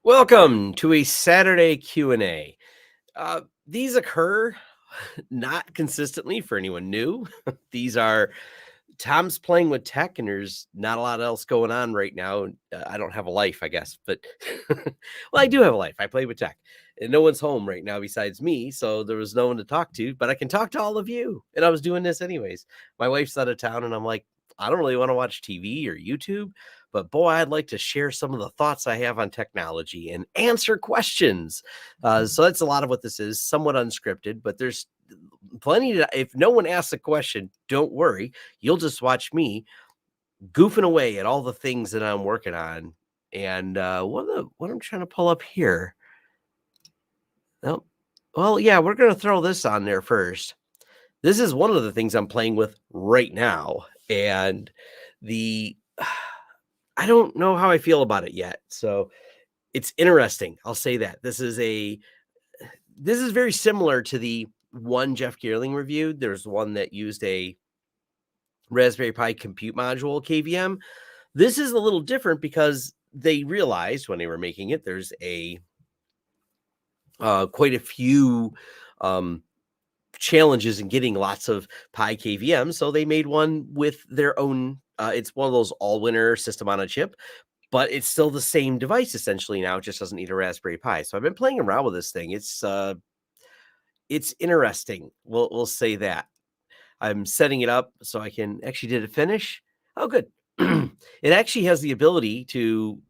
Welcome to a Saturday Q&A. These occur not consistently for anyone new. These are Tom's playing with tech, and there's not a lot else going on right now. I don't have a life, I guess, but well, I do have a life. I play with tech, and no one's home right now besides me, so there was no one to talk to. But I can talk to all of you, and I was doing this anyways. My wife's out of town, and I'm like, I don't really want to watch TV or YouTube, but boy, I'd like to share some of the thoughts I have on technology and answer questions. So that's a lot of what this is, somewhat unscripted, but there's plenty to, if no one asks a question, don't worry. You'll just watch me goofing away at all the things that I'm working on. And what I'm trying to pull up here. Oh, well, yeah, we're going to throw this on there first. This is one of the things I'm playing with right now. And the I don't know how I feel about it yet. So it's interesting. I'll say that. This is very similar to the one Jeff Geerling reviewed. There's one that used a Raspberry Pi compute module KVM. This is a little different because they realized when they were making it, there's quite a few challenges in getting lots of Pi KVM. So they made one with their own. It's one of those all-winner system on a chip, but it's still the same device essentially now. It just doesn't need a Raspberry Pi. So I've been playing around with this thing. It's interesting. We'll say that. I'm setting it up so I can actually. Did it finish? Oh, good. It actually has the ability to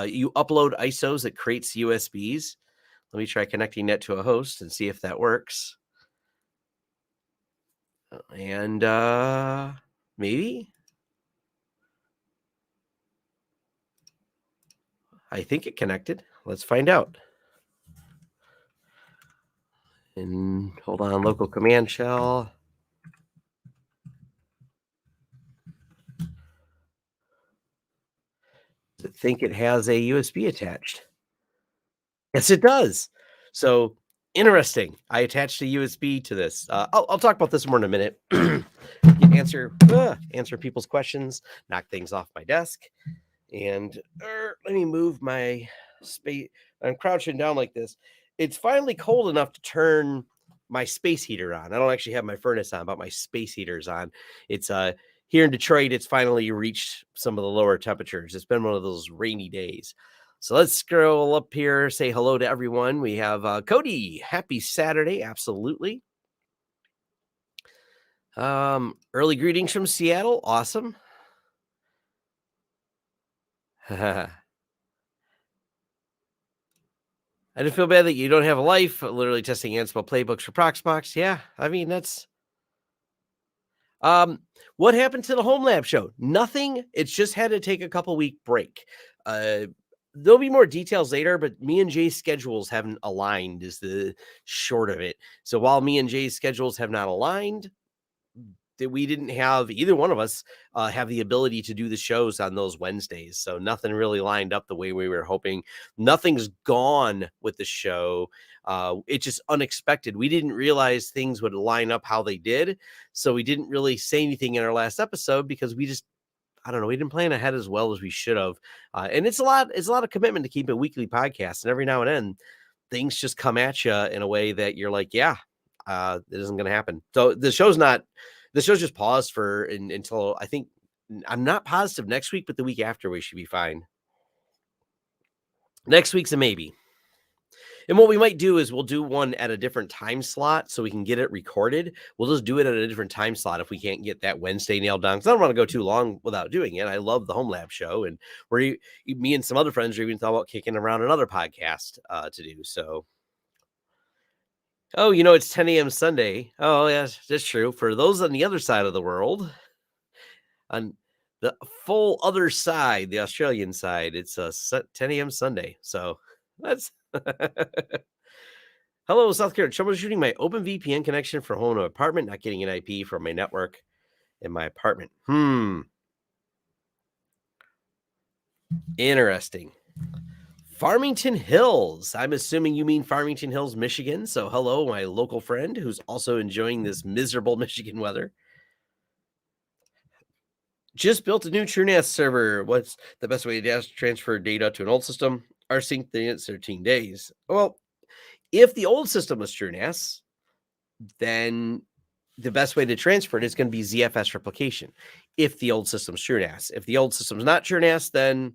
you upload ISOs that creates USBs. Let me try connecting that to a host and see if that works. And maybe. I think it connected. Let's find out. And hold on, local command shell. Does it think it has a USB attached? Yes, it does. So interesting. I attached a USB to this. I'll talk about this more in a minute. answer people's questions, knock things off my desk, and let me move my space. I'm crouching down like this. It's finally cold enough to turn my space heater on. I don't actually have my furnace on, but my space heater's on. It's here in Detroit. It's finally reached some of the lower temperatures. It's been one of those rainy days. So let's scroll up here, say hello to everyone. We have Cody. Happy Saturday. Absolutely. Early greetings from Seattle. Awesome. I didn't feel bad that you don't have a life. Literally testing Ansible playbooks for Proxmox. Yeah, I mean that's. What happened to the Homelab show? Nothing. It's just had to take a couple-week break. There'll be more details later, but me and Jay's schedules haven't aligned. Is the short of it. So while me and Jay's schedules have not aligned, that we didn't have either one of us have the ability to do the shows on those Wednesdays. So nothing really lined up the way we were hoping. Nothing's gone with the show. It's just unexpected. We didn't realize things would line up how they did. So we didn't really say anything in our last episode because we just, I don't know, we didn't plan ahead as well as we should have. And it's a lot of commitment to keep a weekly podcast. And every now and then things just come at you in a way that you're like, yeah, it isn't going to happen. So the show's just paused for until I think, I'm not positive next week, but the week after we should be fine. Next week's a maybe. And what we might do is we'll do one at a different time slot so we can get it recorded. We'll just do it at a different time slot if we can't get that Wednesday nailed down. Because I don't want to go too long without doing it. I love the Homelab show, and me and some other friends are even thought about kicking around another podcast to do. So, oh, it's 10 a.m. Sunday. Oh, yes, that's true. For those on the other side of the world, on the full other side, the Australian side, it's 10 a.m. Sunday. So that's hello, South Carolina. Troubleshooting my open VPN connection for home and apartment, not getting an IP from my network in my apartment. Interesting. Farmington Hills. I'm assuming you mean Farmington Hills, Michigan. So hello, my local friend who's also enjoying this miserable Michigan weather. Just built a new TrueNAS server. What's the best way to transfer data to an old system? rsync the 13 days. Well, if the old system was TrueNAS, then the best way to transfer it is going to be ZFS replication. If the old system's TrueNAS, if the old system's not TrueNAS, then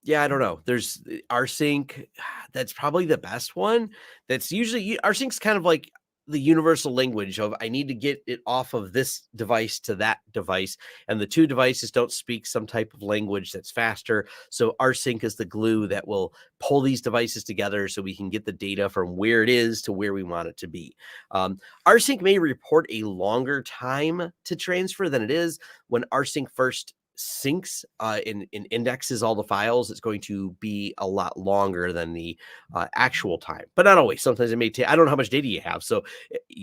yeah, I don't know. There's rsync. That's probably the best one. That's usually rsync's kind of like the universal language of I need to get it off of this device to that device, and the two devices don't speak some type of language that's faster. So rsync is the glue that will pull these devices together so we can get the data from where it is to where we want it to be. Rsync may report a longer time to transfer than it is. When rsync first syncs in indexes all the files, it's going to be a lot longer than the actual time, but not always. Sometimes it may take, I don't know how much data you have. So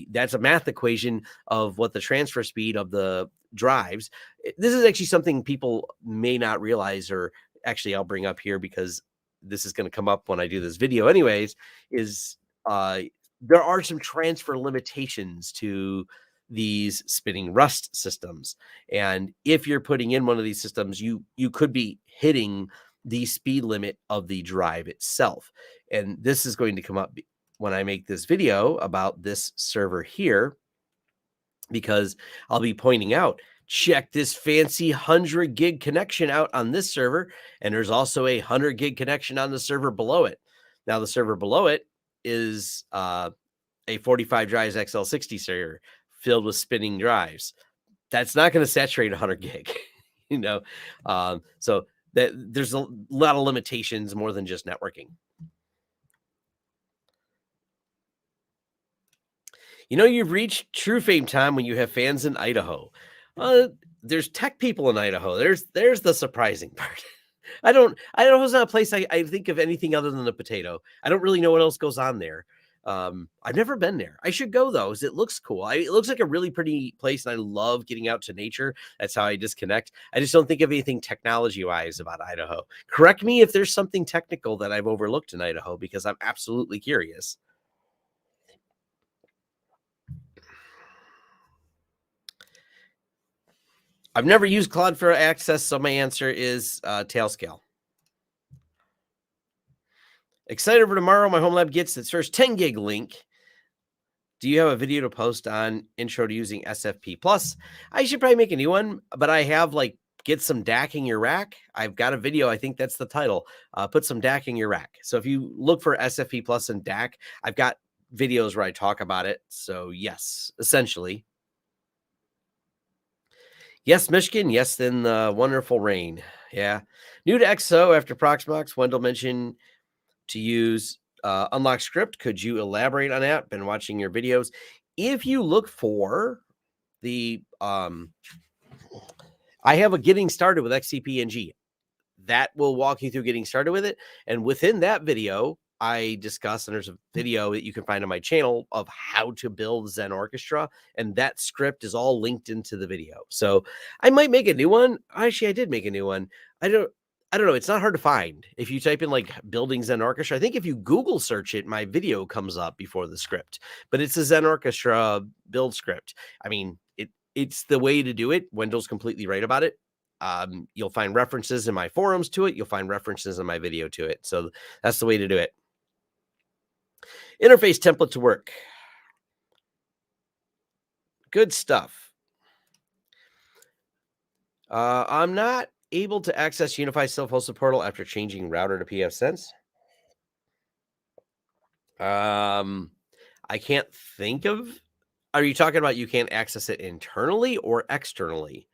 that's a math equation of what the transfer speed of the drives. This is actually something people may not realize, or actually I'll bring up here because this is going to come up when I do this video anyways, is there are some transfer limitations to these spinning Rust systems. And if you're putting in one of these systems, you could be hitting the speed limit of the drive itself. And this is going to come up when I make this video about this server here, because I'll be pointing out, check this fancy 100 gig connection out on this server. And there's also a 100 gig connection on the server below it. Now the server below it is a 45 drives XL60 server filled with spinning drives. That's not going to saturate 100 gig, so that there's a lot of limitations more than just networking. You've reached true fame time when you have fans in Idaho. There's tech people in Idaho. There's the surprising part. Idaho's not a place I think of anything other than the potato. I don't really know what else goes on there. I've never been there. I should go though, as it looks cool. It looks like a really pretty place, and I love getting out to nature. That's how I disconnect. I just don't think of anything technology-wise about Idaho. Correct me if there's something technical that I've overlooked in Idaho, because I'm absolutely curious. I've never used Cloud for access, so my answer is tailscale. Excited for tomorrow. My Homelab gets its first 10 gig link. Do you have a video to post on intro to using SFP Plus? I should probably make a new one, but I have get some DAC in your rack. I've got a video. I think that's the title. Put some DAC in your rack. So if you look for SFP Plus and DAC, I've got videos where I talk about it. So yes, essentially. Yes, Michigan. Yes, then the wonderful rain. Yeah. New to XO after Proxmox. Wendell mentioned to use unlock script. Could you elaborate on that? Been watching your videos. If you look for the I have a getting started with XCP-ng that will walk you through getting started with it. And within that video, I discuss, and there's a video that you can find on my channel of how to build Zen Orchestra, and that script is all linked into the video. So I might make a new one. Actually, I did make a new one. I don't know. It's not hard to find. If you type in building Zen Orchestra, I think if you Google search it, my video comes up before the script, but it's a Zen Orchestra build script. I mean, it's the way to do it. Wendell's completely right about it. You'll find references in my forums to it. You'll find references in my video to it. So that's the way to do it. Interface template to work. Good stuff. I'm not able to access UniFi self-hosted portal after changing router to pfSense. I can't think of. Are you talking about you can't access it internally or externally?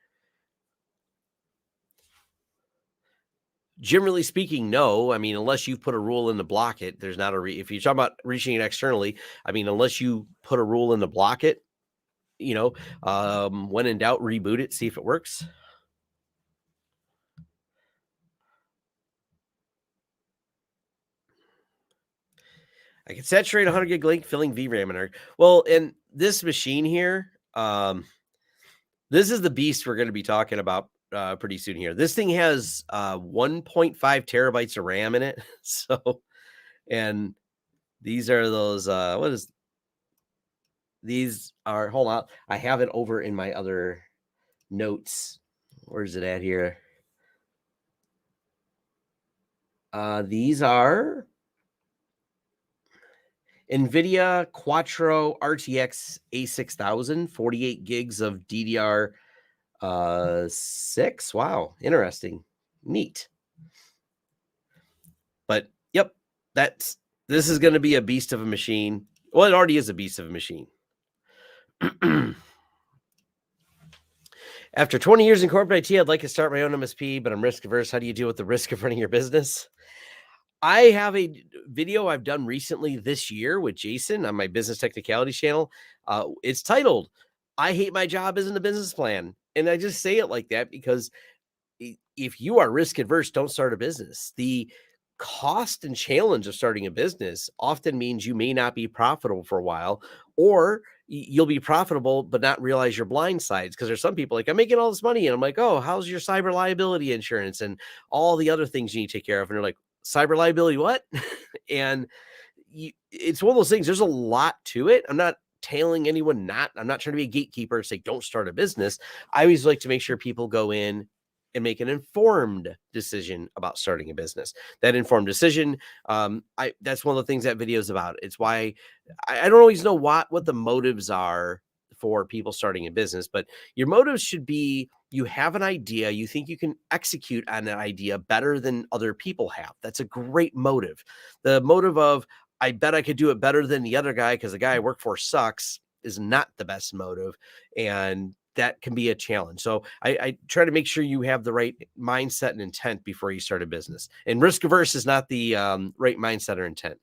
Generally speaking, no. I mean, unless you put a rule in to block it, there's not if you're talking about reaching it externally, I mean, unless you put a rule in to block it, when in doubt, reboot it, see if it works. I can saturate 100 gig link filling VRAM in there. Well, in this machine here, this is the beast we're going to be talking about pretty soon here. This thing has 1.5 terabytes of RAM in it. So, and these are those, these are, hold on. I have it over in my other notes. Where's it at here? These are NVIDIA Quattro RTX A6000, 48 gigs of DDR6. Wow, interesting. Neat. But yep, this is going to be a beast of a machine. Well, it already is a beast of a machine. After 20 years in corporate IT, I'd like to start my own MSP, but I'm risk averse. How do you deal with the risk of running your business? I have a video I've done recently this year with Jason on my Business Technicalities channel. It's titled, I Hate My Job Isn't a Business Plan. And I just say it like that because if you are risk adverse, don't start a business. The cost and challenge of starting a business often means you may not be profitable for a while, or you'll be profitable but not realize your blind sides. Because there's some people like, I'm making all this money, and I'm like, oh, how's your cyber liability insurance and all the other things you need to take care of? And they're like, cyber liability, what? And it's one of those things. There's a lot to it. I'm not tailing anyone. I'm not trying to be a gatekeeper and say don't start a business. I always like to make sure people go in and make an informed decision about starting a business. That informed decision, that's one of the things that video is about. It's why I don't always know what the motives are for people starting a business, but your motives should be, you have an idea, you think you can execute on that idea better than other people have. That's a great motive. The motive of, I bet I could do it better than the other guy because the guy I work for sucks, is not the best motive. And that can be a challenge. So I try to make sure you have the right mindset and intent before you start a business. And risk averse is not the right mindset or intent.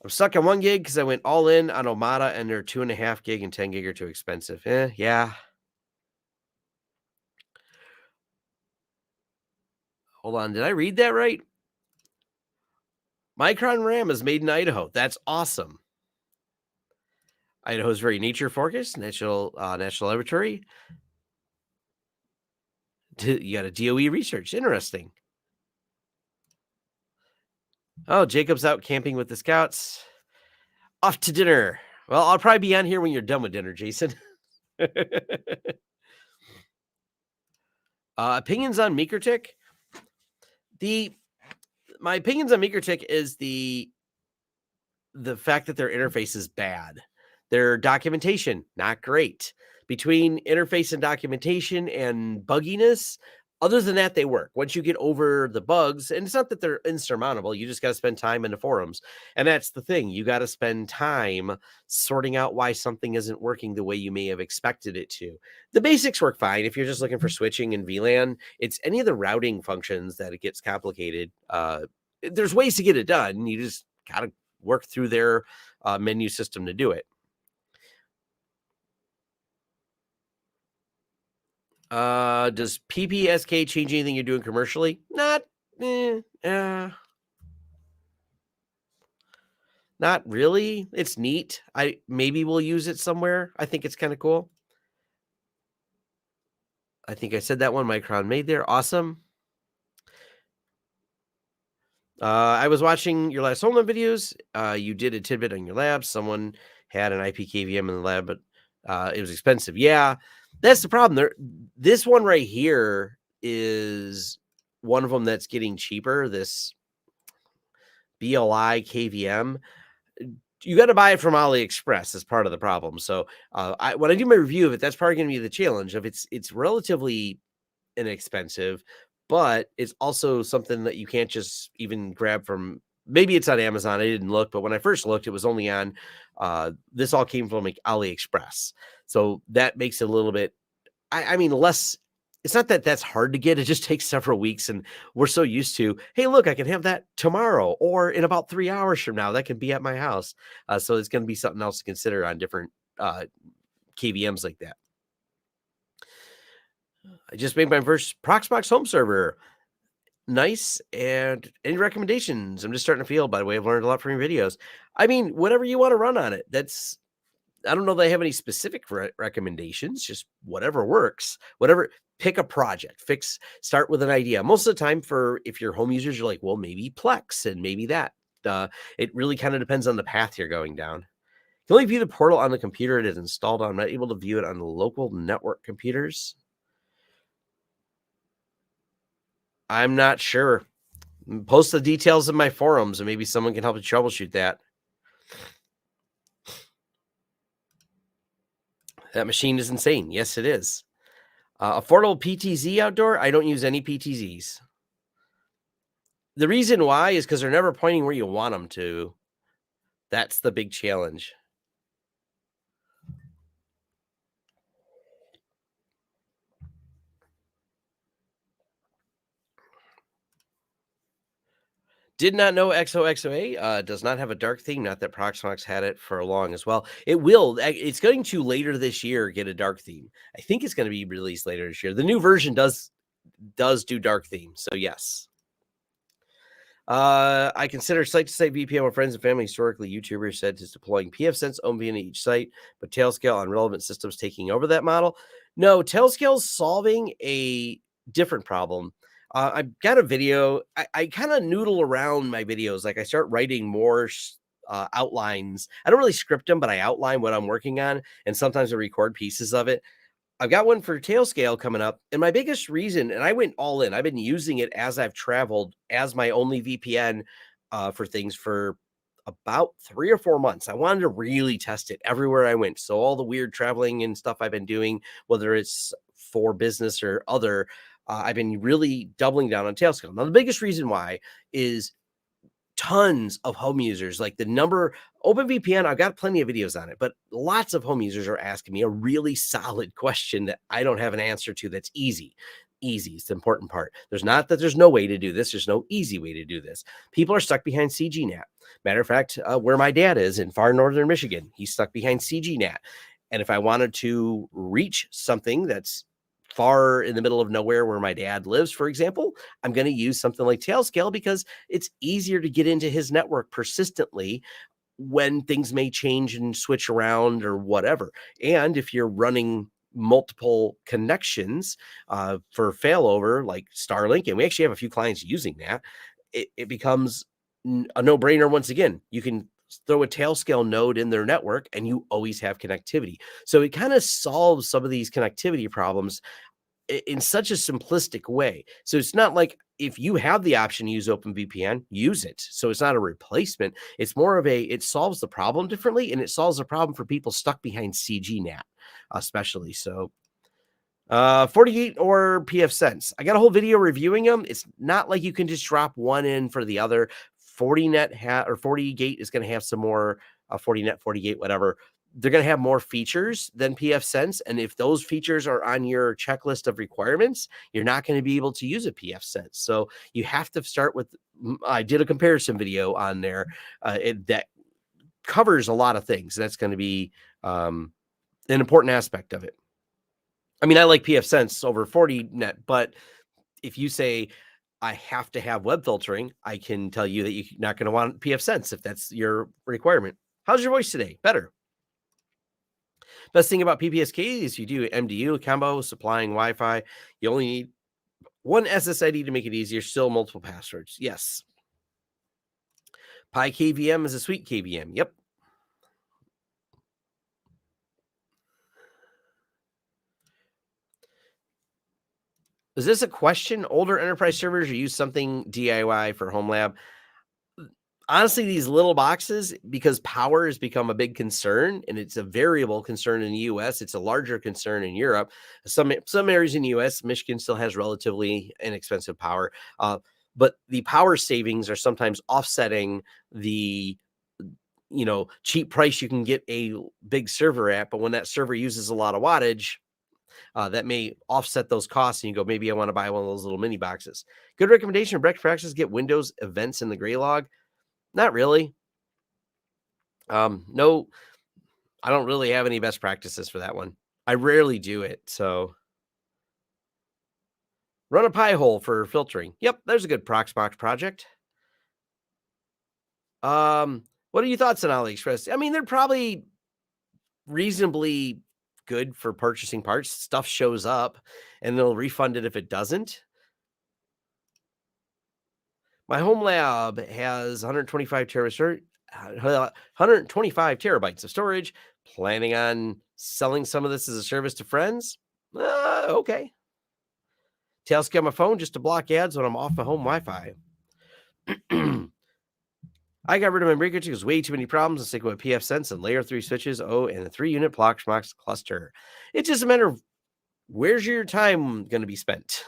I'm stuck on 1 gig because I went all in on Omada, and their 2.5 gig and 10 gig are too expensive. Yeah. Hold on. Did I read that right? Micron RAM is made in Idaho. That's awesome. Idaho is very nature focused, national laboratory. You got a DOE research. Interesting. Oh, Jacob's out camping with the scouts. Off to dinner. Well, I'll probably be on here when you're done with dinner, Jason. Opinions on MikroTik. My opinions on MikroTik is the fact that their interface is bad. Their documentation, not great. Between interface and documentation and bugginess, other than that, they work. Once you get over the bugs, and it's not that they're insurmountable, you just got to spend time in the forums. And that's the thing. You got to spend time sorting out why something isn't working the way you may have expected it to. The basics work fine. If you're just looking for switching and VLAN, it's any of the routing functions that it gets complicated. There's ways to get it done. You just got to work through their menu system to do it. Does PPSK change anything you're doing commercially? Not really. It's neat. Maybe we'll use it somewhere. I think it's kind of cool. I think I said that one. Micron made there. Awesome. I was watching your last Homelab videos. You did a tidbit on your lab. Someone had an IP KVM in the lab, but it was expensive. Yeah, that's the problem. This one right here is one of them that's getting cheaper. This BLI KVM. You got to buy it from AliExpress as part of the problem. So when I do my review of it, that's probably going to be the challenge of it's relatively inexpensive, but it's also something that you can't just even grab from. Maybe it's on Amazon. I didn't look, but when I first looked, it was only on. This all came from like AliExpress, so that makes it a little bit. I mean, less. It's not that that's hard to get. It just takes several weeks, and we're so used to, hey, look, I can have that tomorrow or in about 3 hours from now. That can be at my house. So it's going to be something else to consider on different KVMs like that. I just made my first Proxmox home server. Nice. And any recommendations? I'm just starting to feel, by the way, I've learned a lot from your videos. I mean, whatever you want to run on it. I don't know that I have any specific recommendations, just whatever works, whatever. Pick a project, start with an idea. Most of the time if you're home users, you're like, well, maybe Plex and maybe that. It really kind of depends on the path you're going down. You can only view the portal on the computer it is installed on. I'm not able to view it on the local network computers. I'm not sure. Post the details in my forums and maybe someone can help you troubleshoot that. That machine is insane. Yes, it is. Affordable PTZ outdoor. I don't use any PTZs. The reason why is because they're never pointing where you want them to. That's the big challenge. Did not know XOXOA does not have a dark theme. Not that Proxmox had it for long as well. It will. It's going to later this year get a dark theme. I think it's going to be released later this year. The new version does do dark theme. So yes. I consider site-to-site VPN with friends and family. Historically, YouTubers said is deploying pfSense own VPN at each site, but Tailscale on relevant systems taking over that model. No, Tailscale's solving a different problem. I've got a video. I kind of noodle around my videos. Like I start writing more outlines. I don't really script them, but I outline what I'm working on, and sometimes I record pieces of it. I've got one for tailscale coming up. And my biggest reason, and I went all in, I've been using it as I've traveled as my only VPN for things for about 3 or 4 months. I wanted to really test it everywhere I went. So all the weird traveling and stuff I've been doing, whether it's for business or other, I've been really doubling down on tailscale. Now, the biggest reason why is tons of home users, like the number OpenVPN, I've got plenty of videos on it, but lots of home users are asking me a really solid question that I don't have an answer to. That's easy. Easy is the important part. There's not that there's no way to do this. There's no easy way to do this. People are stuck behind CGNAT. Matter of fact, where my dad is in far northern Michigan, he's stuck behind CGNAT. And if I wanted to reach something that's far in the middle of nowhere where my dad lives, for example, I'm going to use something like Tailscale because it's easier to get into his network persistently when things may change and switch around or whatever. And if you're running multiple connections for failover like Starlink, and we actually have a few clients using that, it becomes a no-brainer. Once again, you can throw a tailscale node in their network and you always have connectivity. So it kind of solves some of these connectivity problems in such a simplistic way. So it's not like if you have the option to use OpenVPN, use it. So it's not a replacement. It's more of it solves the problem differently, and it solves the problem for people stuck behind CGNAT, especially. So 48 or pfSense. I got a whole video reviewing them. It's not like you can just drop one in for the other. 40net or 40 gate is going to have some more 40net, 40 gate, whatever. They're going to have more features than pfSense. And if those features are on your checklist of requirements, you're not going to be able to use a pfSense. So you have to start with, I did a comparison video on there that covers a lot of things. That's going to be an important aspect of it. I mean, I like pfSense over 40net, but if you say I have to have web filtering, I can tell you that you're not going to want pfSense if that's your requirement. How's your voice today? Better. Best thing about PPSK is you do MDU combo supplying Wi-Fi. You only need one SSID to make it easier. Still multiple passwords. Yes. Pi KVM is a sweet KVM. Yep. Is this a question? Older enterprise servers or use something DIY for Homelab? Honestly, these little boxes, because power has become a big concern, and it's a variable concern in the US, it's a larger concern in Europe. Some areas in the US, Michigan still has relatively inexpensive power, but the power savings are sometimes offsetting the cheap price you can get a big server at. But when that server uses a lot of wattage, that may offset those costs, and you go, maybe I want to buy one of those little mini boxes. Good recommendation. Best practice: get Windows events in the gray log. Not really. No, I don't really have any best practices for that one. I rarely do it. So run a pie hole for filtering. Yep, there's a good Proxmox project. What are your thoughts on AliExpress? I mean, they're probably reasonably good for purchasing parts. Stuff shows up and they'll refund it if it doesn't. My Homelab has 125 terabytes of storage. Planning on selling some of this as a service to friends? Okay. Tailscale my phone just to block ads when I'm off my home Wi-Fi. I got rid of my MikroTik because way too many problems and stick with pfSense and layer 3 switches. Oh, and a 3-unit Proxmox cluster. It's just a matter of where's your time going to be spent?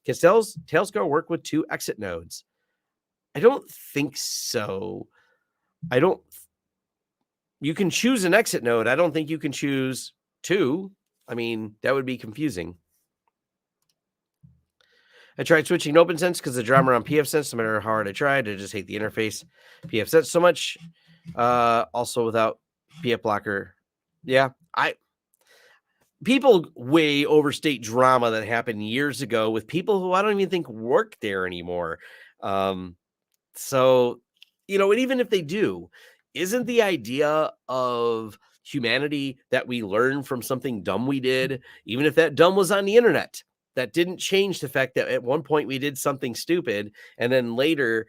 Can tailscale work with 2 exit nodes? I don't think so. You can choose an exit node. I don't think you can choose 2. I mean, that would be confusing. I tried switching to OpenSense because the drama around pfSense, no matter how hard I tried, I just hate the interface. pfSense so much. Also without PF blocker. Yeah, people way overstate drama that happened years ago with people who I don't even think work there anymore. So, and even if they do, isn't the idea of humanity that we learn from something dumb we did, even if that dumb was on the internet? That didn't change the fact that at one point we did something stupid, and then later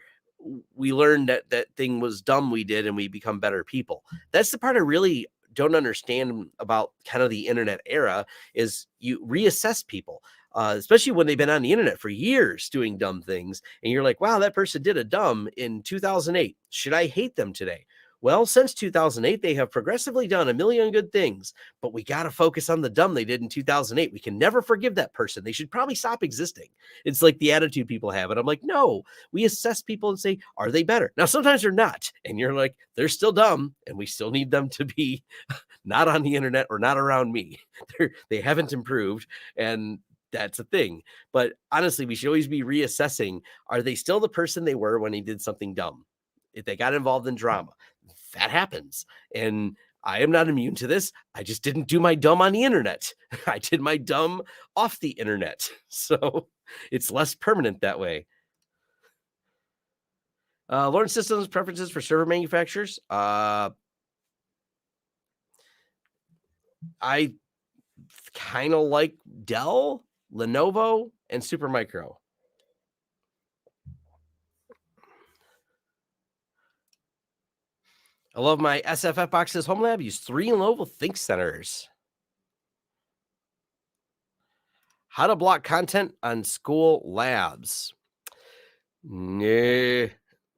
we learned that that thing was dumb we did, and we become better people. That's the part I really don't understand about kind of the internet era is you reassess people, especially when they've been on the internet for years doing dumb things. And you're like, wow, that person did a dumb in 2008. Should I hate them today? Well, since 2008, they have progressively done a million good things, but we got to focus on the dumb they did in 2008. We can never forgive that person. They should probably stop existing. It's like the attitude people have. And I'm like, no, we assess people and say, are they better? Now, sometimes they're not. And you're like, they're still dumb. And we still need them to be not on the internet or not around me. They haven't improved. And that's a thing. But honestly, we should always be reassessing. Are they still the person they were when they did something dumb? If they got involved in drama, that happens. And I am not immune to this. I just didn't do my dumb on the internet. I did my dumb off the internet. So it's less permanent that way. Lawrence Systems preferences for server manufacturers. I kind of like Dell, Lenovo, and Supermicro. I love my SFF boxes. Homelab use 3 Lenovo Think Centers. How to block content on school labs. Nah,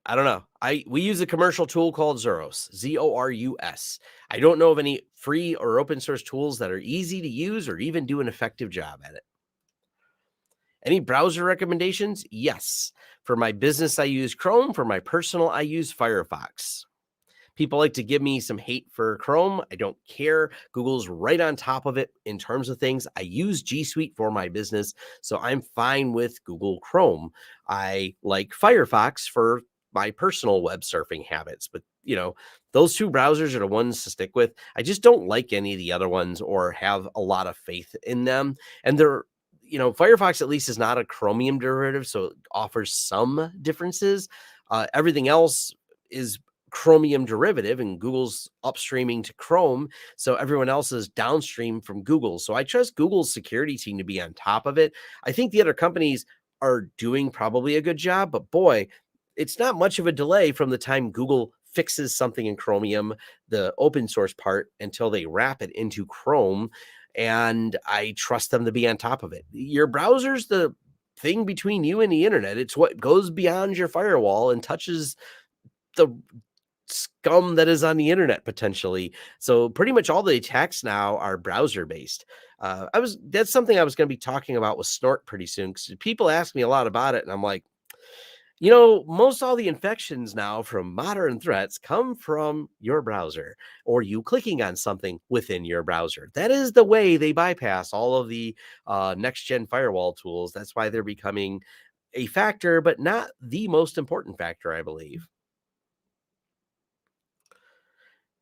I don't know. We use a commercial tool called Zorus, Zorus. I don't know of any free or open source tools that are easy to use or even do an effective job at it. Any browser recommendations? Yes. For my business, I use Chrome. For my personal, I use Firefox. People like to give me some hate for Chrome. I don't care. Google's right on top of it in terms of things. I use G Suite for my business, so I'm fine with Google Chrome. I like Firefox for my personal web surfing habits, but those 2 browsers are the ones to stick with. I just don't like any of the other ones or have a lot of faith in them. And they're Firefox at least is not a Chromium derivative, so it offers some differences. Everything else is Chromium derivative, and Google's upstreaming to Chrome, so everyone else is downstream from Google. So I trust Google's security team to be on top of it. I think the other companies are doing probably a good job, but boy, it's not much of a delay from the time Google fixes something in Chromium, the open source part, until they wrap it into Chrome. And I trust them to be on top of it. Your browser's the thing between you and the internet. It's what goes beyond your firewall and touches the scum that is on the internet potentially. So pretty much all the attacks now are browser based. That's something I was going to be talking about with Snort pretty soon, because people ask me a lot about it, and I'm like, most all the infections now from modern threats come from your browser or you clicking on something within your browser. That is the way they bypass all of the next gen firewall tools. That's why they're becoming a factor, but not the most important factor, I believe.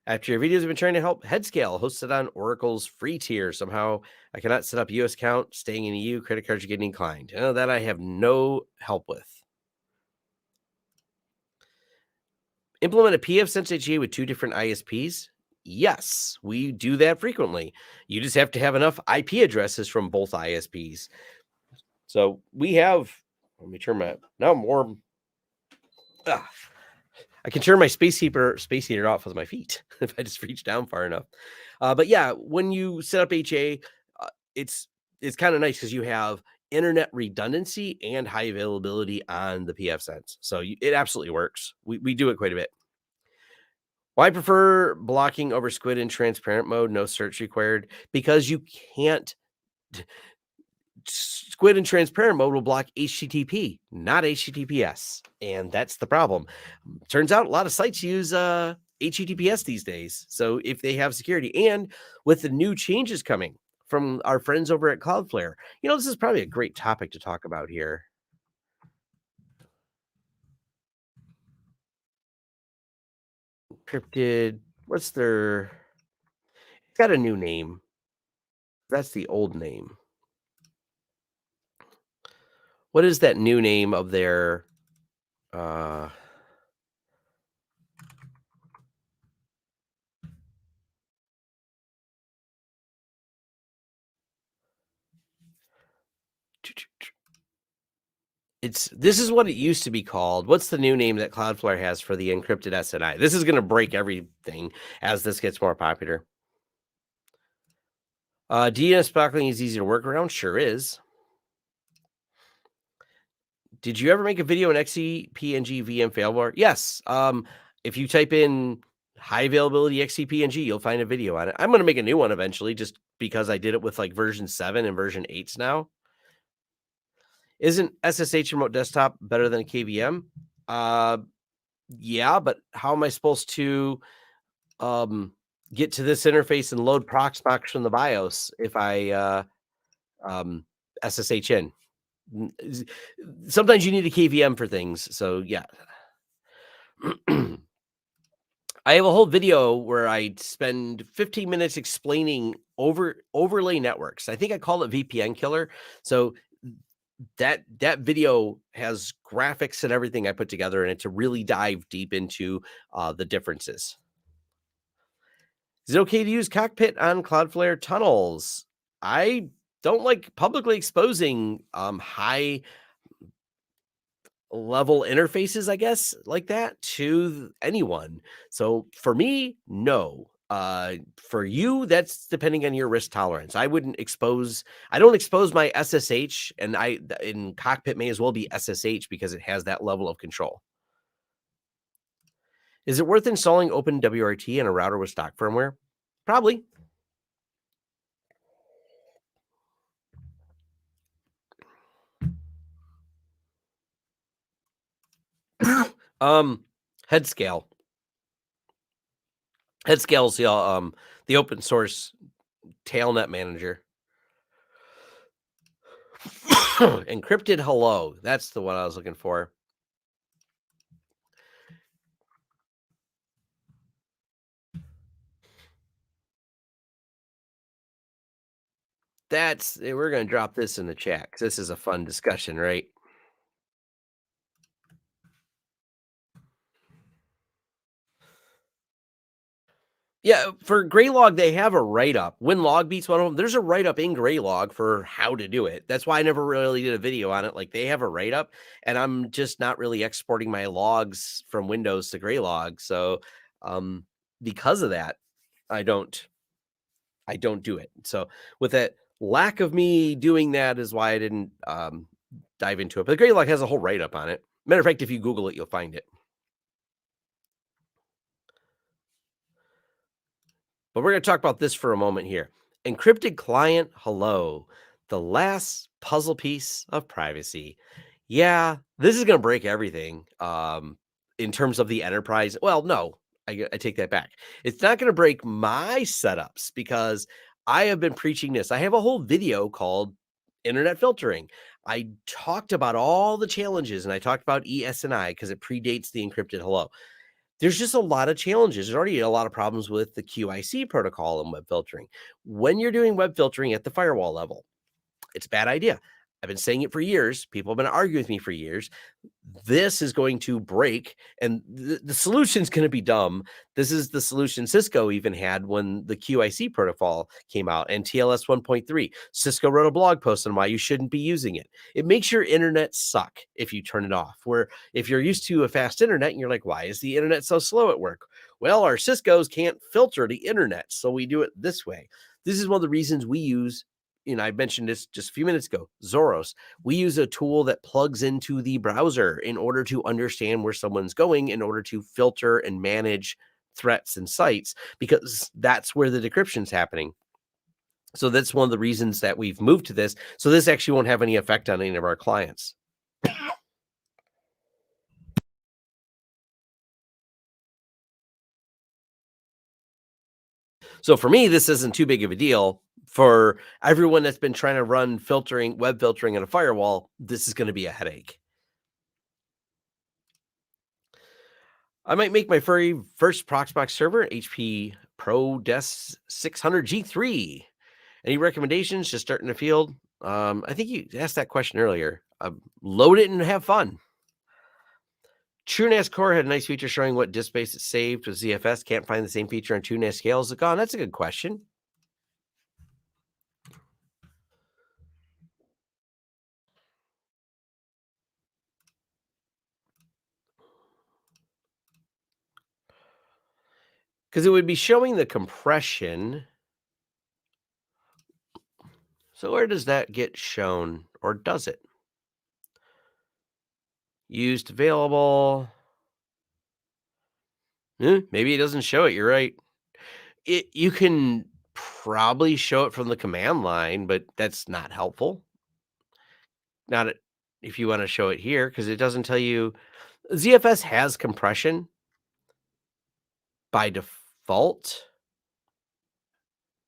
After your videos have been trying to help Headscale hosted on Oracle's free tier. Somehow I cannot set up US account, staying in EU, credit cards are getting declined. That I have no help with. Implement a pfSense HA with 2 different ISPs? Yes, we do that frequently. You just have to have enough IP addresses from both ISPs. So we have, let me turn my, now more, I can turn my space heater off with my feet if I just reach down far enough. But yeah, when you set up HA, it's kind of nice because you have internet redundancy and high availability on the PFSense. So it absolutely works. We do it quite a bit. Well, I prefer blocking over squid in transparent mode, no search required, because you can't. Squid in transparent mode will block HTTP, not HTTPS, and that's the problem. Turns out a lot of sites use HTTPS these days. So if they have security, and with the new changes coming from our friends over at Cloudflare, this is probably a great topic to talk about here. Encrypted, what's their, it's got a new name. That's the old name. What is that new name of their uh this is what it used to be called. What's the new name that Cloudflare has for the encrypted SNI? This is going to break everything as this gets more popular. DNS blocking is easy to work around. Sure is. Did you ever make a video in XCP-ng VM failware? Yes. If you type in high availability XCP-ng, you'll find a video on it. I'm going to make a new one eventually, just because I did it with like version 7 and version 8s now. Isn't SSH remote desktop better than a KVM? Yeah, but how am I supposed to get to this interface and load Proxmox from the BIOS if I SSH in? Sometimes you need a KVM for things. So yeah. I have a whole video where I spend 15 minutes explaining overlay networks. I think I call it VPN killer. So that video has graphics and everything I put together in it to really dive deep into the differences. Is it okay to use Cockpit on Cloudflare tunnels? I don't like publicly exposing high level interfaces, I guess, like that to anyone. So for me, no. For you, that's depending on your risk tolerance. I don't expose my SSH, and in Cockpit may as well be SSH because it has that level of control. Is it worth installing OpenWRT in a router with stock firmware? Probably. Headscale. Headscale's the open source tailnet manager. Encrypted hello. That's the one I was looking for. We're going to drop this in the chat because this is a fun discussion, right? Yeah, for Graylog, they have a write-up. When log beats one of them, there's a write-up in Graylog for how to do it. That's why I never really did a video on it. Like, they have a write-up, and I'm just not really exporting my logs from Windows to Graylog. So, because of that, I don't do it. So, with that lack of me doing that is why I didn't dive into it. But Graylog has a whole write-up on it. Matter of fact, if you Google it, you'll find it. But we're going to talk about this for a moment here. Encrypted client, hello. The last puzzle piece of privacy. Yeah, this is going to break everything in terms of the enterprise. Well, no, I take that back. It's not going to break my setups because I have been preaching this. I have a whole video called Internet Filtering. I talked about all the challenges, and I talked about ESNI because it predates the encrypted hello. There's just a lot of challenges. There's already a lot of problems with the QIC protocol and web filtering. When you're doing web filtering at the firewall level, it's a bad idea. I've been saying it for years. People have been arguing with me for years. This is going to break, and the solution is going to be dumb. This is the solution Cisco even had when the QIC protocol came out and TLS 1.3. Cisco wrote a blog post on why you shouldn't be using it. It makes your internet suck if you turn it off. Where if you're used to a fast internet and you're like, why is the internet so slow at work? Well, our Cisco's can't filter the internet, so we do it this way. This is one of the reasons we use I mentioned this just a few minutes ago, Zoros. We use a tool that plugs into the browser in order to understand where someone's going, in order to filter and manage threats and sites, because that's where the decryption's happening. So that's one of the reasons that we've moved to this. So this actually won't have any effect on any of our clients. So for me, this isn't too big of a deal. For everyone that's been trying to run filtering, web filtering, and a firewall, this is going to be a headache. I might make my very first Proxmox server, HP Pro Desk 600G3. Any recommendations? Just starting the field? I think you asked that question earlier. Load it and have fun. TrueNAS Core had a nice feature showing what disk space it saved with ZFS. Can't find the same feature on TrueNAS Scale. Is it gone? That's a good question. Because it would be showing the compression. So where does that get shown, or does it? Used available. Maybe it doesn't show it. You're right. You can probably show it from the command line, but that's not helpful. Not if you want to show it here, because it doesn't tell you. ZFS has compression by default.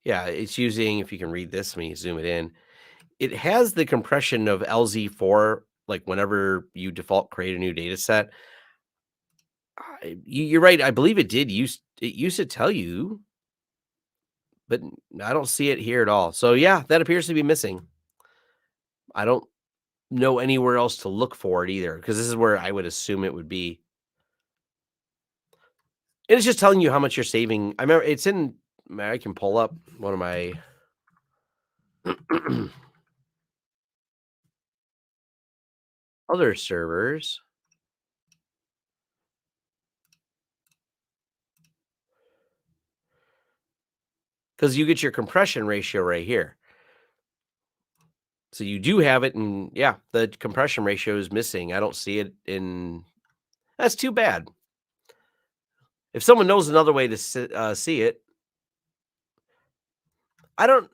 Yeah, it's using, if you can read this, let me zoom it in. It has the compression of LZ4, like whenever you default create a new data set. You're right. I believe it used to tell you, but I don't see it here at all. So yeah, that appears to be missing. I don't know anywhere else to look for it either, because this is where I would assume it would be. And it's just telling you how much you're saving. I remember it's in. I can pull up one of my other servers. Because you get your compression ratio right here. So you do have it, and yeah, the compression ratio is missing. I don't see it in. That's too bad. If someone knows another way to see it, I don't.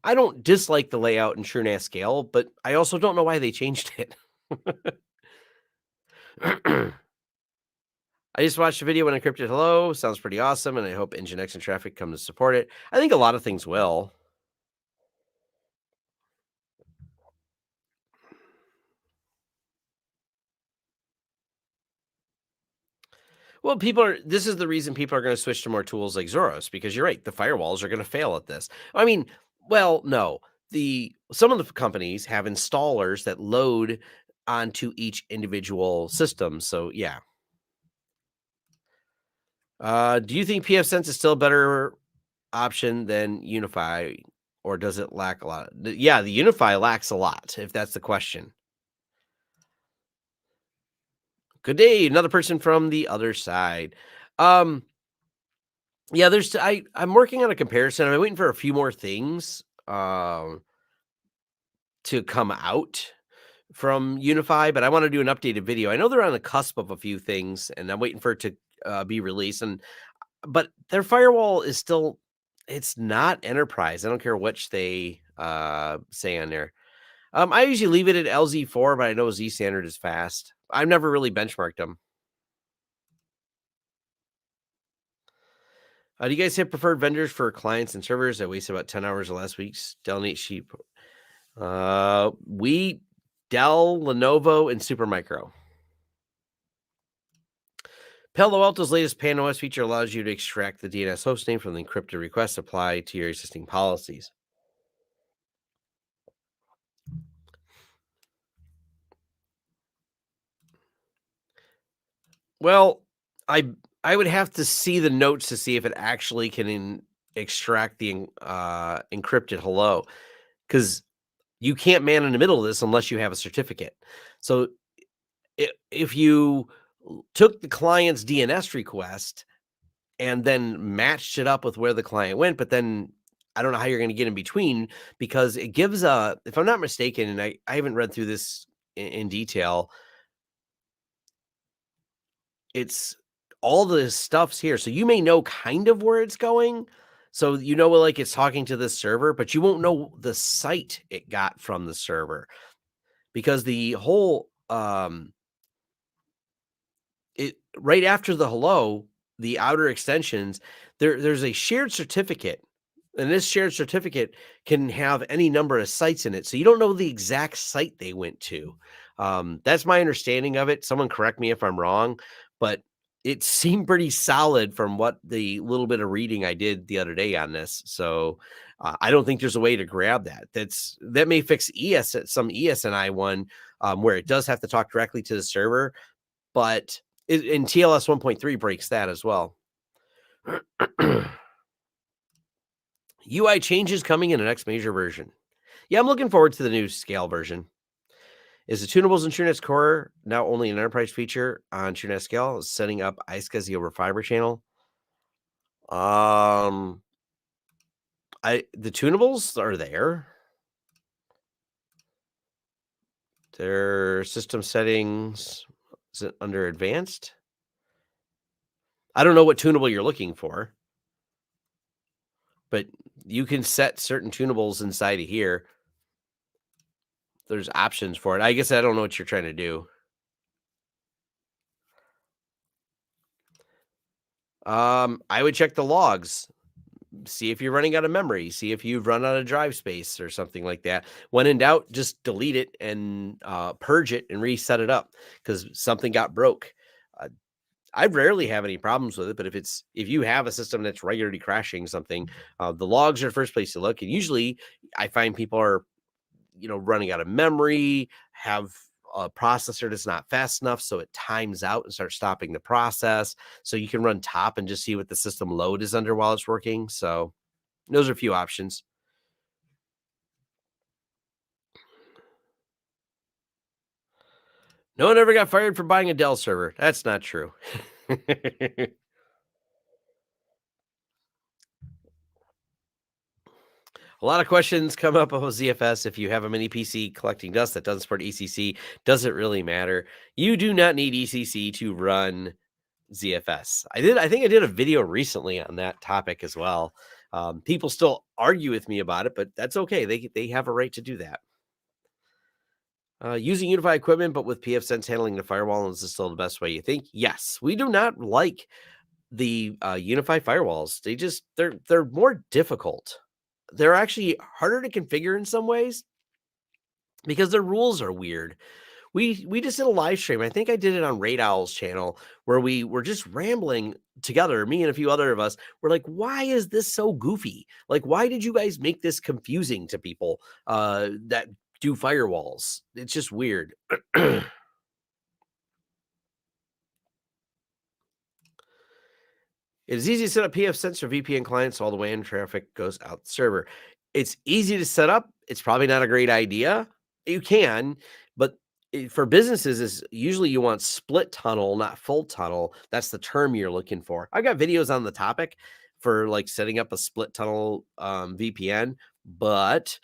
I don't dislike the layout in TrueNAS Scale, but I also don't know why they changed it. I just watched a video when encrypted hello. Sounds pretty awesome, and I hope Nginx and traffic come to support it. I think a lot of things will. Well, this is the reason people are going to switch to more tools like Zoros, because you're right, the firewalls are going to fail at this. I mean, well, no. Some of the companies have installers that load onto each individual system. So, yeah. Do you think pfSense is still a better option than UniFi, or does it lack a lot? Yeah, the UniFi lacks a lot, if that's the question. Good day, another person from the other side. Yeah, I'm working on a comparison. I'm waiting for a few more things to come out from UniFi, but I want to do an updated video. I know they're on the cusp of a few things, and I'm waiting for it to be released. But their firewall is still, it's not enterprise. I don't care which they say on there. I usually leave it at LZ4, but I know Z standard is fast. I've never really benchmarked them. Do you guys have preferred vendors for clients and servers? I wasted about 10 hours of last week's Dell and HP. We, Dell, Lenovo, and Supermicro. Palo Alto's latest PAN-OS feature allows you to extract the DNS hostname from the encrypted request applied to your existing policies. Well, I would have to see the notes to see if it actually can extract the encrypted hello, because you can't man in the middle of this unless you have a certificate. So if you took the client's DNS request and then matched it up with where the client went, but then I don't know how you're going to get in between, because it gives if I'm not mistaken, and I haven't read through this in detail, it's all the stuff's here. So you may know kind of where it's going. So like it's talking to this server, but you won't know the site it got from the server, because the whole it right after the hello, the outer extensions, there's a shared certificate. And this shared certificate can have any number of sites in it. So you don't know the exact site they went to. That's my understanding of it. Someone correct me if I'm wrong, but it seemed pretty solid from what the little bit of reading I did the other day on this. So I don't think there's a way to grab that. That may fix some ESNI one, where it does have to talk directly to the server, but in TLS 1.3 breaks that as well. UI changes coming in the next major version. Yeah, I'm looking forward to the new scale version. Is the tunables in TrueNet's core now only an enterprise feature on TrueNet scale, setting up iSCSI over fiber channel? The tunables are there. Their system settings, is it under advanced? I don't know what tunable you're looking for, but you can set certain tunables inside of here. There's options for it. I guess I don't know what you're trying to do. I would check the logs, see if you're running out of memory, see if you've run out of drive space or something like that. When in doubt, just delete it and purge it and reset it up, because something got broke. I rarely have any problems with it, but if you have a system that's regularly crashing something, the logs are the first place to look. And usually I find people are, running out of memory, have a processor that's not fast enough, so it times out and starts stopping the process. So you can run top and just see what the system load is under while it's working. So those are a few options. No one ever got fired for buying a Dell server. That's not true. A lot of questions come up about ZFS. If you have a mini PC collecting dust that doesn't support ECC, does it really matter? You do not need ECC to run ZFS. I think I did a video recently on that topic as well. People still argue with me about it, but that's okay. They have a right to do that. Using UniFi equipment, but with pfSense handling the firewall, is this still the best way you think? Yes. We do not like the UniFi firewalls. They're more difficult. They're actually harder to configure in some ways because their rules are weird. We just did a live stream. I think I did it on Raid Owl's channel, where we were just rambling together, me and a few other of us. We're like, why is this so goofy? Like, why did you guys make this confusing to people that do firewalls? It's just weird. It is easy to set up pfSense or VPN clients so all the WAN traffic goes out the server. It's easy to set up. It's probably not a great idea. You can, but for businesses, is usually you want split tunnel, not full tunnel. That's the term you're looking for. I've got videos on the topic for like setting up a split tunnel VPN, but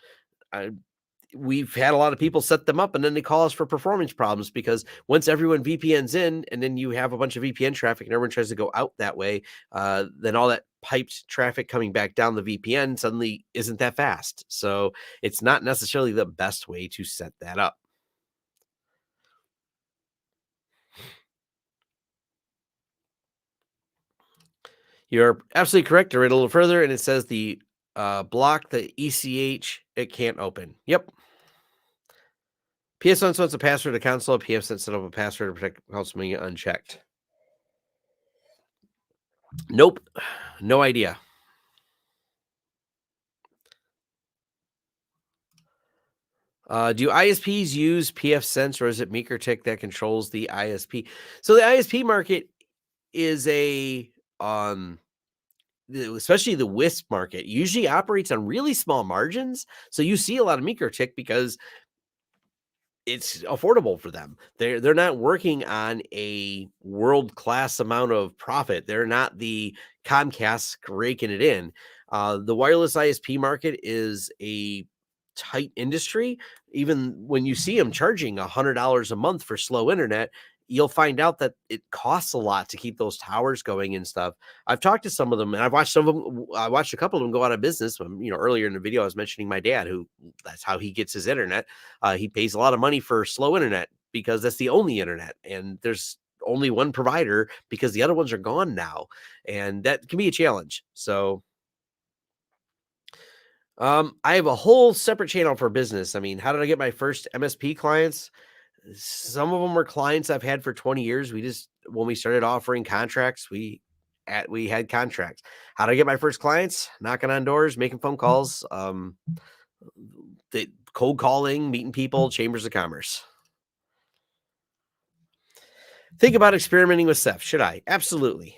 we've had a lot of people set them up and then they call us for performance problems, because once everyone VPNs in and then you have a bunch of VPN traffic and everyone tries to go out that way, then all that piped traffic coming back down the VPN suddenly isn't that fast. So it's not necessarily the best way to set that up. You're absolutely correct. I read a little further and it says the block the ECH, it can't open. Yep. PSN wants a password to console. PSN set up a password to protect console being unchecked. Nope. No idea. Do ISPs use pfSense, or is it MikroTik that controls the ISP? So the ISP market is especially the WISP market, usually operates on really small margins. So you see a lot of MikroTik because it's affordable for them. They're not working on a world-class amount of profit. They're not the Comcast raking it in. The wireless ISP market is a tight industry. Even when you see them charging $100 a month for slow internet, you'll find out that it costs a lot to keep those towers going and stuff. I've talked to some of them, and I've watched some of them. I watched a couple of them go out of business. Earlier in the video, I was mentioning my dad, who that's how he gets his internet. He pays a lot of money for slow internet because that's the only internet, and there's only one provider because the other ones are gone now, and that can be a challenge. So I have a whole separate channel for business. I mean, how did I get my first MSP clients? Some of them were clients I've had for 20 years. We just when we started offering contracts, we had contracts. How did I get my first clients? Knocking on doors, making phone calls, the cold calling, meeting people, chambers of commerce. Think about experimenting with Ceph. Should I? Absolutely.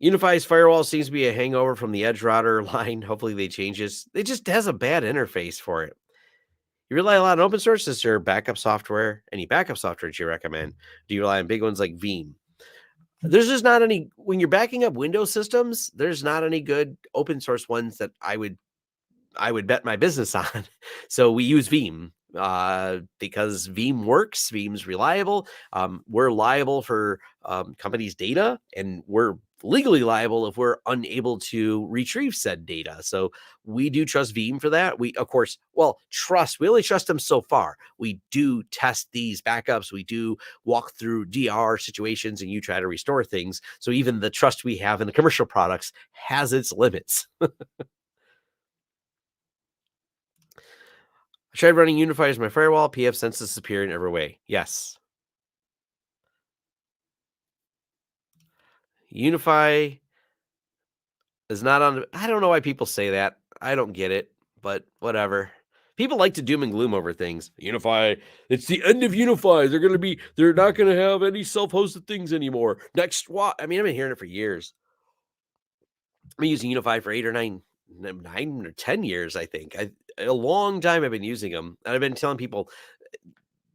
UniFi's firewall seems to be a hangover from the edge router line. Hopefully they change this. It just has a bad interface for it. You rely a lot on open source. Is there backup software? Any backup software that you recommend? Do you rely on big ones like Veeam? There's just not any when you're backing up Windows systems. There's not any good open source ones that I would bet my business on. So we use Veeam because Veeam works. Veeam's reliable. We're liable for companies' data, and we're legally liable if we're unable to retrieve said data. So we do trust Veeam for that. We, of course, we only trust them so far. We do test these backups. We do walk through DR situations, and you try to restore things. So even the trust we have in the commercial products has its limits. I tried running UniFi as my firewall. PF Sense is superior in every way. Yes. UniFi is not on. I don't know why people say that. I don't get it, but whatever. People like to doom and gloom over things. UniFi, it's the end of UniFi. They're not going to have any self-hosted things anymore. Next, what? I mean, I've been hearing it for years. I've been using UniFi for 9 or 10 years, I think. A long time I've been using them. And I've been telling people,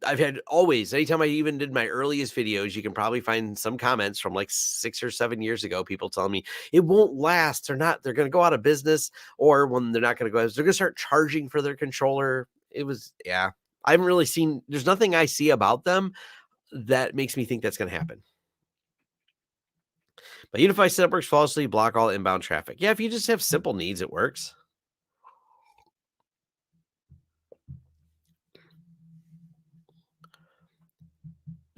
I've had always, anytime I even did my earliest videos, you can probably find some comments from like 6 or 7 years ago, people telling me it won't last. They're going to go out of business, or when they're not going to go, they're going to start charging for their controller. Yeah, I haven't really seen, there's nothing I see about them that makes me think that's going to happen. But UniFi setup works flawlessly, block all inbound traffic. Yeah, if you just have simple needs, it works.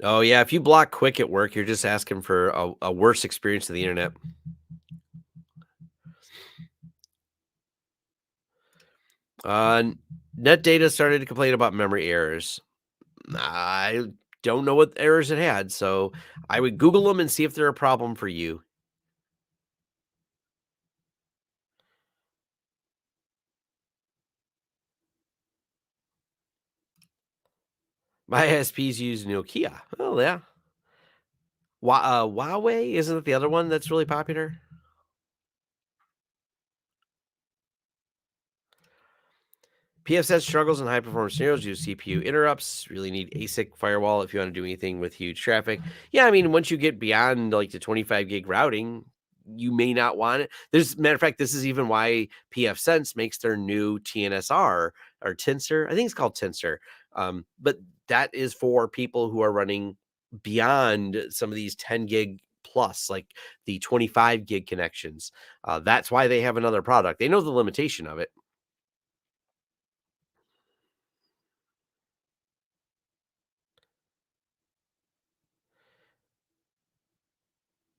Oh, yeah, if you block quick at work, you're just asking for a worse experience of the internet. Net data started to complain about memory errors. I don't know what errors it had, so I would Google them and see if they're a problem for you. My ISPs use Nokia. Oh, yeah. Huawei, isn't it the other one that's really popular? PFSet struggles in high performance scenarios due to CPU interrupts. Really need ASIC firewall if you want to do anything with huge traffic. Yeah, I mean, once you get beyond like the 25 gig routing, you may not want it. Matter of fact, this is even why PF Sense makes their new TNSR or Tensor. I think it's called Tensor. But that is for people who are running beyond some of these 10 gig plus, like the 25 gig connections. That's why they have another product. They know the limitation of it.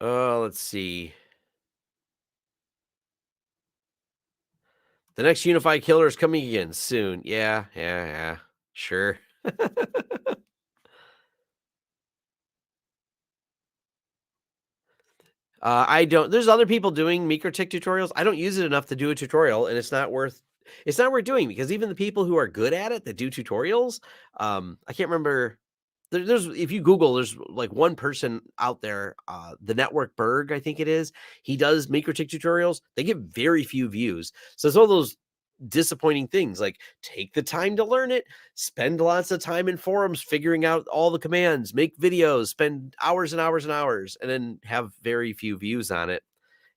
Let's see. The next UniFi killer is coming again soon. Yeah. Sure. I don't. There's other people doing MikroTik tutorials. I don't use it enough to do a tutorial, and it's not worth doing because even the people who are good at it that do tutorials, I can't remember. There's if you Google, there's like one person out there, the Network Berg, I think it is. He does MikroTik tutorials. They get very few views. So it's all those disappointing things. Like, take the time to learn it, spend lots of time in forums figuring out all the commands, make videos, spend hours and hours and hours, and then have very few views on it.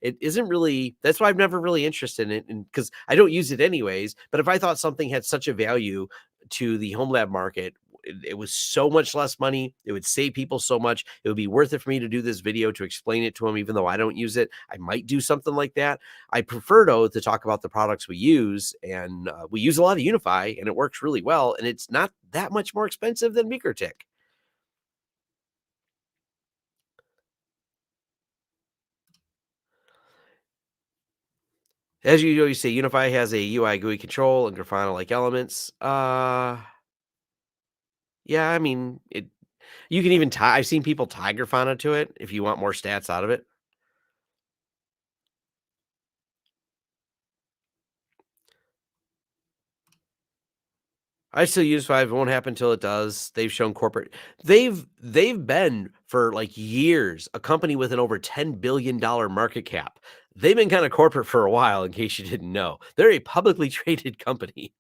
It isn't really that's why I'm never really interested in it, and because I don't use it anyways. But if I thought something had such a value to the home lab market, it was so much less money. It would save people so much. It would be worth it for me to do this video to explain it to them, even though I don't use it. I might do something like that. I prefer though to talk about the products we use, and we use a lot of UniFi, and it works really well, and it's not that much more expensive than MikroTik. As you always say, UniFi has a UI GUI control and Grafana-like elements. Yeah, I mean, you can even tie I've seen people tie Grafana to it if you want more stats out of it. I still use 5, it won't happen till it does. They've shown corporate they've been for, like, years, a company with an over $10 billion market cap. They've been kinda corporate for a while, in case you didn't know. They're a publicly traded company.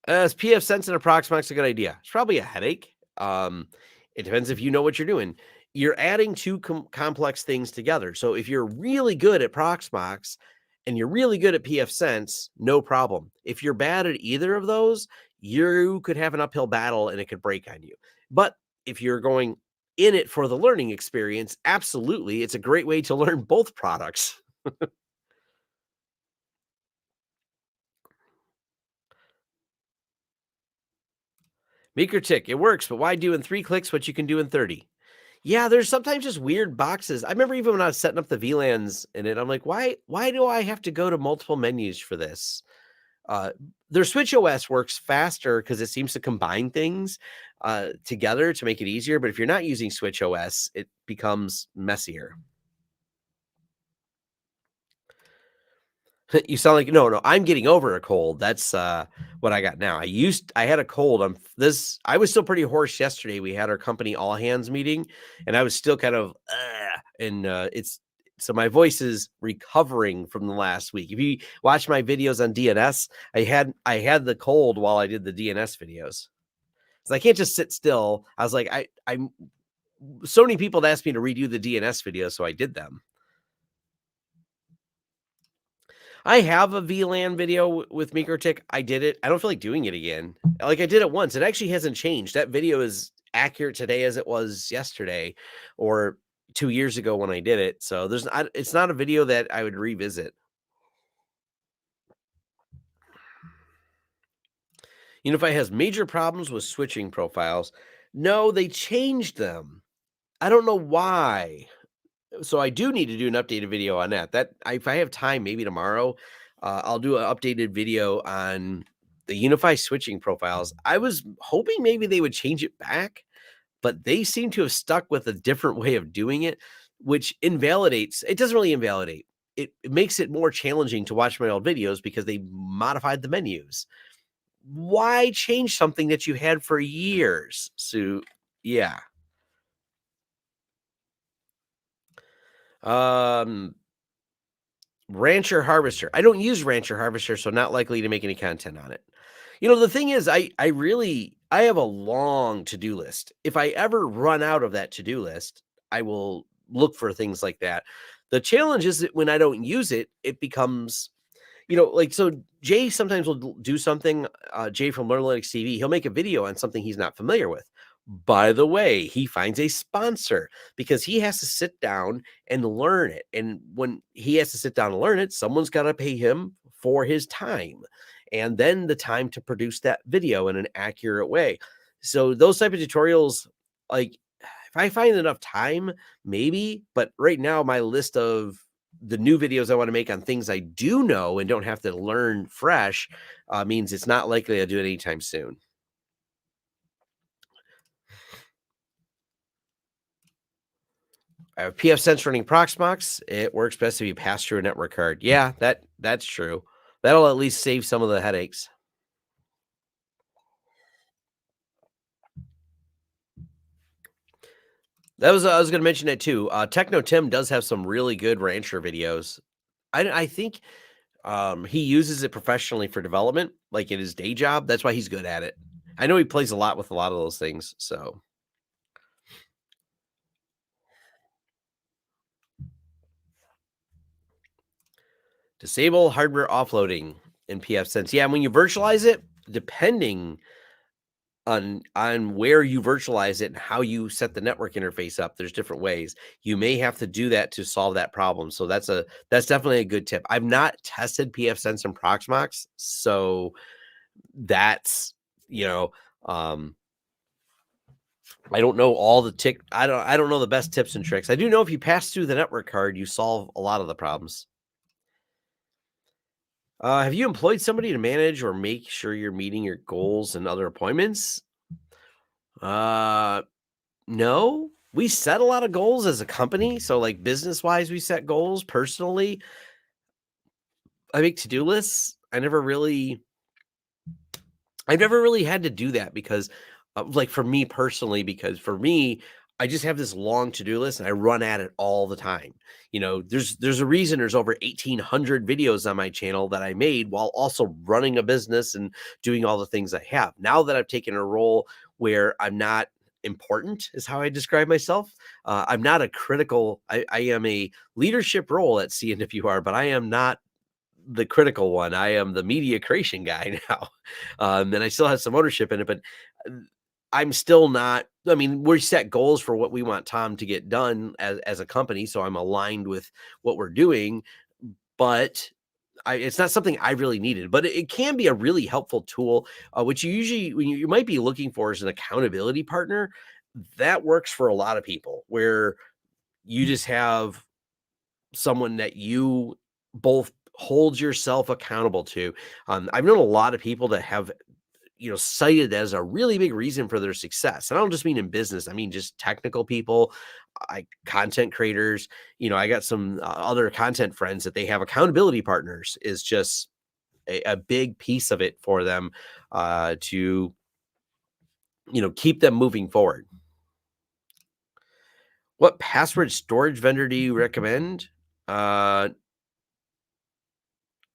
Is PF Sense and a Proxmox a good idea? It's probably a headache. It depends if you know what you're doing. You're adding 2 complex things together. So if you're really good at Proxmox and you're really good at PF Sense, no problem. If you're bad at either of those, you could have an uphill battle and it could break on you. But if you're going in it for the learning experience, absolutely, it's a great way to learn both products. MikroTik, it works, but why do in 3 clicks what you can do in 30? Yeah, there's sometimes just weird boxes. I remember even when I was setting up the VLANs in it, I'm like, why do I have to go to multiple menus for this? Uh, their Switch OS works faster because it seems to combine things together to make it easier. But if you're not using Switch OS, it becomes messier. You sound like no, I'm getting over a cold. That's what I got now. I had a cold. I was still pretty hoarse yesterday. We had our company all hands meeting, and I was still kind of and it's so my voice is recovering from the last week. If you watch my videos on DNS, I had the cold while I did the DNS videos. So I can't just sit still. I was like, I'm so many people had asked me to redo the DNS videos, so I did them. I have a VLAN video with MikroTik. I did it. I don't feel like doing it again. Like I did it once. It actually hasn't changed. That video is accurate today as it was yesterday or 2 years ago when I did it. So it's not a video that I would revisit. UniFi has major problems with switching profiles. No, they changed them. I don't know why. So I do need to do an updated video on that. If I have time, maybe tomorrow, I'll do an updated video on the UniFi switching profiles. I was hoping maybe they would change it back, but they seem to have stuck with a different way of doing it, which invalidates. It doesn't really invalidate. It makes it more challenging to watch my old videos because they modified the menus. Why change something that you had for years? So yeah. Um, Rancher Harvester. I don't use Rancher Harvester, so not likely to make any content on it. The thing is, I have a long to-do list. If I ever run out of that to-do list, I will look for things like that. The challenge is that when I don't use it, it becomes like, so Jay sometimes will do something, Jay from Learnalytics TV, he'll make a video on something he's not familiar with. By the way, he finds a sponsor because he has to sit down and learn it. And when he has to sit down and learn it, someone's got to pay him for his time and then the time to produce that video in an accurate way. So those type of tutorials, like if I find enough time, maybe, but right now my list of the new videos I want to make on things I do know and don't have to learn fresh means it's not likely I'll do it anytime soon. I have PF Sense running Proxmox. It works best if you pass through a network card. Yeah, that's true. That'll at least save some of the headaches. That was I was going to mention it too. Techno Tim does have some really good rancher videos. I think he uses it professionally for development, like in his day job. That's why he's good at it. I know he plays a lot with a lot of those things. So Disable hardware offloading in pfSense. Yeah, when you virtualize it, depending on where you virtualize it and how you set the network interface up, there's different ways. You may have to do that to solve that problem. So that's definitely a good tip. I've not tested pfSense and Proxmox, so that's, I don't know all the I don't know the best tips and tricks. I do know if you pass through the network card, you solve a lot of the problems. Have you employed somebody to manage or make sure you're meeting your goals and other appointments? No. We set a lot of goals as a company. So, like business wise, we set goals. Personally, I make to do lists. I've never really had to do that because, like for me personally, because for me, I just have this long to-do list and I run at it all the time. There's a reason there's over 1,800 videos on my channel that I made while also running a business and doing all the things I have. Now that I've taken a role where I'm not important, is how I describe myself. I'm not a critical. I am a leadership role at CNWR, but I am not the critical one. I am the media creation guy now. And I still have some ownership in it, but I'm still not. I mean, we set goals for what we want Tom to get done as a company. So I'm aligned with what we're doing, but it's not something I really needed, but it can be a really helpful tool, which you might be looking for as an accountability partner. That works for a lot of people where you just have someone that you both hold yourself accountable to. I've known a lot of people that have, cited as a really big reason for their success. And I don't just mean in business. I mean, just technical people, content creators. I got some other content friends that they have accountability partners is just a big piece of it for them to, keep them moving forward. What password storage vendor do you recommend? I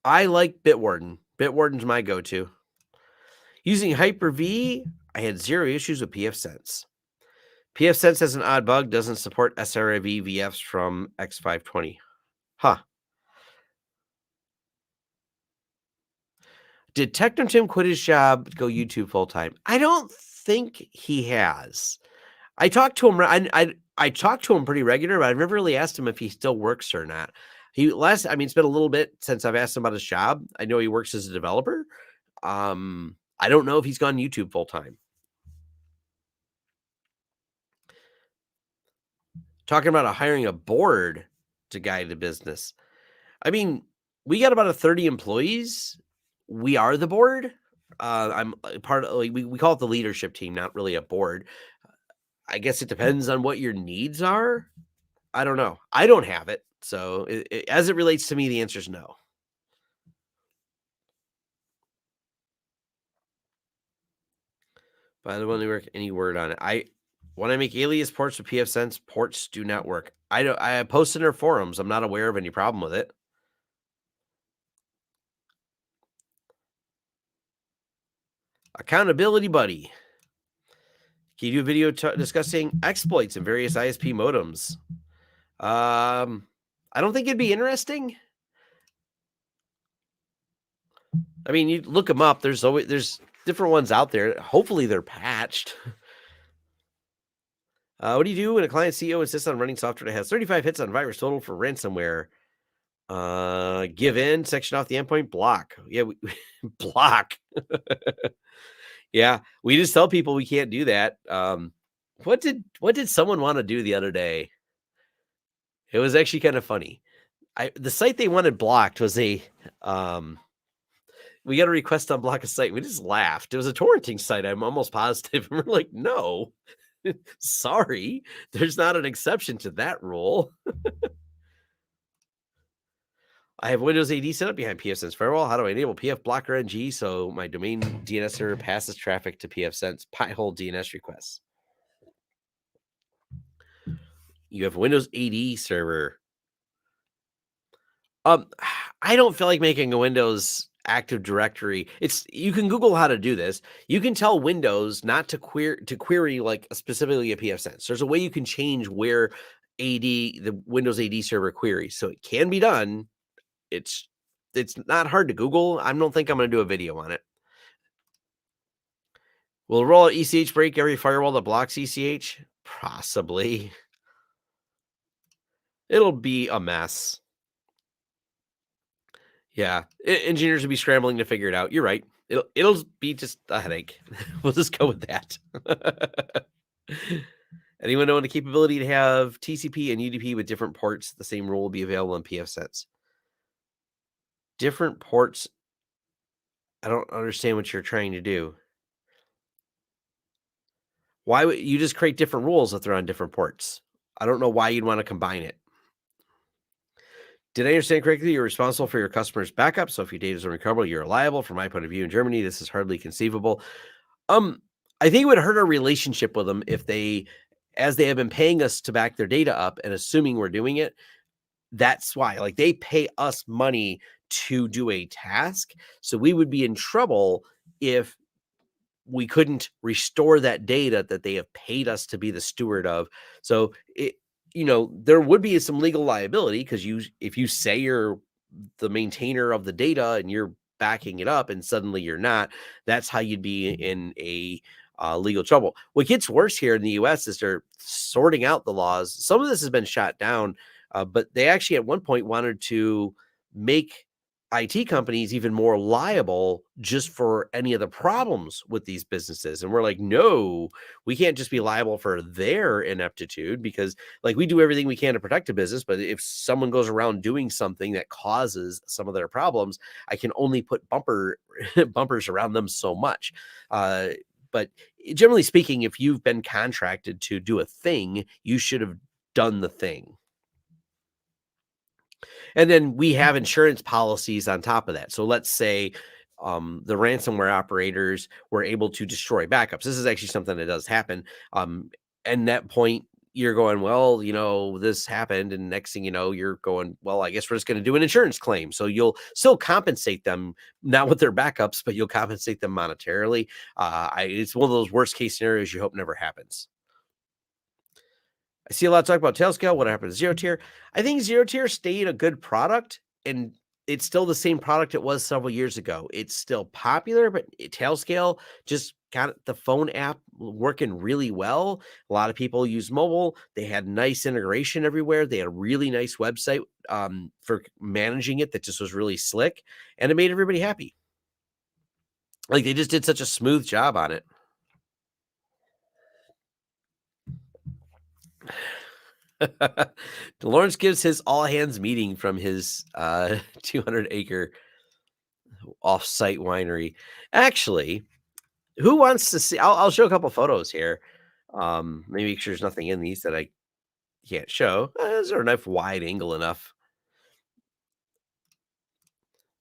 like Bitwarden. Bitwarden's my go-to. Using Hyper-V, I had 0 issues with pfSense. pfSense has an odd bug, doesn't support SRIV VFs from X520. Huh. Did Technotim quit his job to go YouTube full-time? I don't think he has. I talked to him. I talked to him pretty regular, but I've never really asked him if he still works or not. It's been a little bit since I've asked him about his job. I know he works as a developer. I don't know if he's gone YouTube full time. Talking about hiring a board to guide the business. I mean, we got about 30 employees. We are the board. I'm part of, we call it the leadership team, not really a board. I guess it depends on what your needs are. I don't know. I don't have it. So as it relates to me, the answer is no. By the way, work any word on it. When I make alias ports with pfSense, ports do not work. I post in their forums. I'm not aware of any problem with it. Accountability buddy. Can you do a video discussing exploits in various ISP modems? I don't think it'd be interesting. I mean, you look them up. There's different ones out there. Hopefully they're patched. What do you do when a client CEO insists on running software that has 35 hits on virus total for ransomware? Give in, section off the endpoint, block. Yeah, block. Yeah, we just tell people we can't do that. What did someone want to do the other day? It was actually kind of funny. The site they wanted blocked was we got a request to unblock a site. We just laughed. It was a torrenting site. I'm almost positive. And we're like, no, sorry. There's not an exception to that rule. I have Windows AD set up behind pfSense Firewall. How do I enable PF Blocker NG so my domain DNS server passes traffic to pfSense Pi-hole DNS requests? You have Windows AD server. I don't feel like making a Windows Active Directory. You can Google how to do this. You can tell Windows not to query like specifically a pfSense. There's a way you can change where the Windows AD server queries, so it can be done. It's It's not hard to Google. I don't think I'm going to do a video on it. Will it roll out ECH break every firewall that blocks ECH? Possibly. It'll be a mess. Yeah, engineers will be scrambling to figure it out. You're right. It'll be just a headache. We'll just go with that. Anyone know the capability to have TCP and UDP with different ports? The same rule will be available in PF sets. Different ports. I don't understand what you're trying to do. Why would you just create different rules if they're on different ports? I don't know why you'd want to combine it. Did I understand correctly? You're responsible for your customer's backup. So if your data is unrecoverable, you're liable. From my point of view in Germany, this is hardly conceivable. I think it would hurt our relationship with them if they, as they have been paying us to back their data up and assuming we're doing it. That's why, like, they pay us money to do a task. So we would be in trouble if we couldn't restore that data that they have paid us to be the steward of. So there would be some legal liability because if you say you're the maintainer of the data and you're backing it up and suddenly you're not, that's how you'd be in a legal trouble. What gets worse here in the US is they're sorting out the laws. Some of this has been shot down, but they actually at one point wanted to make IT companies even more liable just for any of the problems with these businesses. And we're like, no, we can't just be liable for their ineptitude because, like, we do everything we can to protect a business. But if someone goes around doing something that causes some of their problems, I can only put bumpers around them so much. But generally speaking, if you've been contracted to do a thing, you should have done the thing. And then we have insurance policies on top of that. So let's say the ransomware operators were able to destroy backups. This is actually something that does happen. And that point, you're going, well, this happened. And next thing you know, you're going, well, I guess we're just going to do an insurance claim. So you'll still compensate them, not with their backups, but you'll compensate them monetarily. It's one of those worst case scenarios you hope never happens. I see a lot of talk about tailscale. What happened to zero tier? I think zero tier stayed a good product, and it's still the same product it was several years ago. It's still popular, but tailscale just got the phone app working really well. A lot of people use mobile. They had nice integration everywhere. They had a really nice website for managing it that just was really slick, and it made everybody happy. Like, they just did such a smooth job on it. Lawrence gives his all hands meeting from his 200-acre off-site winery. Actually, who wants to see? I'll show a couple photos here. Maybe make sure there's nothing in these that I can't show. Those are enough wide angle enough.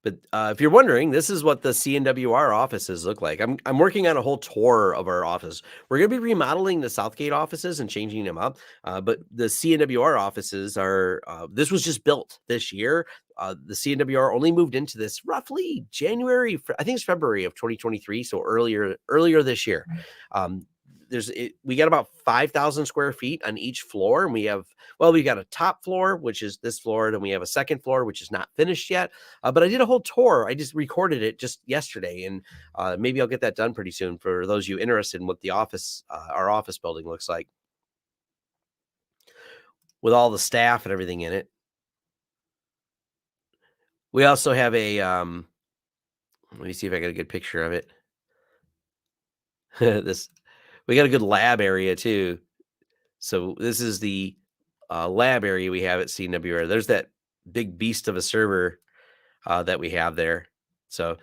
But if you're wondering, this is what the CNWR offices look like. I'm working on a whole tour of our office. We're going to be remodeling the Southgate offices and changing them up. But the CNWR offices are, this was just built this year. The CNWR only moved into this roughly January, I think it's February of 2023. So earlier this year. We got about 5,000 square feet on each floor. And we've got a top floor, which is this floor. Then we have a second floor, which is not finished yet. But I did a whole tour. I just recorded it just yesterday. And maybe I'll get that done pretty soon for those of you interested in what the office, our office building looks like with all the staff and everything in it. We also have let me see if I got a good picture of it. We got a good lab area too. So this is the lab area we have at CNWR. There's that big beast of a server that we have there. So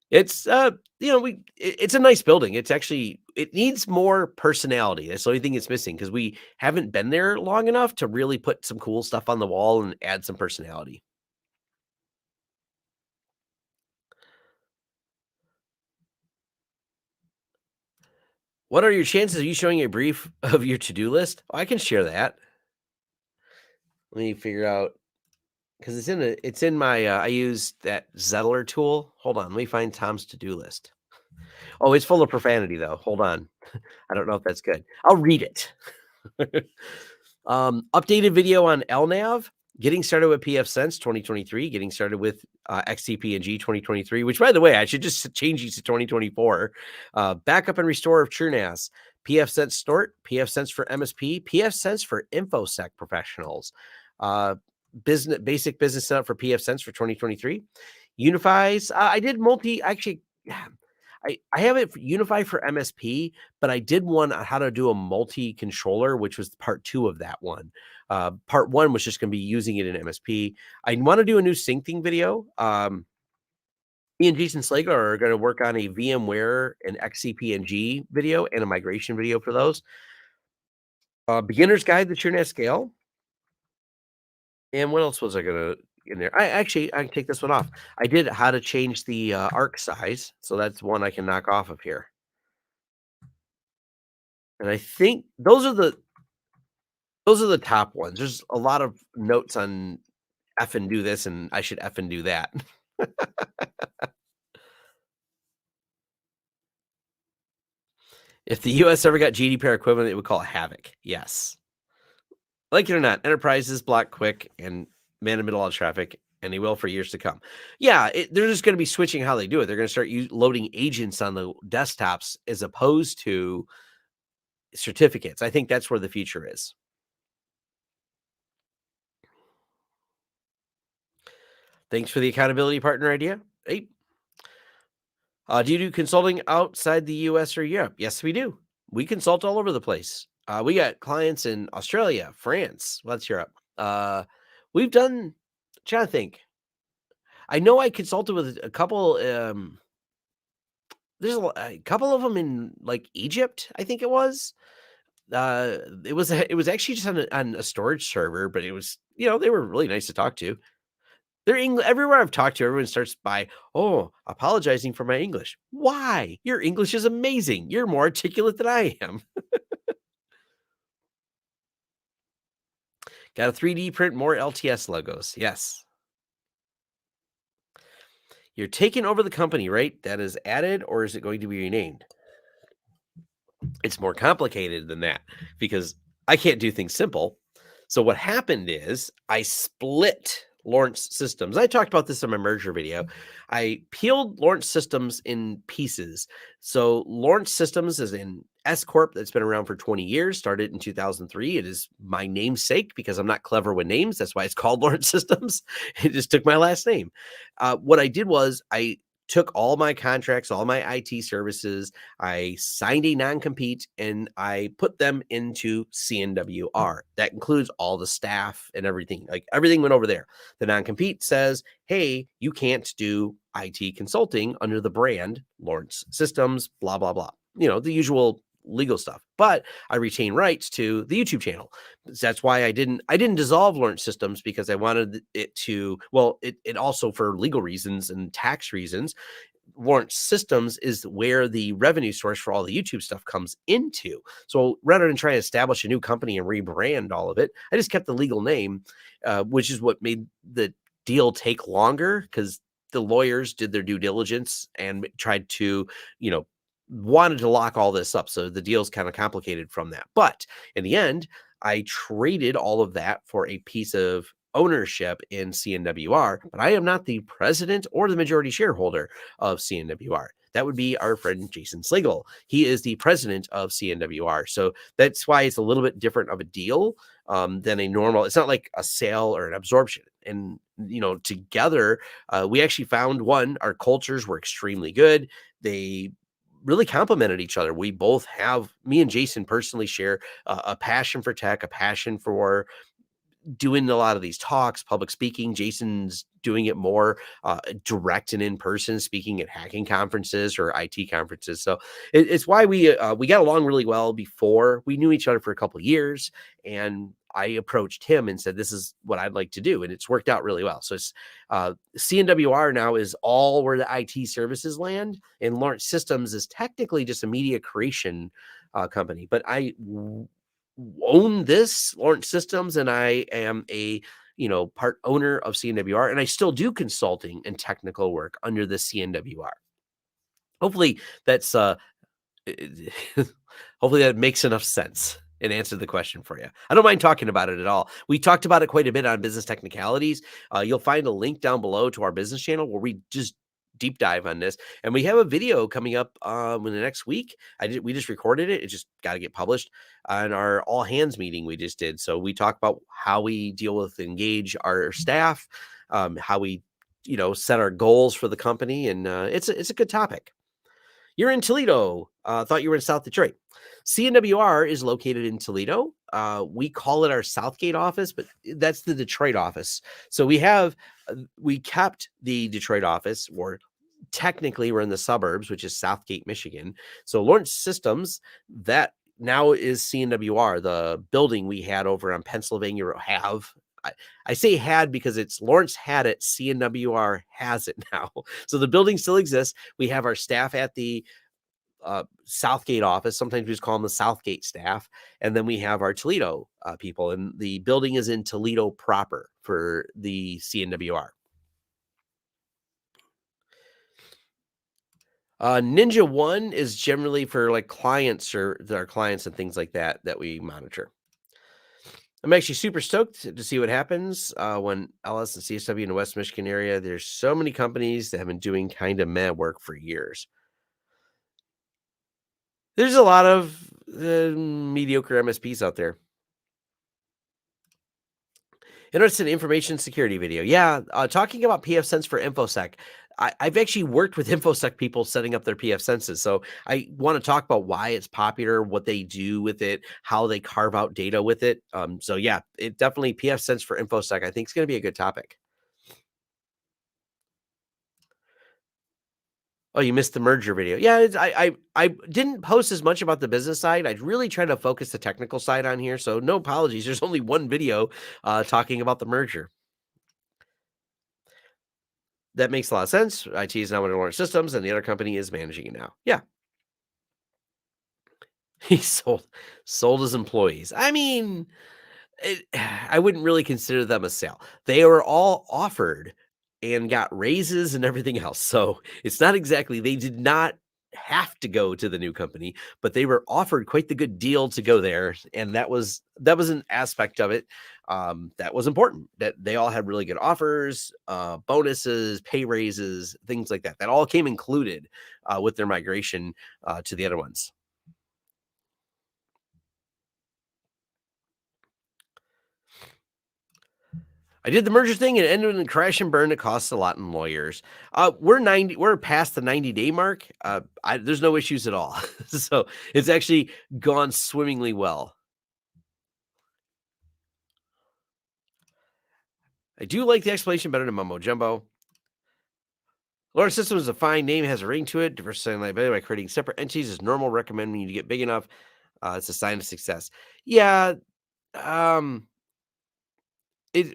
it's it's a nice building. It needs more personality. That's the only thing it's missing because we haven't been there long enough to really put some cool stuff on the wall and add some personality. What are your chances of you showing a brief of your to-do list? Oh, I can share that. Let me figure out because it's in my I use that Zettler tool. Hold on, let me find Tom's to-do list. Oh, it's full of profanity though. Hold on. I don't know if that's good. I'll read it. Updated video on LNAV. Getting started with PF Sense 2023, getting started with XCP-ng 2023, which by the way, I should just change these to 2024. Backup and restore of TrueNAS, PF Sense Snort, PF Sense for MSP, PF Sense for InfoSec professionals, business basic business setup for PF Sense for 2023. UniFi's, I did multi actually. I have it for UniFi for MSP, but I did one on how to do a multi-controller, which was part 2 of that one. Part 1 was just going to be using it in MSP. I want to do a new syncing video. Me and Jason Slager are going to work on a VMware and XCP-ng video and a migration video for those. Beginner's guide to TrueNAS scale. And what else was I going to in there? I can take this one off. I did how to change the arc size. So that's one I can knock off of here. And I think those are the top ones. There's a lot of notes on F and do this, and I should F and do that. If the US ever got GDPR equivalent, it would call it havoc. Yes. Like it or not, enterprises block quick and man in the middle of traffic, and they will for years to come. Yeah, they're just going to be switching how they do it. They're going to start loading agents on the desktops as opposed to certificates. I think that's where the future is. Thanks for the accountability partner idea. Hey, do you do consulting outside the US or Europe? Yes, we do. We consult all over the place. We got clients in Australia, France. Well, that's Europe. We've done, trying to think. I know I consulted with a couple. There's a couple of them in like Egypt, I think it was. It was actually just on a storage server, but it was, they were really nice to talk to. They're everywhere I've talked to, everyone starts by, "Oh, apologizing for my English." Why? Your English is amazing. You're more articulate than I am. Got to 3D print more LTS logos. Yes. You're taking over the company, right? That is added, or is it going to be renamed? It's more complicated than that because I can't do things simple. So what happened is I split Lawrence Systems. I talked about this in my merger video. I peeled Lawrence Systems in pieces. So Lawrence Systems is an S Corp that's been around for 20 years, started in 2003. It is my namesake because I'm not clever with names. That's why it's called Lawrence Systems. It just took my last name. What I did was I took all my contracts, all my IT services, I signed a non-compete, and I put them into CNWR. That includes all the staff and everything. Like everything went over there. The non-compete says, hey, you can't do IT consulting under the brand Lawrence Systems, blah, blah, blah. The usual legal stuff. But I retain rights to the YouTube channel. That's why I didn't dissolve Lawrence Systems because I wanted it to, well, it also for legal reasons and tax reasons. Lawrence Systems is where the revenue source for all the YouTube stuff comes into. So rather than try to establish a new company and rebrand all of it, I just kept the legal name, which is what made the deal take longer because the lawyers did their due diligence and tried to, wanted to lock all this up. So the deal's kind of complicated from that. But in the end, I traded all of that for a piece of ownership in CNWR, but I am not the president or the majority shareholder of CNWR. That would be our friend Jason Slagle. He is the president of CNWR. So that's why it's a little bit different of a deal than a normal. It's not like a sale or an absorption. And, together, we actually found our cultures were extremely good. They really complemented each other. We both have, me and Jason personally share a passion for tech, a passion for doing a lot of these talks, public speaking. Jason's doing it more direct and in person, speaking at hacking conferences or IT conferences. So it's why we got along really well before. We knew each other for a couple of years, and I approached him and said, "This is what I'd like to do," and it's worked out really well. So it's CNWR now is all where the IT services land, and Lawrence Systems is technically just a media creation company. But I own this Lawrence Systems, and I am a part owner of CNWR, and I still do consulting and technical work under the CNWR. Hopefully that's hopefully that makes enough sense. and answer the question for you. I don't mind talking about it at all. We talked about it quite a bit on Business Technicalities. You'll find a link down below to our business channel where we just deep dive on this, and we have a video coming up in the next week. We just recorded it. It just got to get published on our all hands meeting we just did. So we talk about how we deal with engage our staff, how we set our goals for the company, and it's a good topic. You're in Toledo. Thought you were in South Detroit. CNWR is located in Toledo. We call it our Southgate office, but that's the Detroit office. So we kept the Detroit office, or technically we're in the suburbs, which is Southgate, Michigan. So Lawrence Systems, that now is CNWR, the building we had over on Pennsylvania have. I say had because it's Lawrence had it, CNWR has it now. So the building still exists. We have our staff at the Southgate office. Sometimes we just call them the Southgate staff. And then we have our Toledo people, and the building is in Toledo proper for the CNWR. Ninja One is generally for like clients or our clients and things like that we monitor. I'm actually super stoked to see what happens when LS and CSW in the West Michigan area. There's so many companies that have been doing kind of meh work for years. There's a lot of mediocre MSPs out there. Interested in information security video. Yeah, talking about pfSense for InfoSec. I've actually worked with InfoSec people setting up their pfSenses. So I want to talk about why it's popular, what they do with it, how they carve out data with it. So yeah, it definitely pfSense for InfoSec. I think it's going to be a good topic. Oh, you missed the merger video. Yeah, I didn't post as much about the business side. I really try to focus the technical side on here. So no apologies. There's only one video talking about the merger. That makes a lot of sense. IT is now under Lawrence Systems, and the other company is managing it now. Yeah. He sold his employees. I mean, I wouldn't really consider them a sale. They were all offered and got raises and everything else. So it's not exactly, they did not have to go to the new company, but they were offered quite the good deal to go there. And that was an aspect of it that was important, that they all had really good offers, bonuses, pay raises, things like that. That all came included with their migration to the other ones. I did the merger thing and it ended in a crash and burn. It costs a lot in lawyers. We're past the 90-day mark. There's no issues at all. So it's actually gone swimmingly well. I do like the explanation better than Mumbo Jumbo. Lawrence Systems is a fine name, has a ring to it. Diversifying liability by creating separate entities is normal. Recommending you to get big enough. It's a sign of success. Yeah.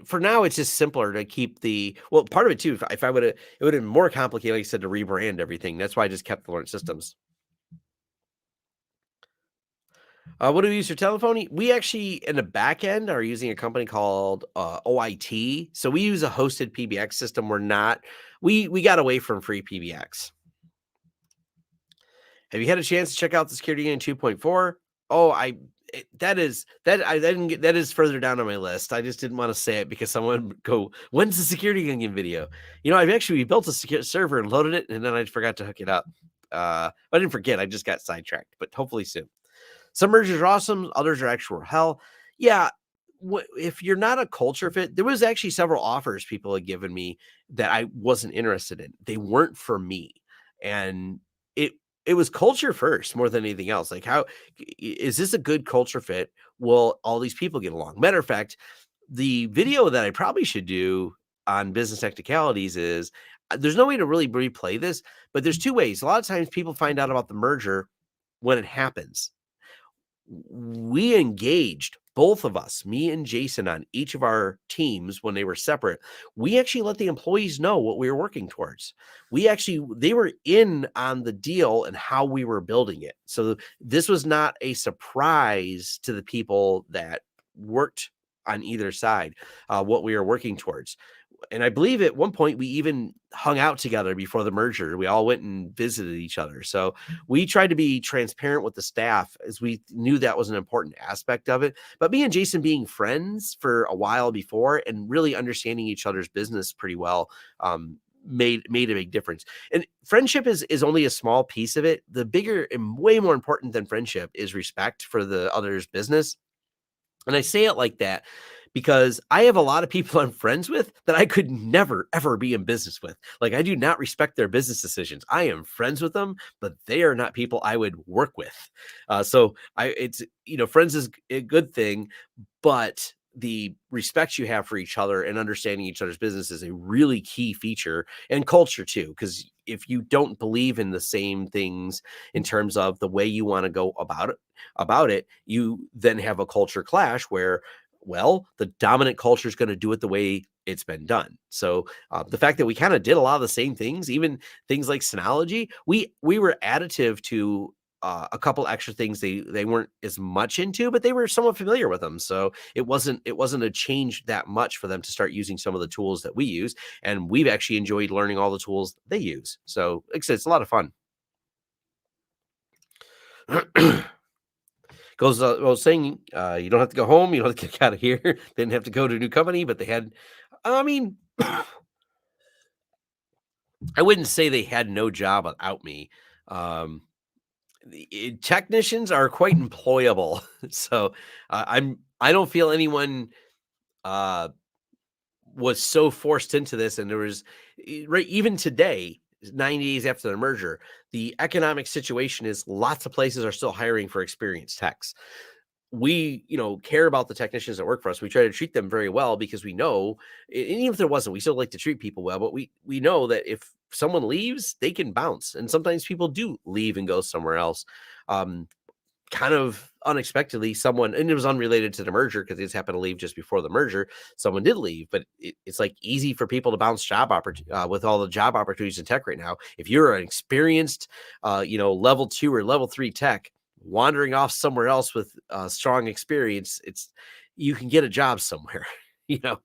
For now, it's just simpler to keep part of it too. If I would have, it would have been more complicated, like I said, to rebrand everything. That's why I just kept the Lawrence Systems. What do we use for telephony? We actually, in the back end, are using a company called OIT. So we use a hosted PBX system. We got away from free PBX. Have you had a chance to check out the Security Union 2.4? Oh, that is further down on my list. I just didn't want to say it because someone would go, when's the Security Union video? We built a secure server and loaded it, and then I forgot to hook it up. I didn't forget. I just got sidetracked, but hopefully soon. Some mergers are awesome. Others are actual hell. Yeah. If you're not a culture fit, there was actually several offers people had given me that I wasn't interested in. They weren't for me. And it was culture first more than anything else. Like, how is this a good culture fit? Will all these people get along? Matter of fact, the video that I probably should do on Business Technicalities is there's no way to really replay this, but there's two ways. A lot of times people find out about the merger when it happens. We engaged, both of us, me and Jason, on each of our teams when they were separate. We actually let the employees know what we were working towards. They were in on the deal and how we were building it. So this was not a surprise to the people that worked on either side, what we were working towards. And I believe at one point we even hung out together before the merger. We all went and visited each other. So we tried to be transparent with the staff as we knew that was an important aspect of it. But me and Jason being friends for a while before and really understanding each other's business pretty well made a big difference. And friendship is only a small piece of it. The bigger and way more important than friendship is respect for the other's business. And I say it like that because I have a lot of people I'm friends with that I could never, ever be in business with. Like, I do not respect their business decisions. I am friends with them, but they are not people I would work with. Friends is a good thing, but the respect you have for each other and understanding each other's business is a really key feature, and culture too. Because if you don't believe in the same things in terms of the way you want to go about it, you then have a culture clash where, well, the dominant culture is going to do it the way it's been done. So the fact that we kind of did a lot of the same things, even things like Synology, we were additive to a couple extra things they weren't as much into, but they were somewhat familiar with them. So it wasn't a change that much for them to start using some of the tools that we use, and we've actually enjoyed learning all the tools they use. So like I said, it's a lot of fun. Goes well saying you don't have to go home, you don't have to get out of here. They didn't have to go to a new company, but they had. I mean, I wouldn't say they had no job without me. Um, Technicians are quite employable, so I don't feel anyone uh, was so forced into this, and there was right even today. 90 days after the merger, the economic situation is lots of places are still hiring for experienced techs. We, care about the technicians that work for us. We try to treat them very well because we know, and even if there wasn't, we still like to treat people well. But we know that if someone leaves, they can bounce, and sometimes people do leave and go somewhere else. Um, Kind of unexpectedly, someone, and it was unrelated to the merger because they just happened to leave just before the merger. Someone did leave, but it's like easy for people to bounce with all the job opportunities in tech right now. If you're an experienced, level 2 or level 3 tech wandering off somewhere else with strong experience, you can get a job somewhere. you know,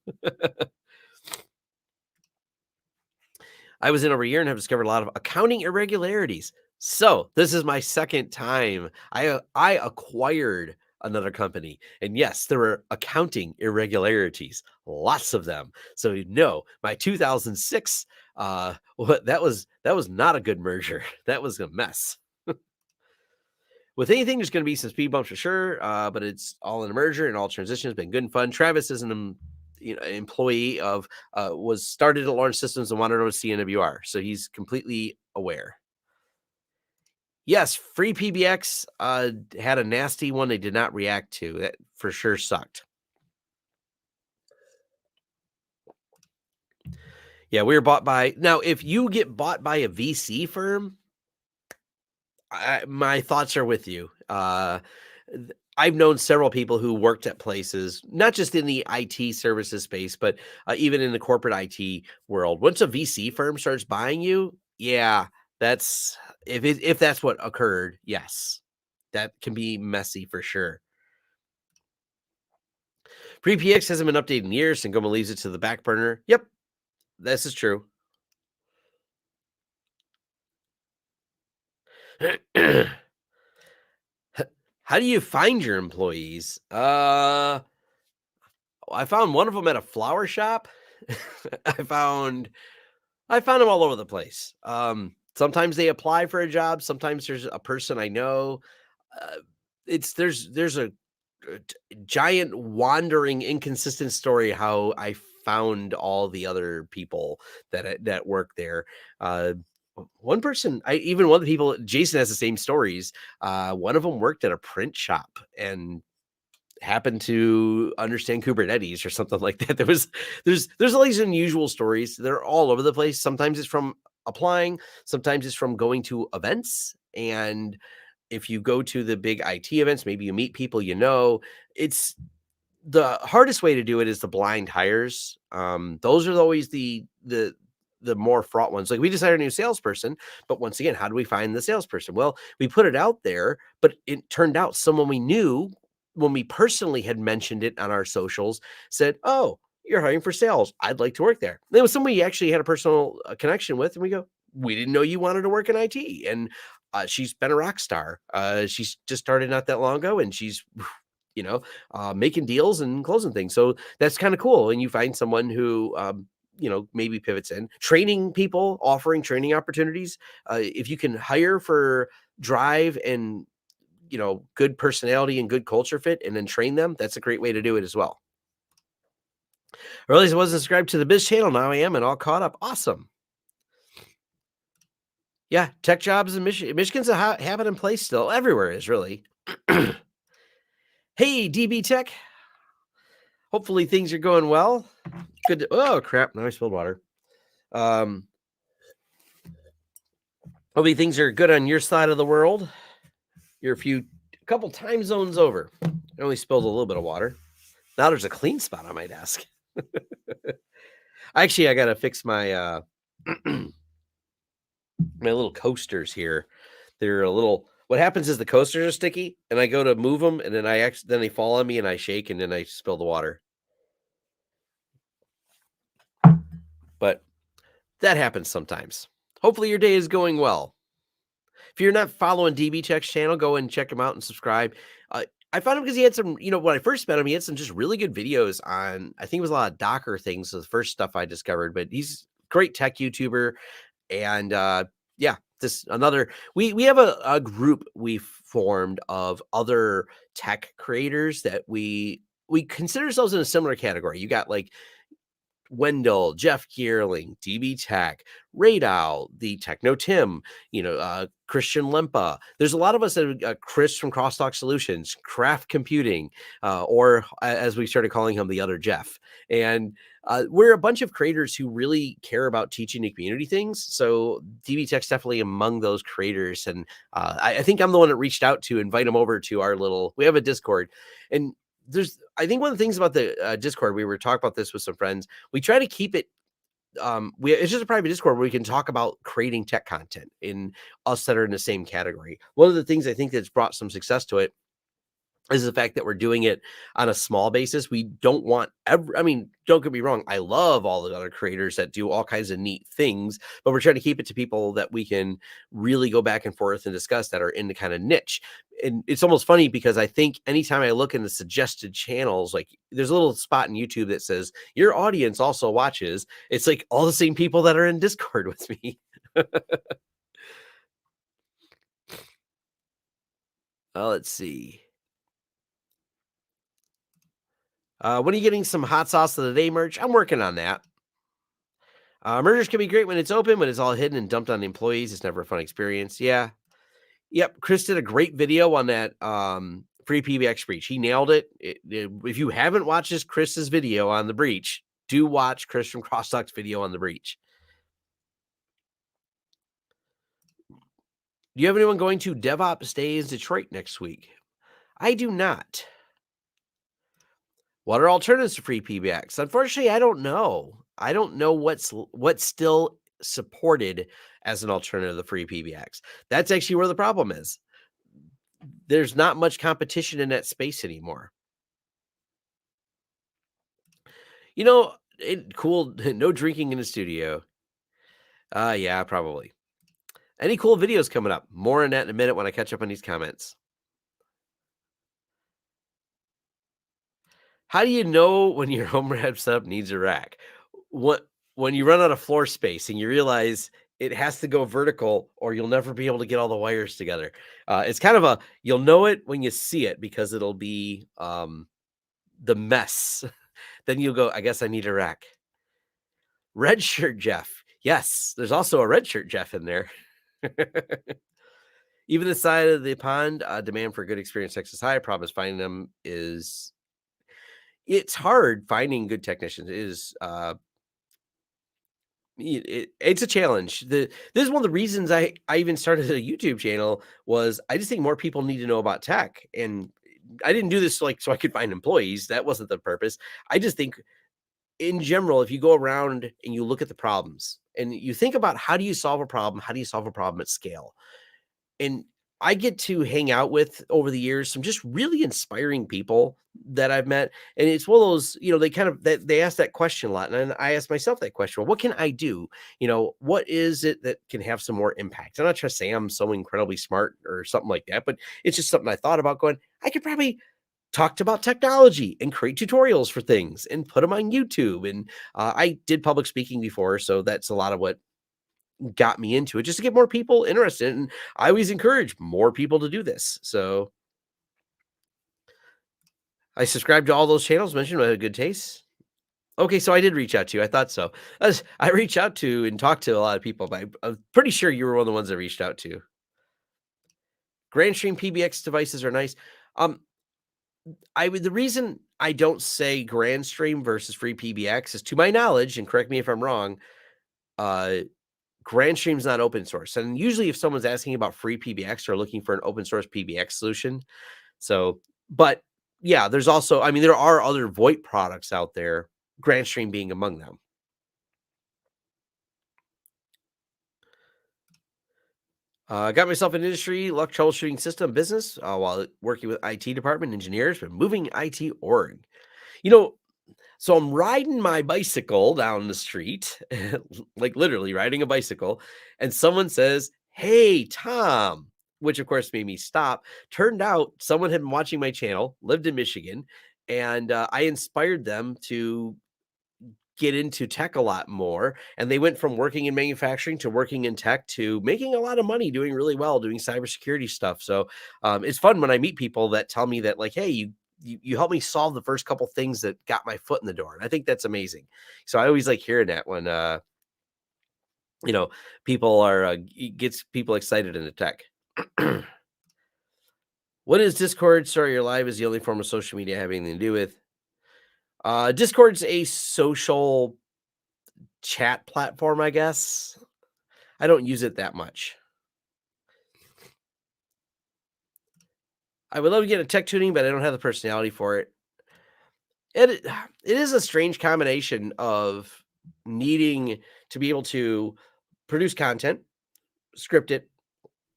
I was in over a year and have discovered a lot of accounting irregularities. So this is my second time. I acquired another company, and yes, there were accounting irregularities, lots of them. So no, my 2006, that was not a good merger. That was a mess. With anything, there's going to be some speed bumps for sure, but it's all in a merger and all transition has been good and fun. Travis is an employee of was started at Launch Systems and wanted to know CNWR, so he's completely aware. Yes, free PBX had a nasty one they did not react to. That for sure sucked. Yeah, we were bought by now. If you get bought by a VC firm, my thoughts are with you. I've known several people who worked at places, not just in the IT services space, but even in the corporate IT world. Once a VC firm starts buying you, yeah, that's if that's what occurred. Yes, that can be messy for sure. Free PX hasn't been updated in years, and Goma leaves it to the back burner. Yep, this is true. How do you find your employees? I found one of them at a flower shop. I found I found them all over the place. Sometimes they apply for a job. Sometimes there's a person I know. Uh, there's a giant wandering inconsistent story how I found all the other people that work there. Uh, One person, even one of the people, Jason has the same stories. One of them worked at a print shop and happened to understand Kubernetes or something like that. There's all these unusual stories. They're all over the place. Sometimes it's from applying, sometimes it's from going to events. And if you go to the big IT events, maybe you meet people it's the hardest way to do it is the blind hires. Those are always the more fraught ones. Like we just hired a new salesperson, but once again, how do we find the salesperson? Well, we put it out there, but it turned out someone we knew when we personally had mentioned it on our socials said, "Oh, you're hiring for sales. I'd like to work there. There was somebody you actually had a personal connection with, and we go, we didn't know you wanted to work in IT. And she's been a rock star. She's just started not that long ago, and she's making deals and closing things. So that's kind of cool. And you find someone who, maybe pivots in training people, offering training opportunities. If you can hire for drive and, good personality and good culture fit and then train them, that's a great way to do it as well. I realized I wasn't subscribed to the Biz channel. Now I am and all caught up. Awesome. Yeah, tech jobs in Michigan. Michigan's a habit in place still. Everywhere is really. Hey, DB Tech. Hopefully things are going well. Good. Oh crap! Now I spilled water. Hopefully things are good on your side of the world. You're a couple time zones over. I only spilled a little bit of water. Now there's a clean spot on my desk. Actually, I gotta fix my my little coasters here. They're a little. What happens is the coasters are sticky, and I go to move them, and then they fall on me, and I shake, and then I spill the water. But that happens sometimes. Hopefully your day is going well. If you're not following DB Tech's channel, go and check him out and subscribe. I found him because he had some, when I first met him, he had some just really good videos on, I think it was a lot of Docker things. So the first stuff I discovered, but he's a great tech YouTuber. And we have a group we formed of other tech creators that we consider ourselves in a similar category. You got like Wendell, Jeff Geerling, DB Tech, Radow, the Techno Tim, Christian Lempa. There's a lot of us that Chris from Crosstalk Solutions, Craft Computing, or as we started calling him, the other Jeff. And we're a bunch of creators who really care about teaching the community things. So DB Tech's definitely among those creators. And I think I'm the one that reached out to invite him over to we have a Discord. And I think one of the things about the Discord, we were talking about this with some friends. We try to keep it. It's just a private Discord where we can talk about creating tech content in us that are in the same category. One of the things I think that's brought some success to it is the fact that we're doing it on a small basis. We don't want don't get me wrong. I love all the other creators that do all kinds of neat things, but we're trying to keep it to people that we can really go back and forth and discuss that are in the kind of niche. And it's almost funny because I think anytime I look in the suggested channels, like there's a little spot in YouTube that says your audience also watches. It's like all the same people that are in Discord with me. Let's see. When are you getting some hot sauce of the day merch? I'm working on that. Mergers can be great when it's open, but it's all hidden and dumped on the employees. It's never a fun experience. Yeah. Yep. Chris did a great video on that free PBX breach. He nailed it. If you haven't watched Chris's video on the breach, do watch Chris from Crosstalk's video on the breach. Do you have anyone going to DevOps Days Detroit next week? I do not. What are alternatives to free PBX? Unfortunately, I don't know. I don't know what's still supported as an alternative to free PBX. That's actually where the problem is. There's not much competition in that space anymore. Cool. No drinking in the studio. Yeah, probably. Any cool videos coming up? More on that in a minute when I catch up on these comments. How do you know when your home lab setup needs a rack? When you run out of floor space and you realize it has to go vertical or you'll never be able to get all the wires together. It's kind of you'll know it when you see it because it'll be the mess. Then you'll go, I guess I need a rack. Red shirt Jeff. Yes, there's also a red shirt Jeff in there. Even the side of the pond, demand for good experience techs is high. Problem is finding them it's hard finding good technicians. It's a challenge. This is one of the reasons I even started a YouTube channel was I just think more people need to know about tech. And I didn't do this so I could find employees. That wasn't the purpose. I just think in general, if you go around and you look at the problems and you think about how do you solve a problem? How do you solve a problem at scale? And I get to hang out with over the years some just really inspiring people that I've met. And it's one of those, they kind of they ask that question a lot. And I ask myself that question, well, what can I do? What is it that can have some more impact? I'm not trying to say I'm so incredibly smart or something like that, but it's just something I thought about going, I could probably talk about technology and create tutorials for things and put them on YouTube. And I did public speaking before, so that's a lot of what got me into it, just to get more people interested. And I always encourage more people to do this. So I subscribe to all those channels mentioned. I had a good taste. Okay, so I did reach out to you. I thought so. I reach out to and talk to a lot of people, but I'm pretty sure you were one of the ones I reached out to. Grandstream PBX devices are nice. Um, the reason I don't say Grandstream versus free PBX is, to my knowledge, and correct me if I'm wrong, uh, Grandstream's not open source. And usually if someone's asking about free PBX, they're looking for an open source PBX solution. So, but yeah, there's also, there are other VoIP products out there, Grandstream being among them. Got myself an industry, luck troubleshooting system business while working with IT department engineers, but moving IT org. You know, So I'm riding my bicycle down the street, like literally riding a bicycle, and someone says, "Hey, Tom," which of course made me stop. Turned out someone had been watching my channel, lived in Michigan, and I inspired them to get into tech a lot more. And they went from working in manufacturing to working in tech to making a lot of money, doing really well, doing cybersecurity stuff. So it's fun when I meet people that tell me that, like, hey, you helped me solve the first couple things that got my foot in the door. And I think that's amazing. So I always like hearing that when you know people are it gets people excited in the tech. What is Discord? Sorry, your live is the only form of social media I have anything to do with. Discord's a social chat platform, I guess. I don't use it that much. I would love to get a tech tuning, but I don't have the personality for it. It it is a strange combination of needing to be able to produce content, script it,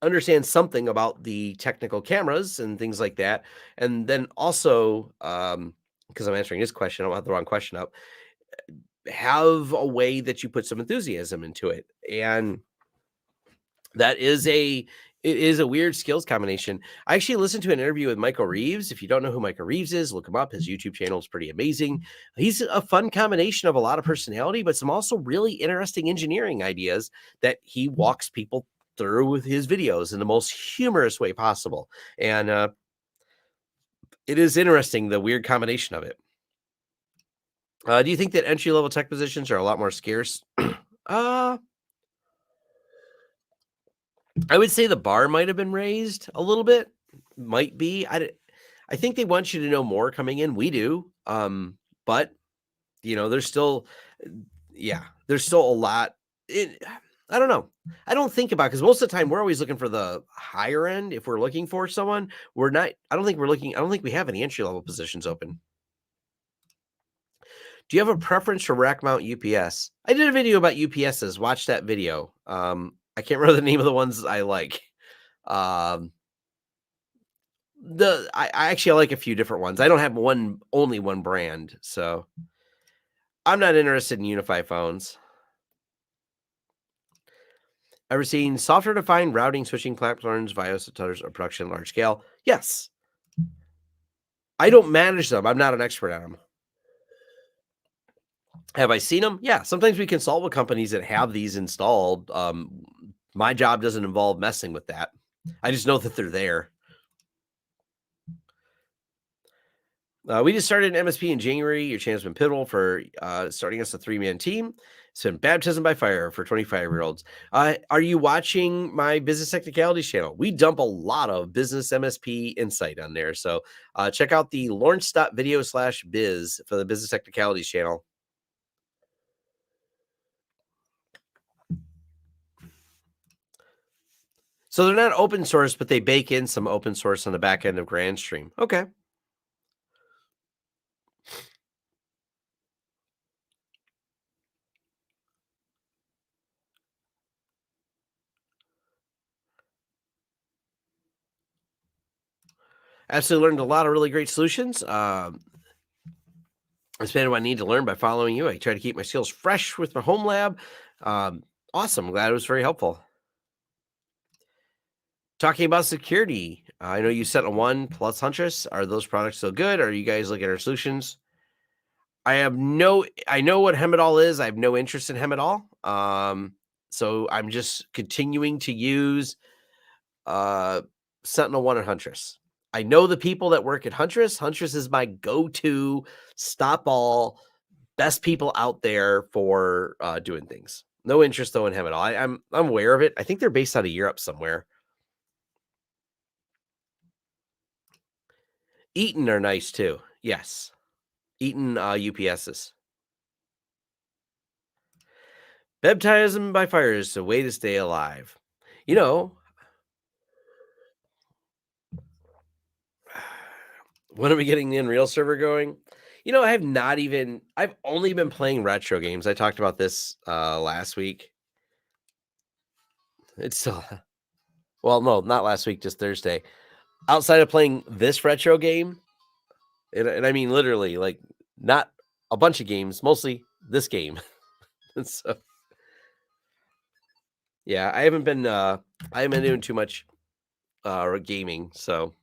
understand something about the technical cameras and things like that, and then also, because I'm answering this question, I don't have the wrong question up, have a way that you put some enthusiasm into it. And that is it is a weird skills combination. I actually listened to an interview with Michael Reeves. If you don't know who Michael Reeves is, look him up. His YouTube channel is pretty amazing. He's a fun combination of a lot of personality, but some also really interesting engineering ideas that he walks people through with his videos in the most humorous way possible. And it is interesting, the weird combination of it. Do you think that entry level tech positions are a lot more scarce? uh, I would say the bar might have been raised a little bit. Might be. I think they want you to know more coming in. We do. But there's still there's still a lot. I don't know. I don't think about, because most of the time we're always looking for the higher end. If we're looking for someone, we're not. I don't think we have any entry level positions open. Do you have a preference for rack mount UPS? I did a video about UPSs. Watch that video. I can't remember the name of the ones I like. Um, I actually like a few different ones. I don't have only one brand, so I'm not interested in UniFi phones. Ever seen software-defined routing switching platforms, via tunnels or production large scale? Yes. I don't manage them. I'm not an expert on them. Have I seen them? Yeah. Sometimes we consult with companies that have these installed. My job doesn't involve messing with that. I just know that they're there. We just started an MSP in January. Your channel's been pivotal for starting us a 3-man team. It's been baptism by fire for 25-year-olds. Are you watching my Business Technicalities channel? We dump a lot of business MSP insight on there. So check out the lawrence.video/biz for the Business Technicalities channel. So they're not open source, but they bake in some open source on the back end of Grandstream. Okay. Absolutely learned a lot of really great solutions. I expanded what I need to learn by following you. I try to keep my skills fresh with my home lab. Um, awesome. Glad it was very helpful. Talking about security, I know you sent a one plus Huntress. Are those products still good? Are you guys looking at our solutions? I know what Hemidol is. I have no interest in Hemidol. So I'm just continuing to use uh, Sentinel One and Huntress. I know the people that work at Huntress. Huntress is my go-to stop all best people out there for doing things. No interest though in him at all. I'm aware of it. I think they're based out of Europe somewhere. Eaton are nice too. Yes, Eaton UPSs. Baptism by fire is a way to stay alive. You know, when are we getting the Unreal server going? I have not even. I've only been playing retro games. I talked about this last week. It's still well, no, not last week, just Thursday. Outside of playing this retro game, and I mean literally, like not a bunch of games, mostly this game. So yeah, I haven't been doing too much gaming. So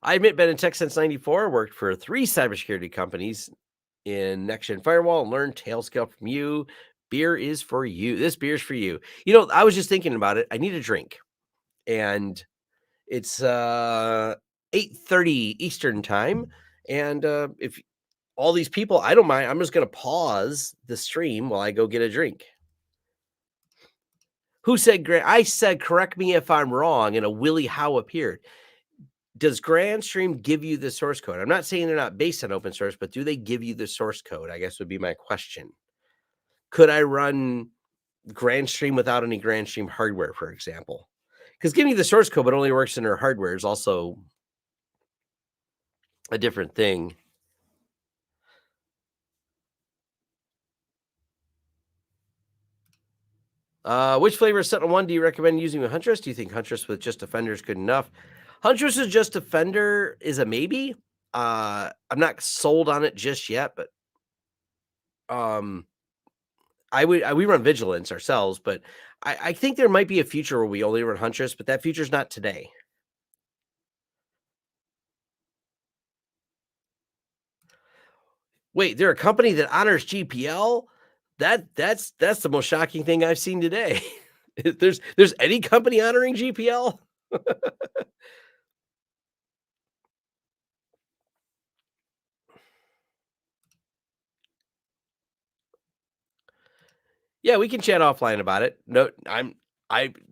I admit, been in tech since '94. Worked for 3 cybersecurity companies in next gen firewall and learned tailscale from you. Beer is for you. This beer is for you. I was just thinking about it. I need a drink, and it's 8:30 Eastern time. And if all these people, I don't mind. I'm just going to pause the stream while I go get a drink. Who said I said, correct me if I'm wrong, and a Willie Howe appeared. Does Grandstream give you the source code? I'm not saying they're not based on open source, but do they give you the source code? I guess would be my question. Could I run Grandstream without any Grandstream hardware, for example? Because giving you the source code but only works in their hardware is also a different thing. Which flavor of Sentinel 1 do you recommend using with Huntress? Do you think Huntress with just Defender is good enough? Huntress with just Defender is a maybe. I'm not sold on it just yet, but um, we run Vigilance ourselves, but I think there might be a future where we only run Huntress, but that future's not today. Wait, they're a company that honors GPL? That's the most shocking thing I've seen today. There's any company honoring GPL? Yeah, we can chat offline about it. No,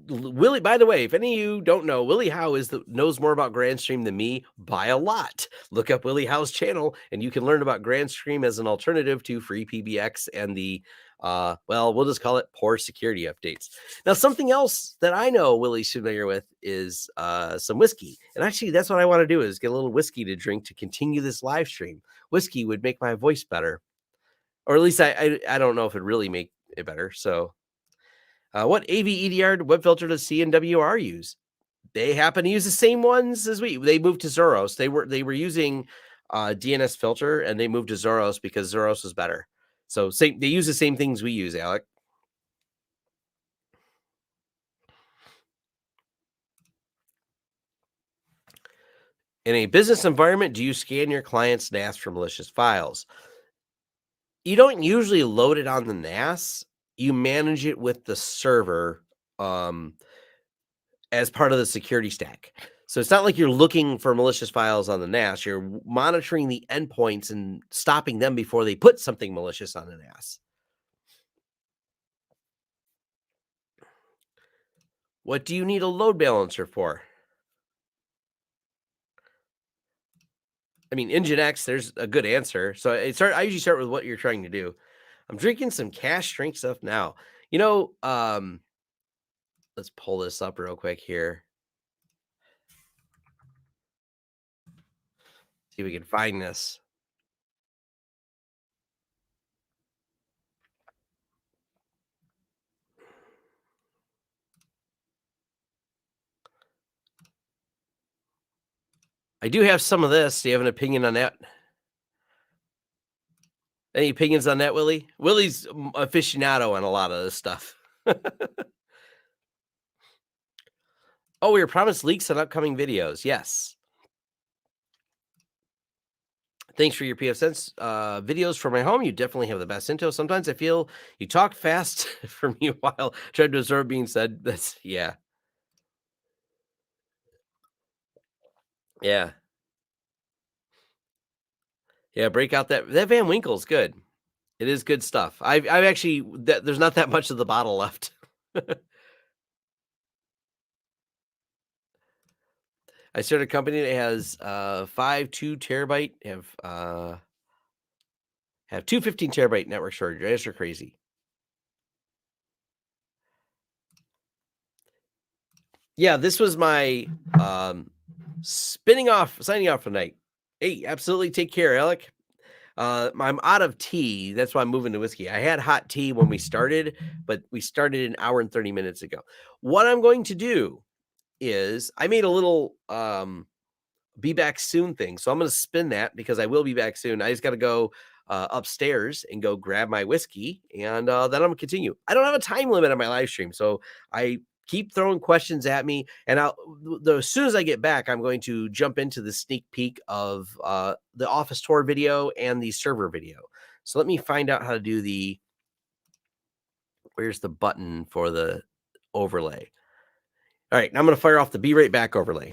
Willie. By the way, if any of you don't know, Willie Howe knows more about Grandstream than me by a lot. Look up Willie Howe's channel, and you can learn about Grandstream as an alternative to free PBX and the we'll just call it poor security updates. Now, something else that I know Willie's familiar with is some whiskey, and actually, that's what I want to do is get a little whiskey to drink to continue this live stream. Whiskey would make my voice better, or at least I don't know if it really make it better. So, what AV EDR web filter does CNWR use? They happen to use the same ones as we. They moved to Zoros. They were using DNS filter, and they moved to Zoros because Zoros was better. So they use the same things we use, Alec. In a business environment, do you scan your client's NAS for malicious files? You don't usually load it on the NAS. You manage it with the server. As part of the security stack. So it's not like you're looking for malicious files on the NAS. You're monitoring the endpoints and stopping them before they put something malicious on the NAS. What do you need a load balancer for? I mean, Nginx, there's a good answer. So I usually start with what you're trying to do. I'm drinking some cash strength stuff now. Let's pull this up real quick here. See if we can find this. I do have some of this. Do you have an opinion on that? Any opinions on that, Willie? Willie's aficionado on a lot of this stuff. Oh, we were promised leaks on upcoming videos. Yes. Thanks for your PFSense videos for my home. You definitely have the best info. Sometimes I feel you talk fast for me while trying to absorb being said. That's yeah. Yeah. Yeah, break out that Van Winkle's good. It is good stuff. I've actually there's not that much of the bottle left. I started a company that has 5 2 terabyte have two 15 terabyte network storage. Drives are crazy. Yeah, this was my signing off tonight. Hey, absolutely take care, Alec. I'm out of tea. That's why I'm moving to whiskey. I had hot tea when we started, but we started an hour and 30 minutes ago. What I'm going to do is I made a little be back soon thing. So I'm going to spin that because I will be back soon. I just got to go upstairs and go grab my whiskey, and then I'm going to continue. I don't have a time limit on my live stream, so I keep throwing questions at me, and as soon as I get back, I'm going to jump into the sneak peek of the office tour video and the server video. So let me find out how to do where's the button for the overlay. All right, now I'm going to fire off the Be Right Back overlay.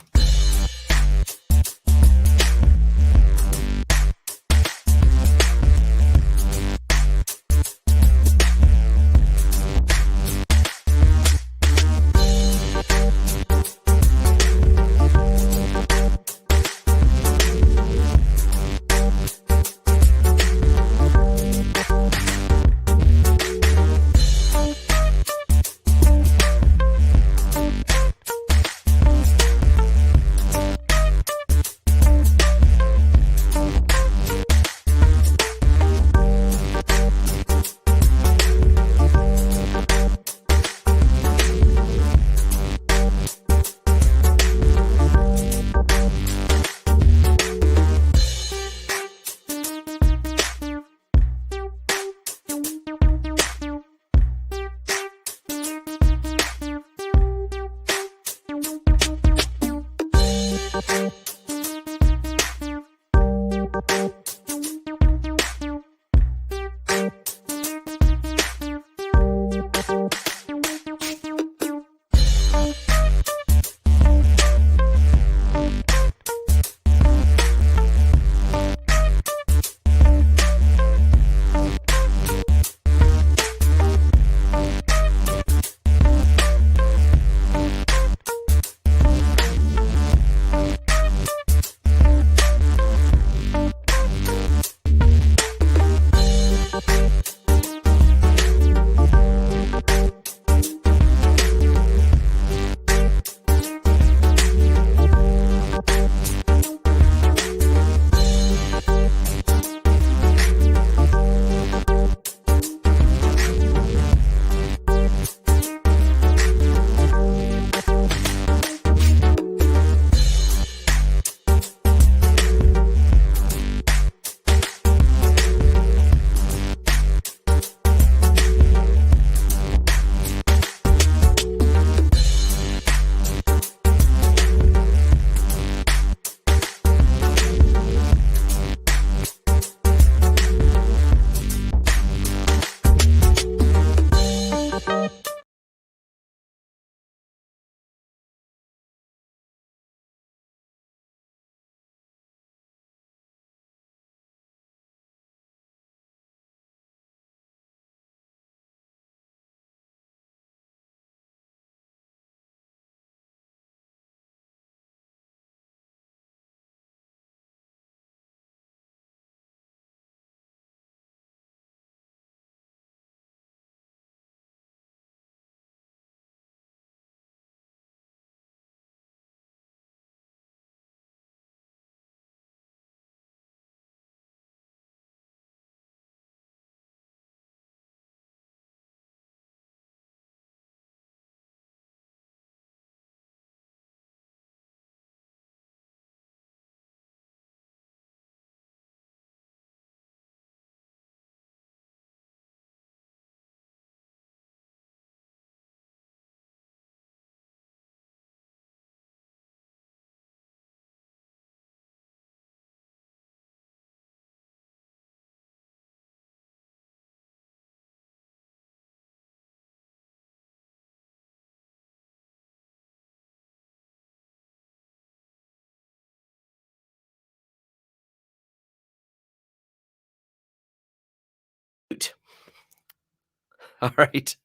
All right.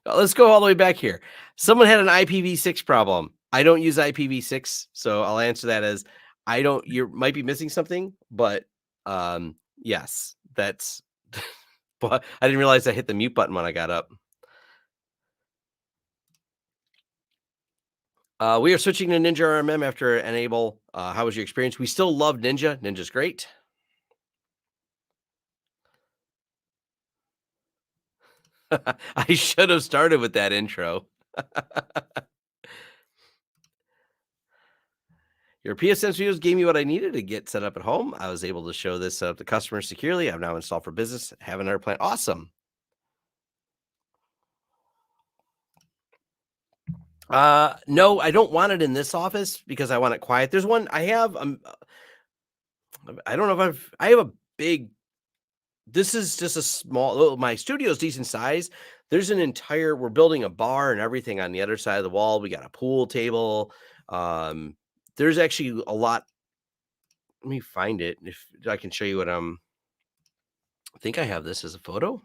Let's go all the way back here. Someone had an IPv6 problem. I don't use IPv6, so I'll answer that as I don't. You might be missing something, but yes, that's. But I didn't realize I hit the mute button when I got up. We are switching to Ninja RMM after Enable. How was your experience? We still love Ninja. Ninja's great. I should have started with that intro. Your PSN videos gave me what I needed to get set up at home. I was able to show this up to customers securely. I've now installed for business. Have another plan. Awesome. No, I don't want it in this office because I want it quiet. There's one I have. I don't know if I have a big. This is just a small. My studio is decent size. There's an entire. We're building a bar and everything on the other side of the wall. We got a pool table. There's actually a lot. Let me find it if I can show you what I think I have this as a photo.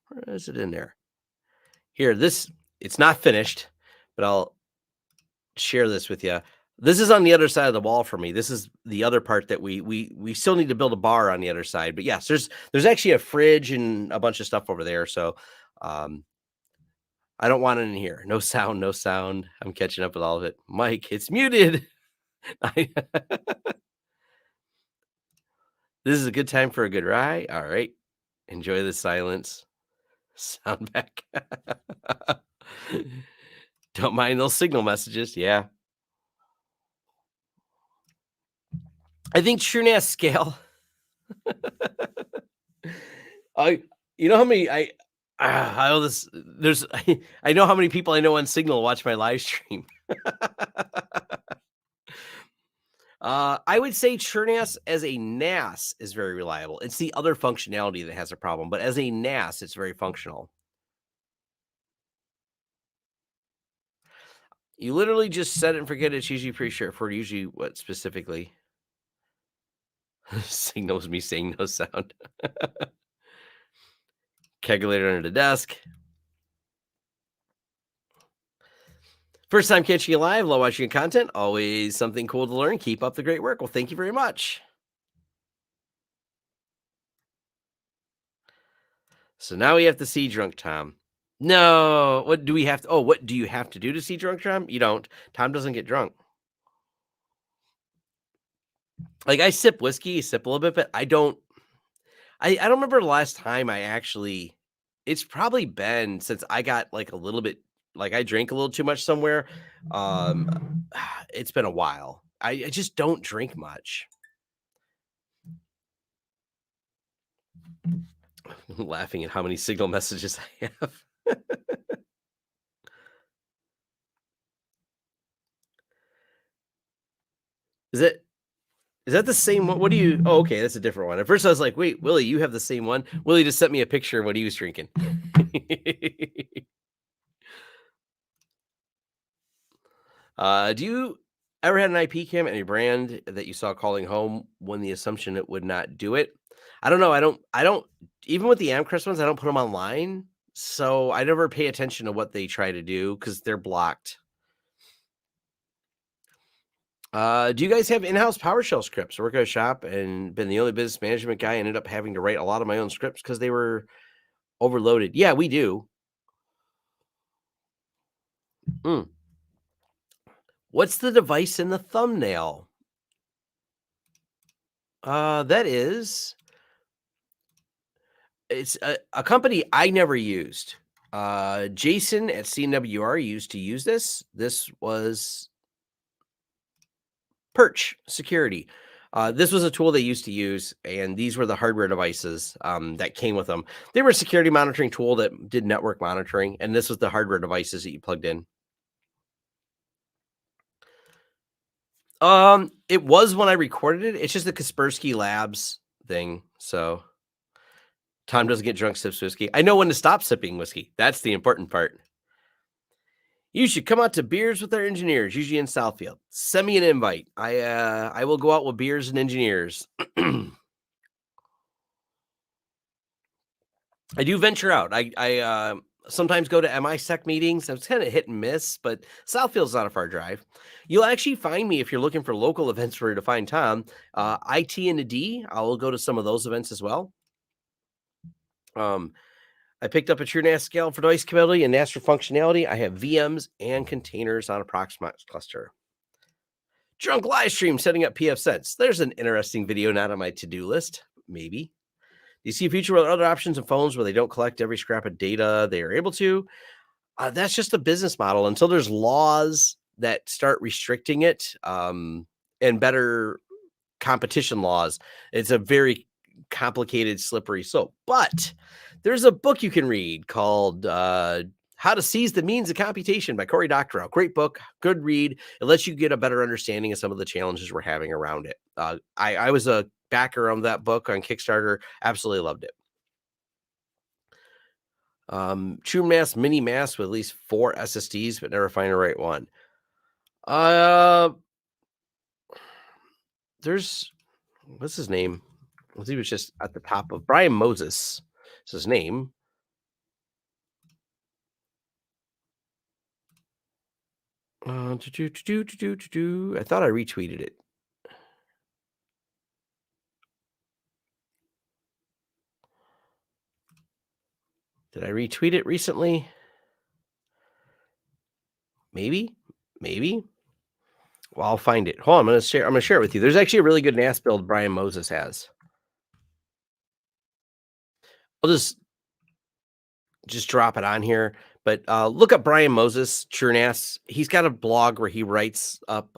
Where is it in there? Here, it's not finished, but I'll share this with you. This is on the other side of the wall for me. This is the other part that we still need to build a bar on the other side. But yes, there's actually a fridge and a bunch of stuff over there. So I don't want it in here. No sound, no sound. I'm catching up with all of it. Mike, it's muted. This is a good time for a good ride. All right. Enjoy the silence. Sound back. Don't mind those signal messages. Yeah. I think TrueNAS scale. You know how many I know this. There's I know how many people I know on Signal watch my live stream. I would say TrueNAS as a NAS is very reliable. It's the other functionality that has a problem, but as a NAS, it's very functional. You literally just set it and forget it. It's usually pretty straightforward. Usually, what specifically? Signals me saying no sound. Calculator under the desk. First time catching you live, love watching your content. Always something cool to learn. Keep up the great work. Well, thank you very much. So now we have to see Drunk Tom. No, what do we have to? Oh, what do you have to do to see Drunk Tom? You don't. Tom doesn't get drunk. Like I sip whiskey, sip a little bit, but I don't. I don't remember the last time I actually. It's probably been since I got like a little bit. Like I drank a little too much somewhere. It's been a while. I just don't drink much. Laughing at how many signal messages I have. Is that the same one? What do you? Oh, okay, that's a different one. At first, I was like, "Wait, Willie, you have the same one." Willie just sent me a picture of what he was drinking. Do you ever had an IP cam at any brand that you saw calling home when the assumption it would not do it? I don't know. I don't. Even with the Amcrest ones, I don't put them online, so I never pay attention to what they try to do because they're blocked. Do you guys have in-house PowerShell scripts? I work at a shop and been the only business management guy. Ended up having to write a lot of my own scripts because they were overloaded. Yeah, we do. Mm. What's the device in the thumbnail? That is, it's a company I never used. Jason at CNWR used to use this. This was Perch Security. This was a tool they used to use, and these were the hardware devices that came with them. They were a security monitoring tool that did network monitoring, and this was the hardware devices that you plugged in. It was when I recorded it. It's just the Kaspersky Labs thing. So Tom doesn't get drunk, sips whiskey. I know when to stop sipping whiskey. That's the important part. You should come out to Beers with Our Engineers, usually in Southfield. Send me an invite. I will go out with beers and engineers. I do venture out. Sometimes go to MISEC meetings. It's kind of hit and miss, but Southfield's not a far drive. You'll actually find me if you're looking for local events where to find Tom. IT and the D. I will go to some of those events as well. I picked up a true NAS scale for device capability and NAS for functionality. I have VMs and containers on a Proxmox cluster. Drunk live stream setting up PFSense. There's an interesting video not on my to-do list. Maybe. Do you see a future with other options in phones where they don't collect every scrap of data they are able to? That's just a business model until there's laws that start restricting it, and better competition laws. It's a very complicated, slippery slope. But there's a book you can read called How to Seize the Means of Computation by Cory Doctorow. Great book, good read. It lets you get a better understanding of some of the challenges we're having around it. I was a backer of that book on Kickstarter. Absolutely loved it. True mass, mini mass with at least 4 SSDs, but never find the right one. There's what's his name? He was just at the top of Brian Moses. Is his name? I thought I retweeted it. Did I retweet it recently? Maybe. Well, I'll find it. Hold on, I'm gonna share it with you. There's actually a really good NAS build Brian Moses has. I'll just drop it on here. But look up Brian Moses, TrueNAS. He's got a blog where he writes up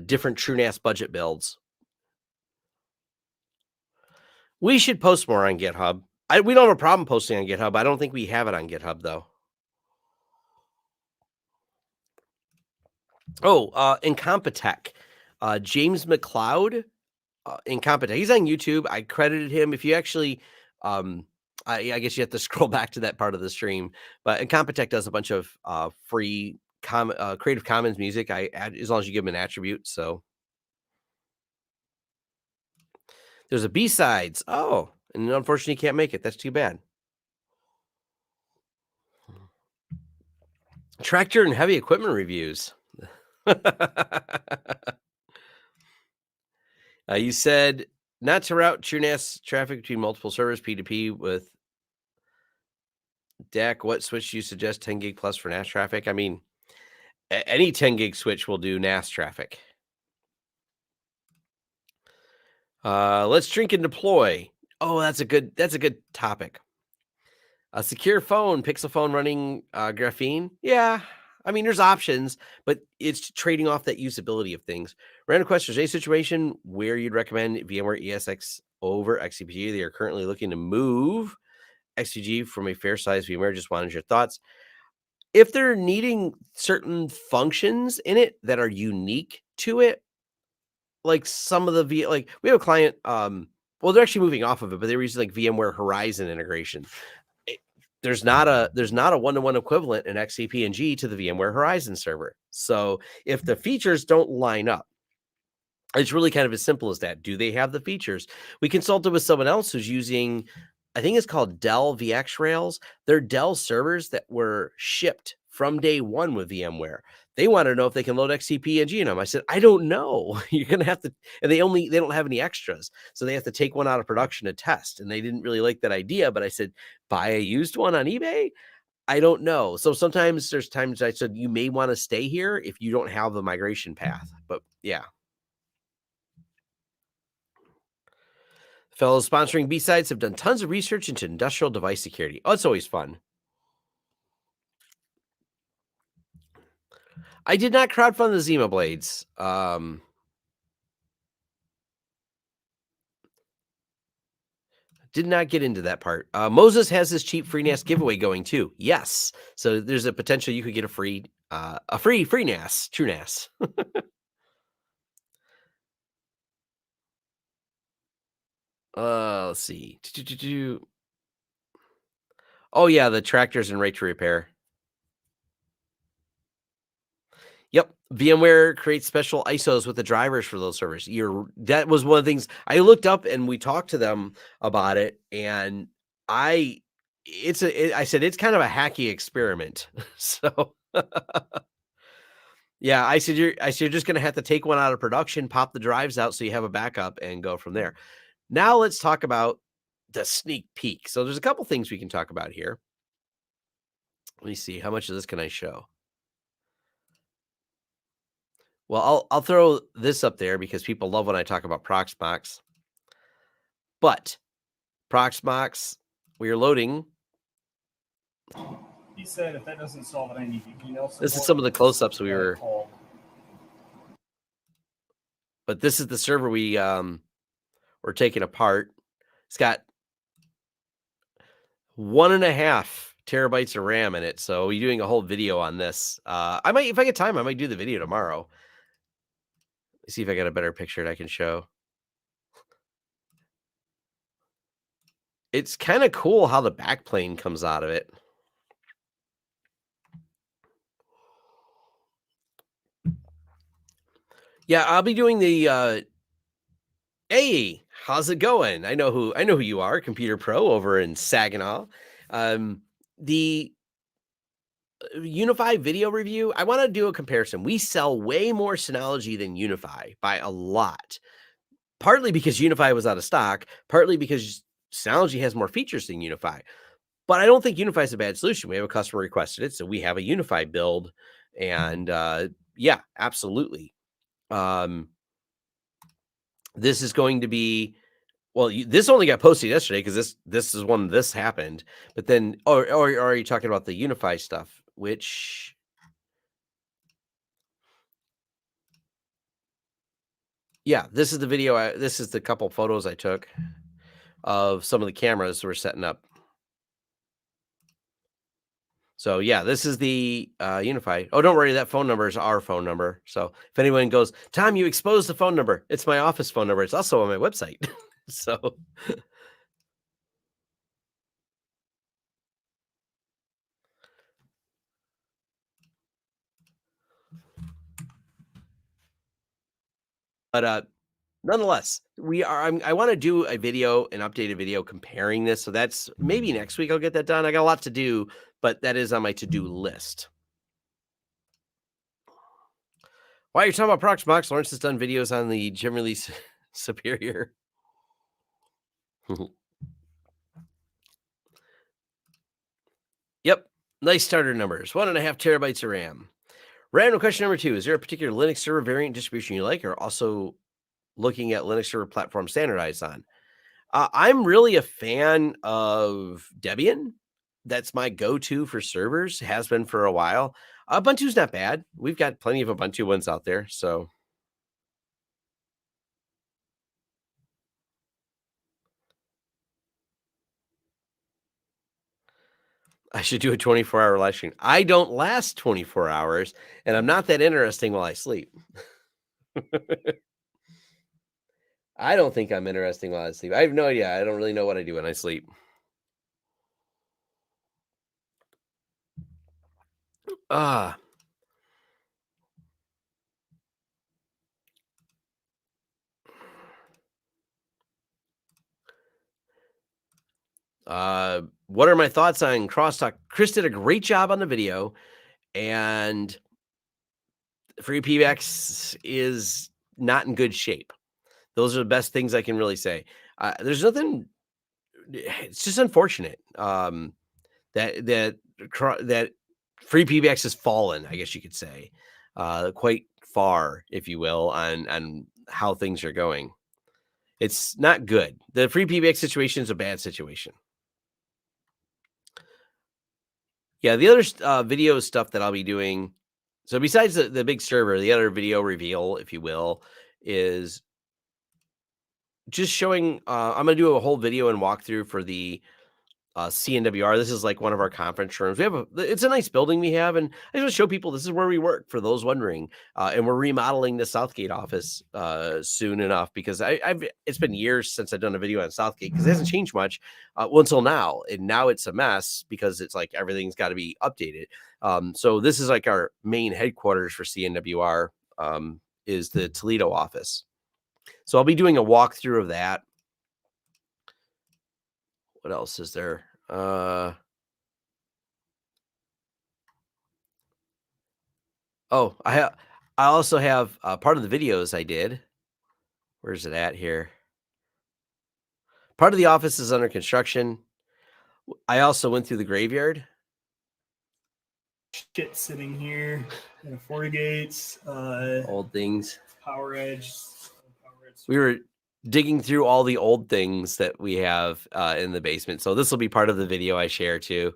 different TrueNAS budget builds. We should post more on GitHub. We don't have a problem posting on GitHub. I don't think we have it on GitHub, though. Oh, Incompetech. James McLeod, Incompetech. He's on YouTube. I credited him. If you actually, I guess you have to scroll back to that part of the stream. But Incompetech does a bunch of free Creative Commons music. As long as you give him an attribute. So there's a B-sides. Oh, and unfortunately, you can't make it. That's too bad. Tractor and heavy equipment reviews. You said not to route TrueNAS traffic between multiple servers P2P with DAC. What switch do you suggest? 10 gig plus for NAS traffic? I mean, any 10 gig switch will do NAS traffic. Let's drink and deploy. Oh, that's a good topic. A secure phone, Pixel phone running graphene. Yeah, I mean, there's options, but it's trading off that usability of things. Random question: is a situation where you'd recommend VMware ESX over XCP? They are currently looking to move XCG from a fair size VMware. Just wanted your thoughts. If they're needing certain functions in it that are unique to it, like some of the we have a client, well, they're actually moving off of it, but they were using like VMware Horizon integration. There's not a one-to-one equivalent in XCP-ng to the VMware Horizon server. So if the features don't line up, it's really kind of as simple as that. Do they have the features? We consulted with someone else who's using, I think it's called Dell VX Rails. They're Dell servers that were shipped from day one with VMware. They want to know if they can load XCP-ng in them. I said, I don't know. You're going to have to, and they don't have any extras. So they have to take one out of production to test. And they didn't really like that idea, but I said, buy a used one on eBay. I don't know. So sometimes there's times I said, you may want to stay here if you don't have the migration path, but yeah. Fellows sponsoring B-Sides have done tons of research into industrial device security. Oh, it's always fun. I did not crowdfund the Zima blades. Did not get into that part. Moses has this cheap free NAS giveaway going too. Yes. So there's a potential you could get a free NAS, true NAS. Let's see. Oh yeah, the tractors and right to repair. Yep. VMware creates special ISOs with the drivers for those servers. That was one of the things I looked up and we talked to them about it. And I I said it's kind of a hacky experiment. So yeah, I said you're just gonna have to take one out of production, pop the drives out so you have a backup and go from there. Now let's talk about the sneak peek. So there's a couple things we can talk about here. Let me see, how much of this can I show? Well, I'll throw this up there because people love when I talk about Proxmox. But Proxmox, we are loading. He said if that doesn't solve it, I need to email support. This is some of the close-ups we were. But this is the server we're taking apart. It's got 1.5 terabytes of RAM in it. So we're doing a whole video on this. I might, if I get time, I might do the video tomorrow. Let's see if I got a better picture that I can show. It's kind of cool how the backplane comes out of it. Yeah, I'll be doing the hey, how's it going? I know who you are, Computer Pro over in Saginaw. The UniFi video review, I want to do a comparison. We sell way more Synology than UniFi by a lot. Partly because UniFi was out of stock, partly because Synology has more features than UniFi. But I don't think UniFi is a bad solution. We have a customer requested it, so we have a UniFi build, and yeah, absolutely. This is going to be, well, this only got posted yesterday because this is when this happened. But then, or are you talking about the UniFi stuff? Which, yeah, this is the video. This is the couple photos I took of some of the cameras we're setting up. So yeah, this is the UniFi. Oh, don't worry, that phone number is our phone number. So if anyone goes, Tom, you exposed the phone number. It's my office phone number. It's also on my website. So but nonetheless, I want to do a video, an updated video comparing this. So that's maybe next week I'll get that done. I got a lot to do, but that is on my to-do list. While you're talking about Proxmox, Lawrence has done videos on the generally superior. Yep. Nice starter numbers. 1.5 terabytes of RAM. Random question number 2. Is there a particular Linux server variant distribution you like, or also looking at Linux server platform standardized on? I'm really a fan of Debian. That's my go-to for servers, has been for a while. Ubuntu's not bad. We've got plenty of Ubuntu ones out there, so. I should do a 24-hour live stream. I don't last 24 hours, and I'm not that interesting while I sleep. I don't think I'm interesting while I sleep. I have no idea. I don't really know what I do when I sleep. What are my thoughts on crosstalk? Chris did a great job on the video, and FreePBX is not in good shape. Those are the best things I can really say. There's nothing. It's just unfortunate that FreePBX has fallen, I guess you could say, quite far, if you will, on how things are going. It's not good. The FreePBX situation is a bad situation. Yeah, the other video stuff that I'll be doing, so besides the big server, the other video reveal, if you will, is just showing, I'm going to do a whole video and walkthrough for the CNWR. This is like one of our conference rooms. It's a nice building we have, and I just want to show people this is where we work, for those wondering. And we're remodeling the Southgate office soon enough, because it's been years since I've done a video on Southgate, because it hasn't changed much until now. And now it's a mess because it's like everything's got to be updated. So this is like our main headquarters for CNWR, is the Toledo office. So I'll be doing a walkthrough of that. What else is there? Oh, I also have part of the videos I did. Where's it at here? Part of the office is under construction. I also went through the graveyard. Shit sitting here. FortiGates, Old things. Power Edge. We were digging through all the old things that we have in the basement. So this will be part of the video I share too.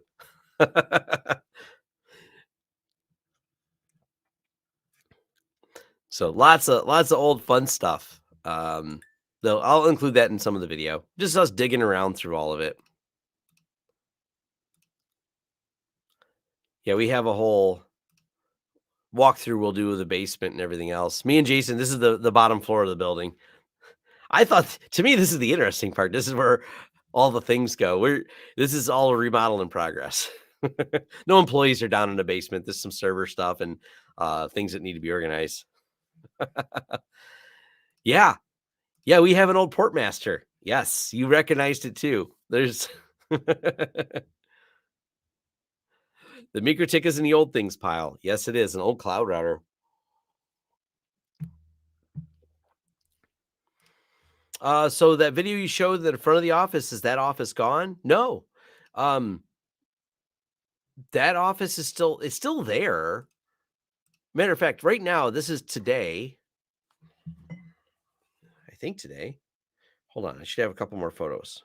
So lots of old fun stuff. Though I'll include that in some of the video. Just us digging around through all of it. Yeah, we have a whole walkthrough we'll do with the basement and everything else. Me and Jason, this is the bottom floor of the building. I thought, to me, this is the interesting part. This is where all the things go. This is all a remodel in progress. No employees are down in the basement. There's some server stuff and things that need to be organized. Yeah. Yeah, we have an old Portmaster. Yes, you recognized it too. There's the MikroTik is in the old things pile. Yes, it is an old cloud router. So that video you showed that in front of the office, is that office gone? No. That office is still there. Matter of fact, right now, this is today. I think today. Hold on, I should have a couple more photos.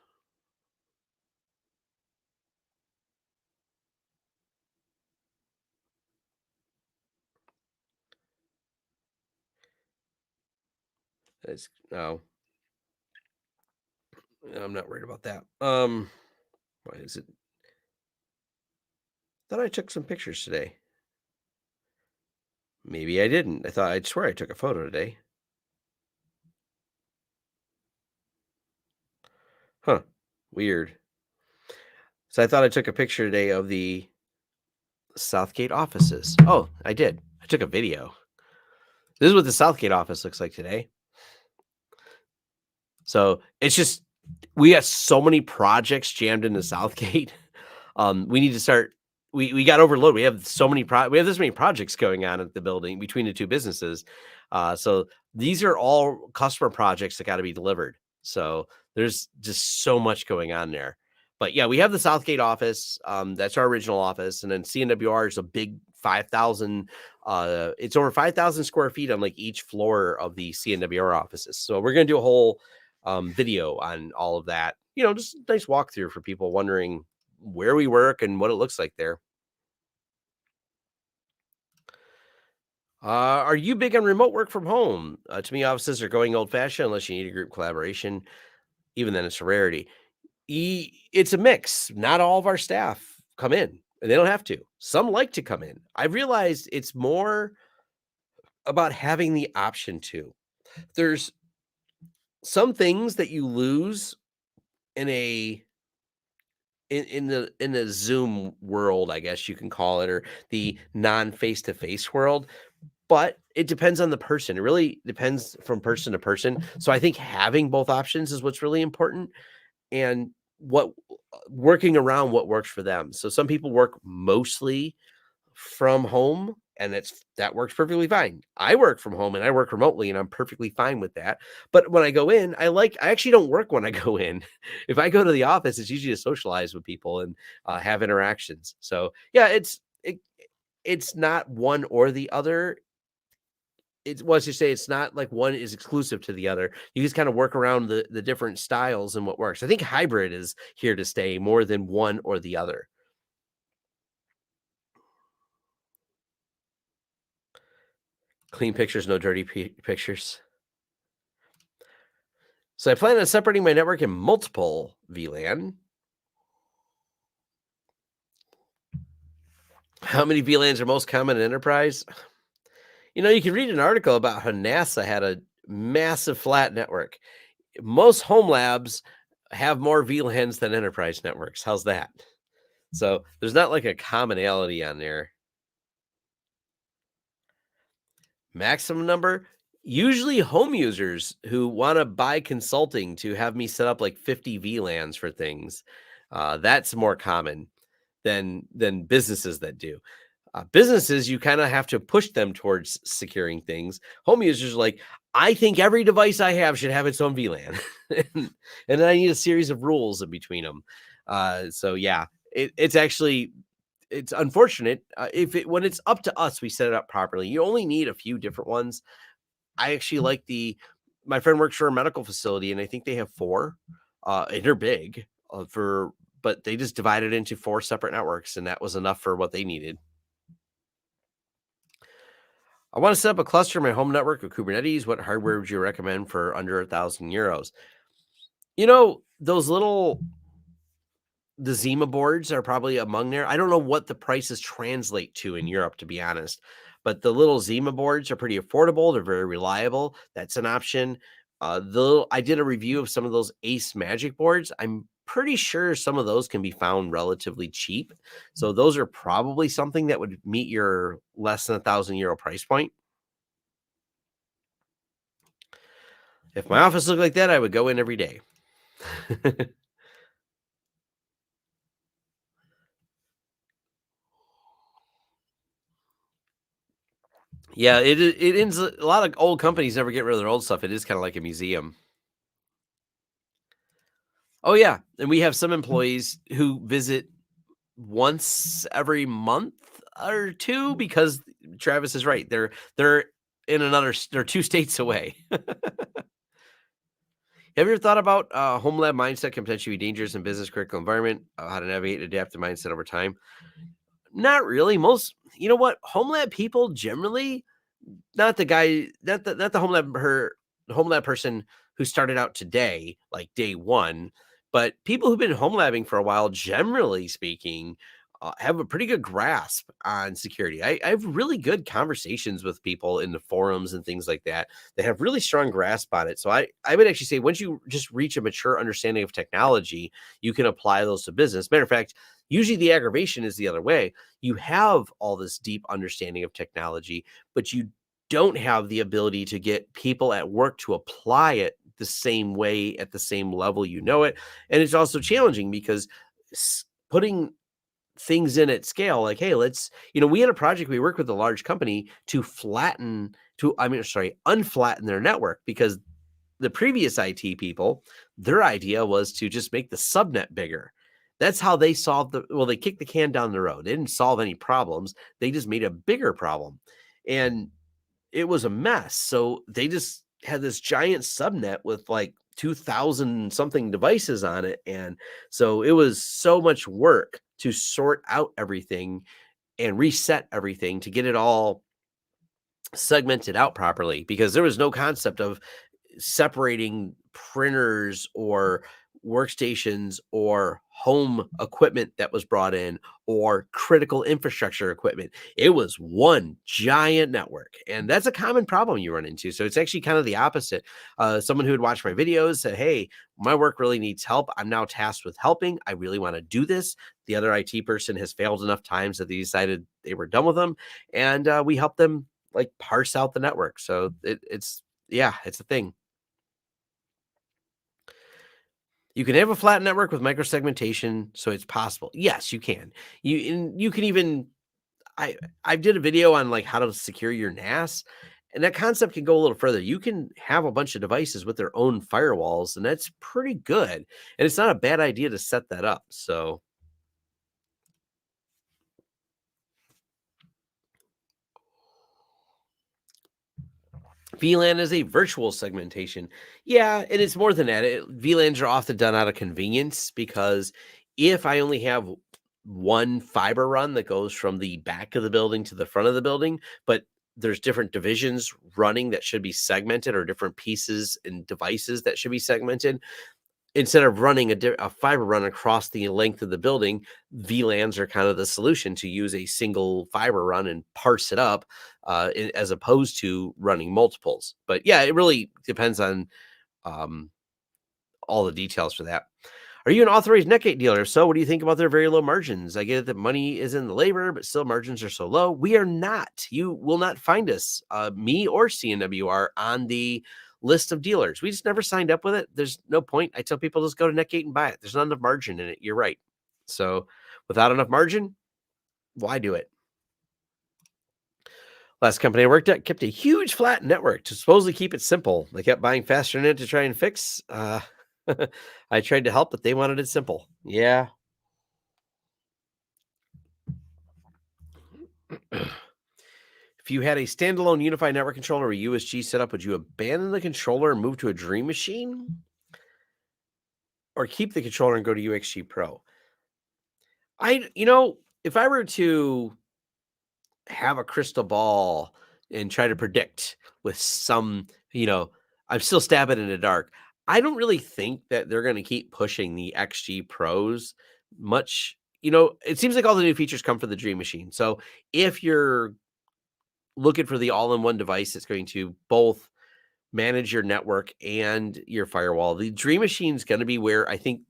No. I'm not worried about that. Why is it? Thought I took some pictures today. Maybe I didn't. I'd swear I took a photo today. Huh. Weird. So I thought I took a picture today of the Southgate offices. Oh, I did. I took a video. This is what the Southgate office looks like today. So it's just, we got so many projects jammed into Southgate. We need to start. We got overloaded. We have we have this many projects going on at the building between the two businesses. So these are all customer projects that got to be delivered. So there's just so much going on there. But yeah, we have the Southgate office. That's our original office, and then CNWR is a big 5,000. It's over 5,000 square feet on like each floor of the CNWR offices. So we're gonna do a whole video on all of that. Just a nice walkthrough for people wondering where we work and what it looks like there. Are you big on remote work from home? To me, offices are going old fashioned unless you need a group collaboration. Even then, it's a rarity. It's a mix. Not all of our staff come in, and they don't have to. Some like to come in. I realized it's more about having the option to. There's some things that you lose in the Zoom world, I guess you can call it, or the non face-to-face world, but it depends on the person. It really depends from person to person. So I think having both options is what's really important, and working around what works for them. So some people work mostly from home, and that works perfectly fine. I work from home and I work remotely, and I'm perfectly fine with that. But when I go in, I actually don't work when I go in. If I go to the office, it's usually to socialize with people and have interactions. So yeah, it's not one or the other. It's not like one is exclusive to the other. You just kind of work around the different styles and what works. I think hybrid is here to stay more than one or the other. Clean pictures, no dirty pictures. So I plan on separating my network in multiple VLAN. How many VLANs are most common in enterprise? You can read an article about how NASA had a massive flat network. Most home labs have more VLANs than enterprise networks. How's that? So there's not like a commonality on there. Maximum number, usually home users who want to buy consulting to have me set up like 50 VLANs for things. That's more common than businesses that do. Businesses, you kind of have to push them towards securing things. Home users are like, I think every device I have should have its own VLAN, and then I need a series of rules in between them. So yeah, it's unfortunate. When it's up to us, we set it up properly. You only need a few different ones. I actually like my friend works for a medical facility, and I think they have 4, and they're big, but they just divided into 4 separate networks, and that was enough for what they needed. I want to set up a cluster in my home network with Kubernetes. What hardware would you recommend for under €1,000? The Zima boards are probably among there. I don't know what the prices translate to in Europe, to be honest, but the little Zima boards are pretty affordable. They're very reliable. That's an option. I did a review of some of those Ace Magic boards. I'm pretty sure some of those can be found relatively cheap. So those are probably something that would meet your less than €1,000 price point. If my office looked like that, I would go in every day. Yeah, it ends a lot of old companies never get rid of their old stuff. It is kind of like a museum. Oh yeah, and we have some employees who visit once every month or 2 because Travis is right. They're they're 2 states away. Have you ever thought about Homelab mindset can potentially be dangerous in business critical environment? How to navigate and adapt the mindset over time? Not really. You know what? Homelab people generally, not the guy, not the Homelab person who started out today, like day 1, but people who've been home-labbing for a while, generally speaking, have a pretty good grasp on security. I have really good conversations with people in the forums and things like that. They have really strong grasp on it. So I would actually say once you just reach a mature understanding of technology, you can apply those to business. Matter of fact, usually the aggravation is the other way. You have all this deep understanding of technology, but you don't have the ability to get people at work to apply it the same way at the same level you know it. And it's also challenging because putting things in at scale, like, hey, we had a project, we worked with a large company to unflatten their network because the previous IT people, their idea was to just make the subnet bigger. That's how they they kicked the can down the road. They didn't solve any problems. They just made a bigger problem. And it was a mess. So they just had this giant subnet with like 2,000 something devices on it. And so it was so much work to sort out everything and reset everything to get it all segmented out properly because there was no concept of separating printers or workstations or home equipment that was brought in or critical infrastructure equipment. It was one giant network. And that's a common problem you run into. So it's actually kind of the opposite. Someone who would watch my videos said, hey, my work really needs help. I'm now tasked with helping. I really want to do this. The other IT person has failed enough times that they decided they were done with them. And we help them like parse out the network. So it's a thing. You can have a flat network with microsegmentation, so it's possible. Yes, you can. You can even I did a video on like how to secure your NAS, and that concept can go a little further. You can have a bunch of devices with their own firewalls, and that's pretty good. And it's not a bad idea to set that up. So VLAN is a virtual segmentation. Yeah, and it's more than that. VLANs are often done out of convenience because if I only have one fiber run that goes from the back of the building to the front of the building, but there's different divisions running that should be segmented or different pieces and devices that should be segmented, instead of running a fiber run across the length of the building, VLANs are kind of the solution to use a single fiber run and parse it up as opposed to running multiples. But yeah, it really depends on all the details for that. Are you an authorized Netgate dealer? If so, what do you think about their very low margins? I get it that money is in the labor, but still margins are so low. We are not. You will not find us, me or CNWR, on the list of dealers. We just never signed up with it. There's no point. I tell people just go to Netgate and buy it. There's not enough margin in it. You're right. So without enough margin, why do it? Last company I worked at kept a huge flat network to supposedly keep it simple. They kept buying faster internet to try and fix. I tried to help, but they wanted it simple. Yeah. If you had a standalone UniFi network controller or USG setup, would you abandon the controller and move to a Dream Machine? Or keep the controller and go to UXG Pro? If I were to have a crystal ball and try to predict with some, I'm still stabbing in the dark. I don't really think that they're going to keep pushing the XG Pros much. It seems like all the new features come for the Dream Machine. So if you're looking for the all-in-one device that's going to both manage your network and your firewall, the Dream Machine is going to be where I think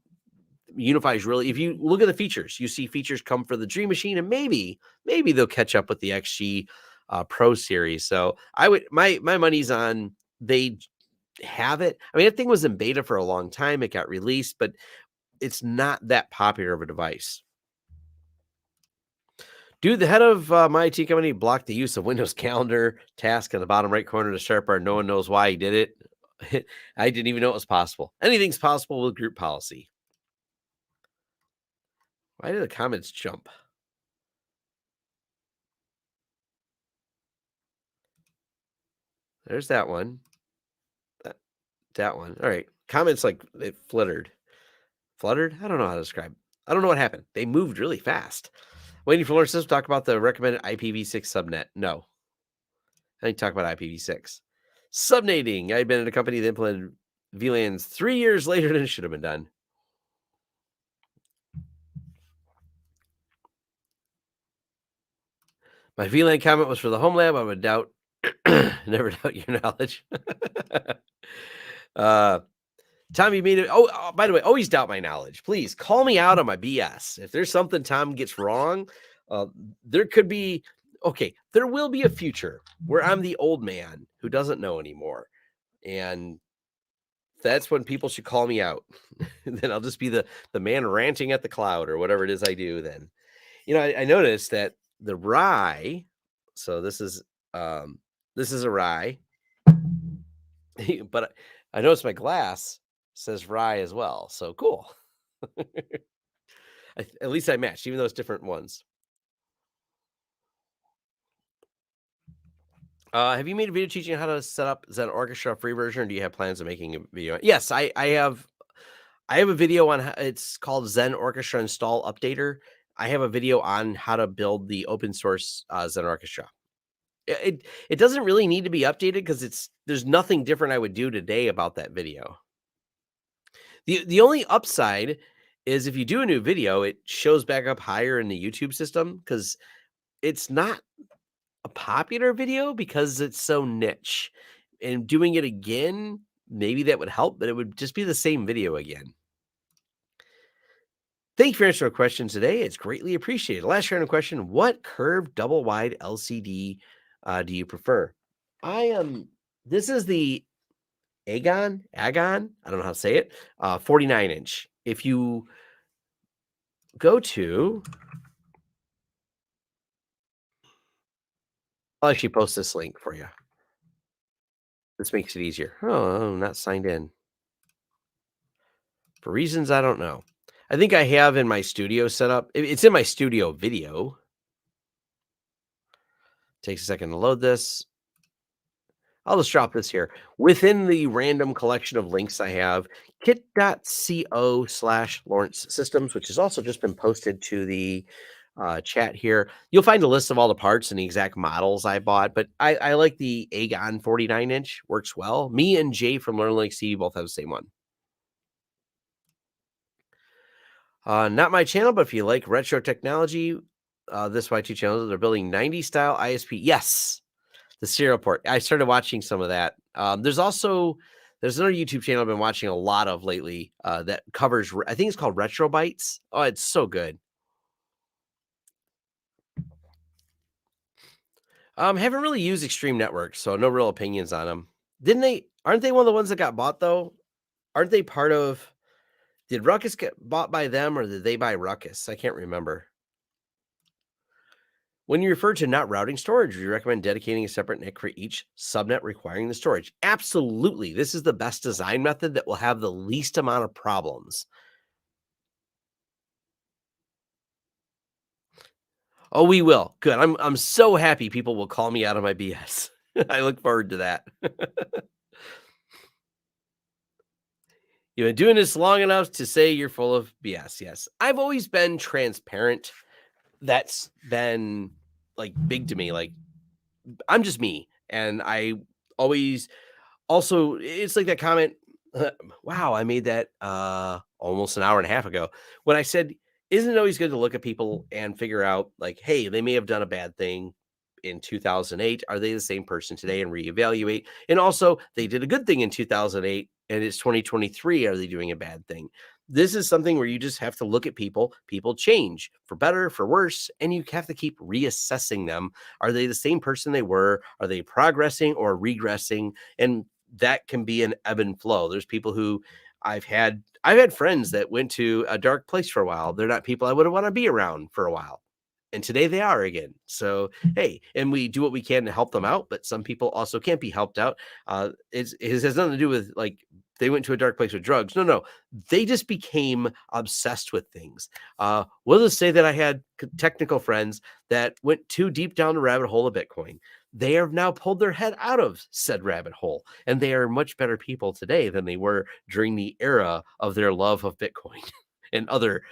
UniFi is really, if you look at the features, you see features come for the Dream Machine, and maybe they'll catch up with the XG Pro series. So my money's on they have it. I mean, that thing was in beta for a long time. It got released, but it's not that popular of a device. Dude, the head of my IT company blocked the use of Windows Calendar task in the bottom right corner of the start bar. No one knows why he did it. I didn't even know it was possible. Anything's possible with group policy. Why did the comments jump? There's that one. That one. All right. Comments like it fluttered. Fluttered? I don't know how to describe. I don't know what happened. They moved really fast. Waiting for Lawrence to talk about the recommended IPv6 subnet. No. I didn't talk about IPv6. Subnetting. I've been in a company that implemented VLANs 3 years later than it should have been done. My VLAN comment was for the Homelab. I would doubt, never doubt your knowledge. Tom, you made it. Oh, by the way, always doubt my knowledge. Please call me out on my BS. If there's something Tom gets wrong, there could be, there will be a future where I'm the old man who doesn't know anymore. And that's when people should call me out. Then I'll just be the man ranting at the cloud or whatever it is I do then. I noticed that the rye, so this is a rye, but I noticed my glass says rye as well. So cool. At least I matched, even though it's different ones. Have you made a video teaching how to set up Zen Orchestra free version, or do you have plans of making a video? Yes, I have. I have a video on it's called Zen Orchestra Install Updater. I have a video on how to build the open source Zen Orchestra. It doesn't really need to be updated because there's nothing different I would do today about that video. The only upside is if you do a new video, it shows back up higher in the YouTube system because it's not a popular video because it's so niche. And doing it again, maybe that would help, but it would just be the same video again. Thank you for answering our questions today. It's greatly appreciated. Last random question: what curved double wide LCD do you prefer? This is the Agon. I don't know how to say it. 49-inch. If you go to, I'll actually post this link for you. This makes it easier. Oh, I'm not signed in. For reasons I don't know. I think I have in my studio setup. It's in my studio video. Takes a second to load this. I'll just drop this here. Within the random collection of links I have, kit.co/Lawrence Systems, which has also just been posted to the chat here. You'll find a list of all the parts and the exact models I bought, but I like the Agon 49-inch. Works well. Me and Jay from Learn Linux TV both have the same one. Not my channel, but if you like retro technology, this Y2 channel, they're building 90s style ISP. Yes, the serial port. I started watching some of that. There's also There's another YouTube channel I've been watching a lot of lately that covers, I think it's called Retro Bytes. Oh, it's so good. Haven't really used Extreme Networks, so no real opinions on them. Aren't they one of the ones that got bought though? Aren't they part of, did Ruckus get bought by them or did they buy Ruckus? I can't remember. When you refer to not routing storage, we recommend dedicating a separate NIC for each subnet requiring the storage. Absolutely. This is the best design method that will have the least amount of problems. Oh, we will. Good. I'm so happy people will call me out of my BS. I look forward to that. You've been doing this long enough to say you're full of BS. Yes. I've always been transparent. That's been like big to me. Like, I'm just me. And I always also, it's like that comment. Wow, I made that almost an hour and a half ago when I said, isn't it always good to look at people and figure out, like, hey, they may have done a bad thing in 2008. Are they the same person today, and reevaluate? And also, they did a good thing in 2008 and it's 2023. Are they doing a bad thing? This is something where you just have to look at people. People change for better, for worse, and you have to keep reassessing them. Are they the same person they were? Are they progressing or regressing? And that can be an ebb and flow. There's people who I've had friends that went to a dark place for a while. They're not people I would want to be around for a while. And today they are again. So, hey, and we do what we can to help them out, but some people also can't be helped out. It has nothing to do with like they went to a dark place with drugs. No, they just became obsessed with things. We'll just say that I had technical friends that went too deep down the rabbit hole of Bitcoin. They have now pulled their head out of said rabbit hole, and they are much better people today than they were during the era of their love of Bitcoin and other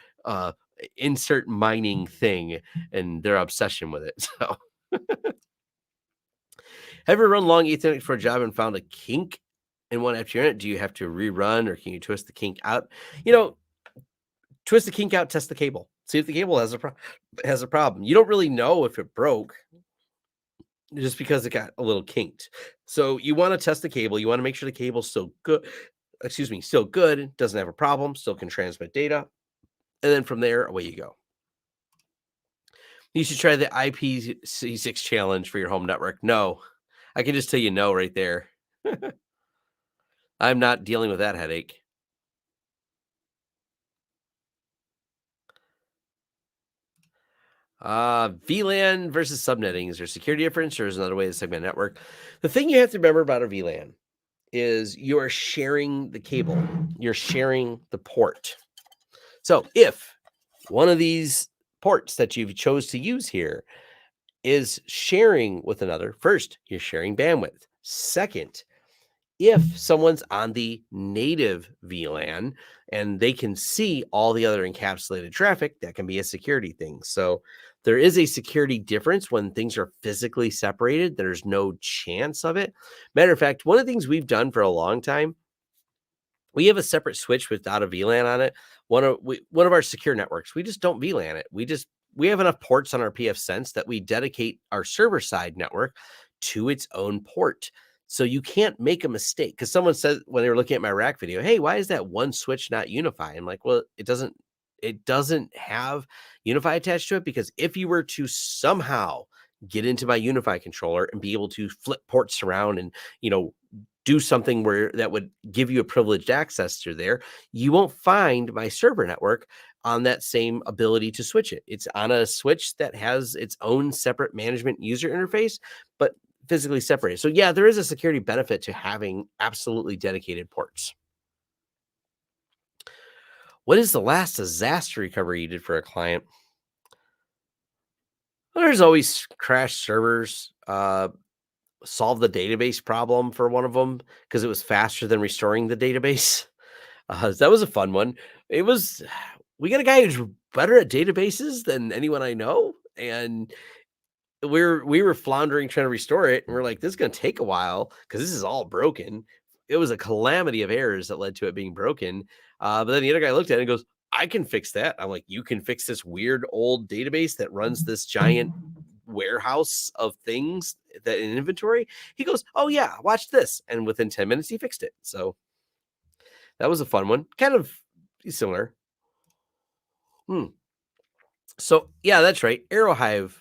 insert mining thing and their obsession with it. So, have you run long Ethernet for a job and found a kink in one after unit? Do you have to rerun, or can you twist the kink out? Twist the kink out, test the cable, see if the cable has a problem. You don't really know if it broke just because it got a little kinked. So you want to test the cable. You want to make sure the cable's still good. Still good. Doesn't have a problem. Still can transmit data. And then from there, away you go. You should try the IPC6 challenge for your home network. No, I can just tell you no right there. I'm not dealing with that headache. VLAN versus subnetting. Is there security difference, or is another way to segment network? The thing you have to remember about a VLAN is you are sharing the cable. You're sharing the port. So if one of these ports that you've chose to use here is sharing with another, first, you're sharing bandwidth. Second, if someone's on the native VLAN and they can see all the other encapsulated traffic, that can be a security thing. So there is a security difference when things are physically separated. There's no chance of it. Matter of fact, one of the things we've done for a long time, we have a separate switch without a VLAN on it. One of our secure networks, we just don't VLAN it. We have enough ports on our PF Sense that we dedicate our server side network to its own port. So you can't make a mistake, because someone said when they were looking at my rack video, hey, why is that one switch not UniFi? I'm like, well, it doesn't have UniFi attached to it, because if you were to somehow get into my UniFi controller and be able to flip ports around and, do something where that would give you a privileged access to there, you won't find my server network on that same ability to switch it. It's on a switch that has its own separate management user interface, but physically separated. So yeah, there is a security benefit to having absolutely dedicated ports. What is the last disaster recovery you did for a client? Well, there's always crashed servers. Solve the database problem for one of them because it was faster than restoring the database. That was a fun one. We got a guy who's better at databases than anyone I know, and we were floundering trying to restore it, and we're like, this is going to take a while because this is all broken. It was a calamity of errors that led to it being broken. But then the other guy looked at it and goes, I can fix that. I'm like, you can fix this weird old database that runs this giant warehouse of things that in inventory. He goes, "Oh yeah, watch this," and within 10 minutes he fixed it. So that was a fun one, kind of similar. So yeah, that's right. Arrowhive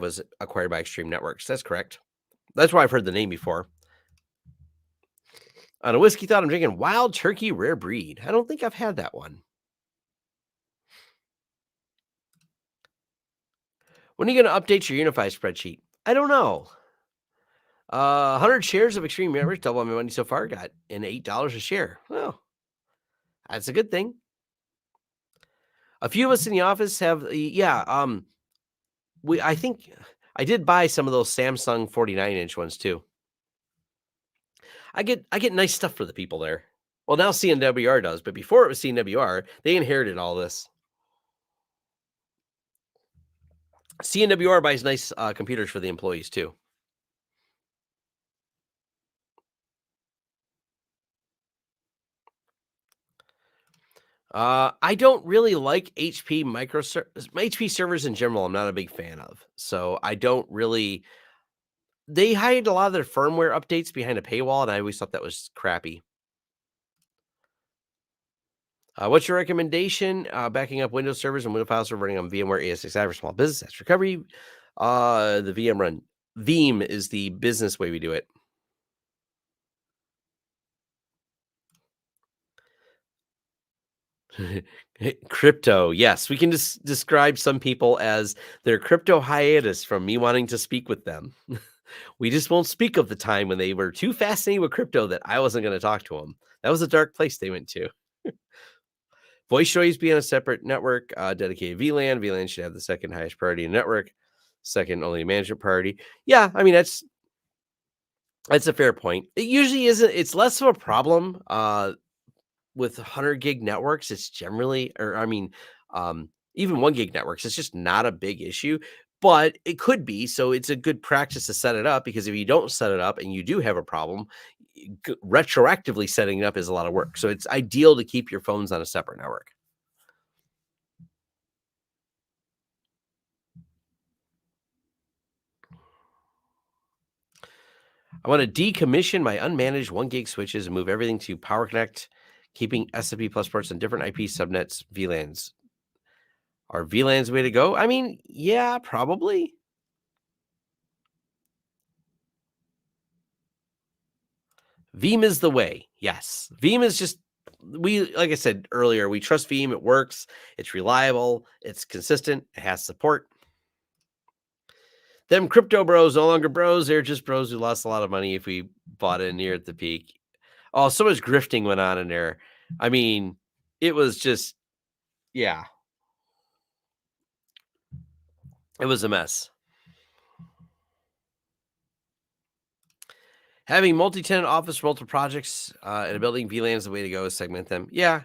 was acquired by Extreme Networks. That's correct. That's why I've heard the name before. On a whiskey thought, I'm drinking Wild Turkey Rare Breed. I don't think I've had that one. When are you going to update your UniFi spreadsheet? I don't know. 100 shares of Extreme Networks, double my money so far, got in $8 a share. Well, that's a good thing. A few of us in the office have, I think I did buy some of those Samsung 49-inch ones too. I get nice stuff for the people there. Well, now CNWR does, but before it was CNWR, they inherited all this. CNWR buys nice computers for the employees too. I don't really like HP servers in general. I'm not a big fan of, so I don't really. They hide a lot of their firmware updates behind a paywall, and I always thought that was crappy. What's your recommendation? Backing up Windows servers and Windows files are running on VMware ESXi for small business. That's recovery. The VM run. Veeam is the business way we do it. Crypto, yes. We can just describe some people as their crypto hiatus from me wanting to speak with them. We just won't speak of the time when they were too fascinated with crypto that I wasn't going to talk to them. That was a dark place they went to. Voice should always be on a separate network, dedicated VLAN. VLAN should have the second highest priority in network, second only management priority. Yeah, I mean that's a fair point. It usually isn't. It's less of a problem with 100 gig networks. It's generally, even 1 gig networks. It's just not a big issue, but it could be. So it's a good practice to set it up, because if you don't set it up and you do have a problem, retroactively setting it up is a lot of work. So it's ideal to keep your phones on a separate network. I want to decommission my unmanaged 1 gig switches and move everything to Power Connect, keeping SMP plus ports on different IP subnets, VLANs. Are VLANs the way to go? I mean, yeah, probably. Veeam is the way. Yes. Veeam is just, like I said earlier, we trust Veeam. It works. It's reliable. It's consistent. It has support. Them crypto bros, no longer bros. They're just bros who lost a lot of money if we bought in near at the peak. Oh, so much grifting went on in there. I mean, it was just, yeah, it was a mess. Having multi-tenant office, multiple projects in a building, VLAN is the way to go. Segment them. Yeah.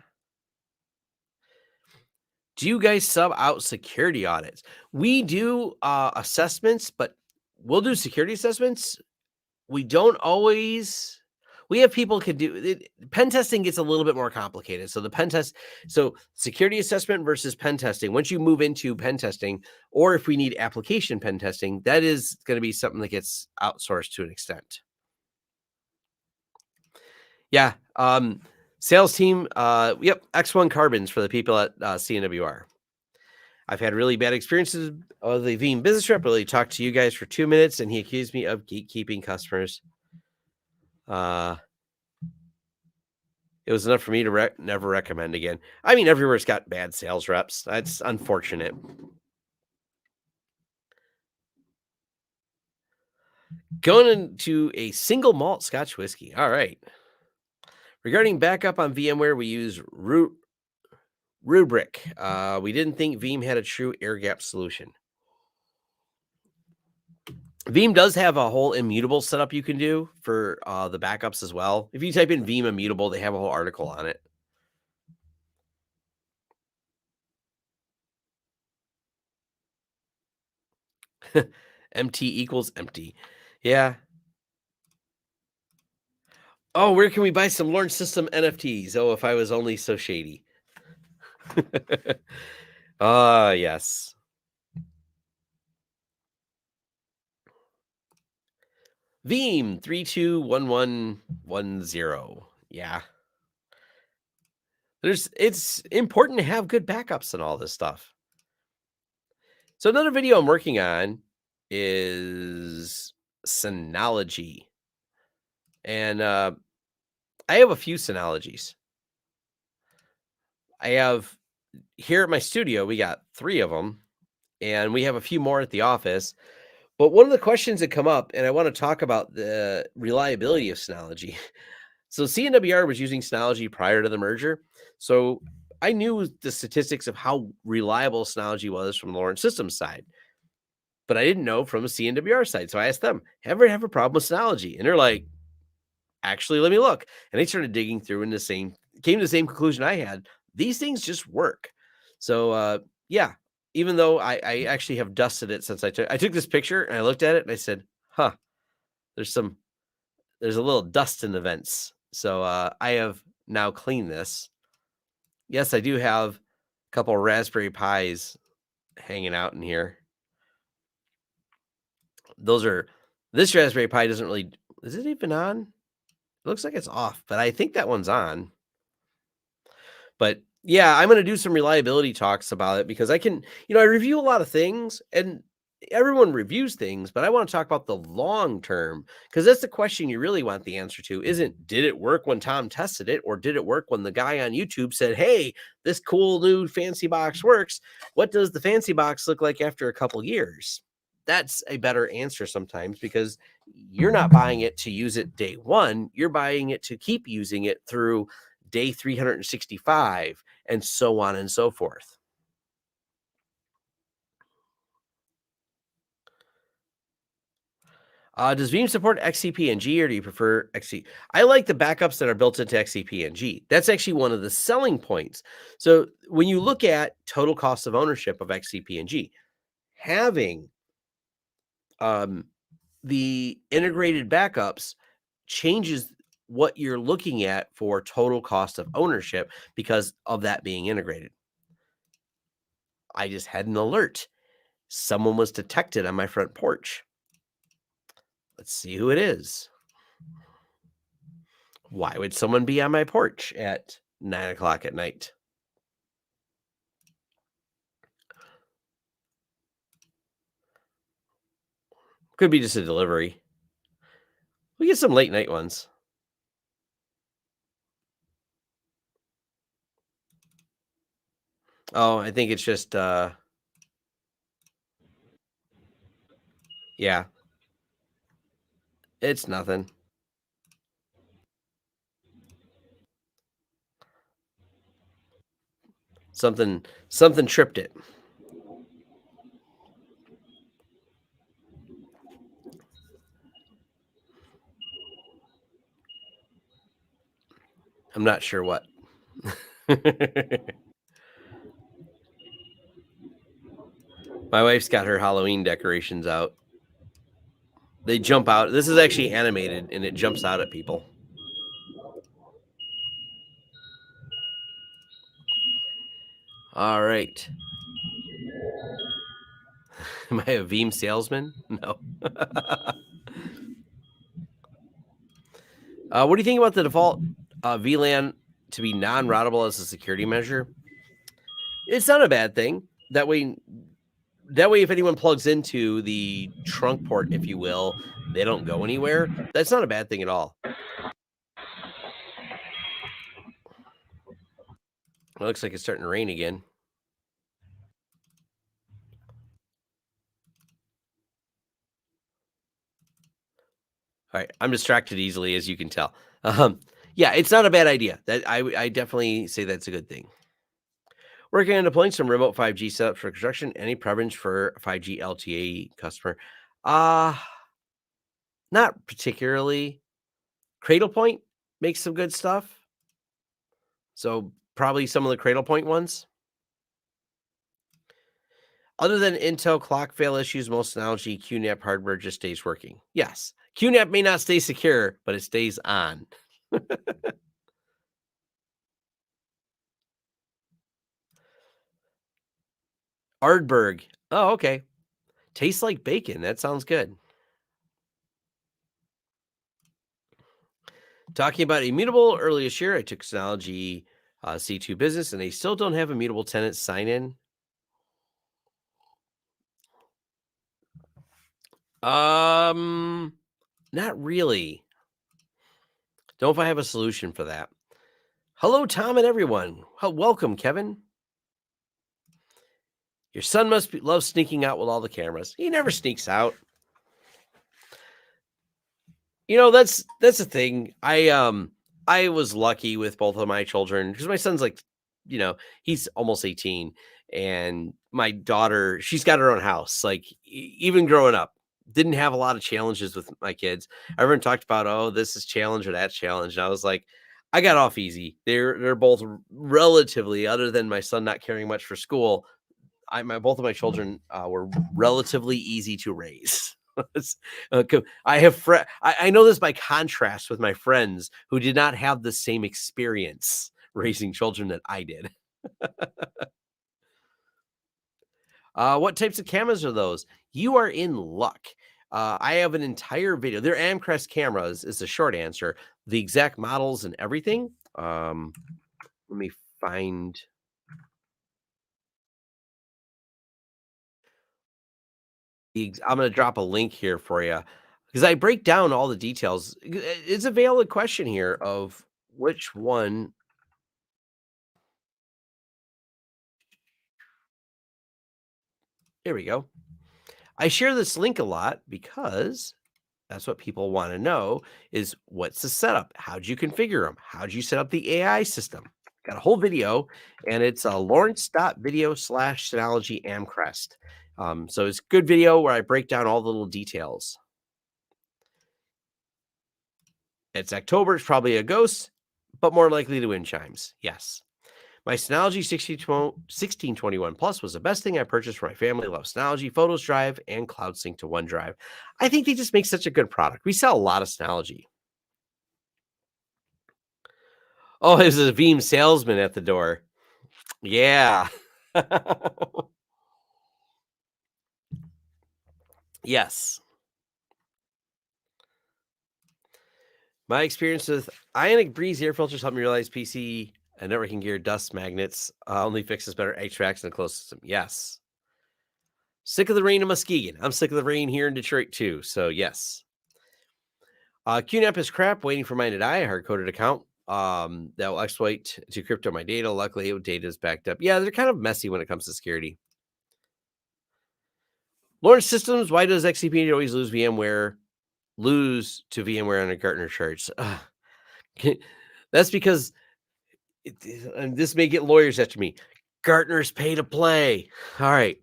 Do you guys sub out security audits? We do assessments, but we'll do security assessments. We don't always. We have people can do it. Pen testing gets a little bit more complicated. So the pen test, so security assessment versus pen testing. Once you move into pen testing, or if we need application pen testing, that is going to be something that gets outsourced to an extent. Yeah. Sales team. Yep. X1 carbons for the people at CNWR. I've had really bad experiences with the Veeam business rep. Really talked to you guys for 2 minutes, and he accused me of gatekeeping customers. It was enough for me to never recommend again. I mean, everywhere's got bad sales reps. That's unfortunate. Going into a single malt Scotch whiskey. All right. Regarding backup on VMware, we use Rubric. We didn't think Veeam had a true air gap solution. Veeam does have a whole immutable setup you can do for the backups as well. If you type in Veeam immutable, they have a whole article on it. MT equals empty. Yeah. Oh, where can we buy some Lawrence System NFTs? Oh, if I was only so shady. Yes. Veeam 321110. Yeah. It's important to have good backups and all this stuff. So another video I'm working on is Synology. And I have a few Synologies. I have here at my studio, we got 3 of them, and we have a few more at the office. But one of the questions that come up, and I want to talk about the reliability of Synology. So CNWR was using Synology prior to the merger. So I knew the statistics of how reliable Synology was from the Lawrence Systems side, but I didn't know from a CNWR side. So I asked them, ever have a problem with Synology? And they're like, actually, let me look. And they started digging through and came to the same conclusion I had. These things just work. So yeah, even though I actually have dusted it since I took this picture and I looked at it and I said, huh, there's a little dust in the vents. So I have now cleaned this. Yes, I do have a couple Raspberry Pis hanging out in here. This Raspberry Pi doesn't really, is it even on? It looks like it's off, but I think that one's on. But yeah, I'm going to do some reliability talks about it because I review a lot of things and everyone reviews things, but I want to talk about the long term because that's the question you really want the answer to. Isn't did it work when Tom tested it, or did it work when the guy on YouTube said, hey, this cool new fancy box works? What does the fancy box look like after a couple years? That's a better answer sometimes because you're not buying it to use it day one. You're buying it to keep using it through day 365 and so on and so forth. Does Veeam support XCP-ng, or do you prefer XC? I like the backups that are built into XCP-ng. That's actually one of the selling points. So when you look at total cost of ownership of XCP-ng, having the integrated backups changes what you're looking at for total cost of ownership because of that being integrated. I just had an alert. Someone was detected on my front porch. Let's see who it is. Why would someone be on my porch at 9 o'clock at night? Could be just a delivery. We get some late night ones. Oh, I think it's just, yeah, it's nothing. Something tripped it. I'm not sure what. My wife's got her Halloween decorations out. They jump out. This is actually animated, and it jumps out at people. All right. Am I a Veeam salesman? No. What do you think about the default VLAN to be non-routable as a security measure? It's not a bad thing. That way, if anyone plugs into the trunk port, if you will, they don't go anywhere. That's not a bad thing at all. It looks like it's starting to rain again. All right, I'm distracted easily, as you can tell. Yeah, it's not a bad idea. That I definitely say that's a good thing. Working on deploying some remote 5G setups for construction. Any preference for 5G LTA customer? Not particularly. Cradlepoint makes some good stuff. So probably some of the Cradlepoint ones. Other than Intel clock fail issues, most Synology QNAP hardware just stays working. Yes, QNAP may not stay secure, but it stays on. Ardberg. Oh, okay. Tastes like bacon. That sounds good. Talking about immutable earlier this year, I took Synology C2 business, and they still don't have immutable tenant sign in. Not really. Don't know if I have a solution for that. Hello, Tom and everyone. Welcome, Kevin. Your son must love sneaking out with all the cameras. He never sneaks out. You know, that's the thing. I was lucky with both of my children because my son's like, he's almost 18, and my daughter, she's got her own house. Like even growing up, didn't have a lot of challenges with my kids. Everyone talked about, oh, this is challenge or that challenge, and I was like, I got off easy. They're both relatively, other than my son not caring much for school. Both of my children were relatively easy to raise. I have I know this by contrast with my friends who did not have the same experience raising children that I did. What types of cameras are those? You are in luck. I have an entire video. They're Amcrest cameras is the short answer. The exact models and everything. Let me find. I'm going to drop a link here for you because I break down all the details. It's a valid question here of which one. There we go. I share this link a lot because that's what people want to know is what's the setup? How'd you configure them? How'd you set up the AI system? Got a whole video, and it's a Lawrence.video/Synology Amcrest. So it's a good video where I break down all the little details. It's October. It's probably a ghost, but more likely to win chimes. Yes. My Synology 1621 Plus was the best thing I purchased for my family. Love Synology, Photos Drive, and Cloud Sync to OneDrive. I think they just make such a good product. We sell a lot of Synology. Oh, there's a Veeam salesman at the door. Yeah. Yes. My experience with Ionic Breeze air filters helped me realize PC and networking gear dust magnets only fixes better HVACs in a closed system. Yes. Sick of the rain in Muskegon. I'm sick of the rain here in Detroit too. So yes. QNAP is crap. Waiting for mine to die. A hard-coded account that will exploit to crypto my data. Luckily, data is backed up. Yeah, they're kind of messy when it comes to security. Lawrence Systems. Why does XCP always lose to VMware on a Gartner charts? That's because and this may get lawyers after me. Gartner's pay to play. All right.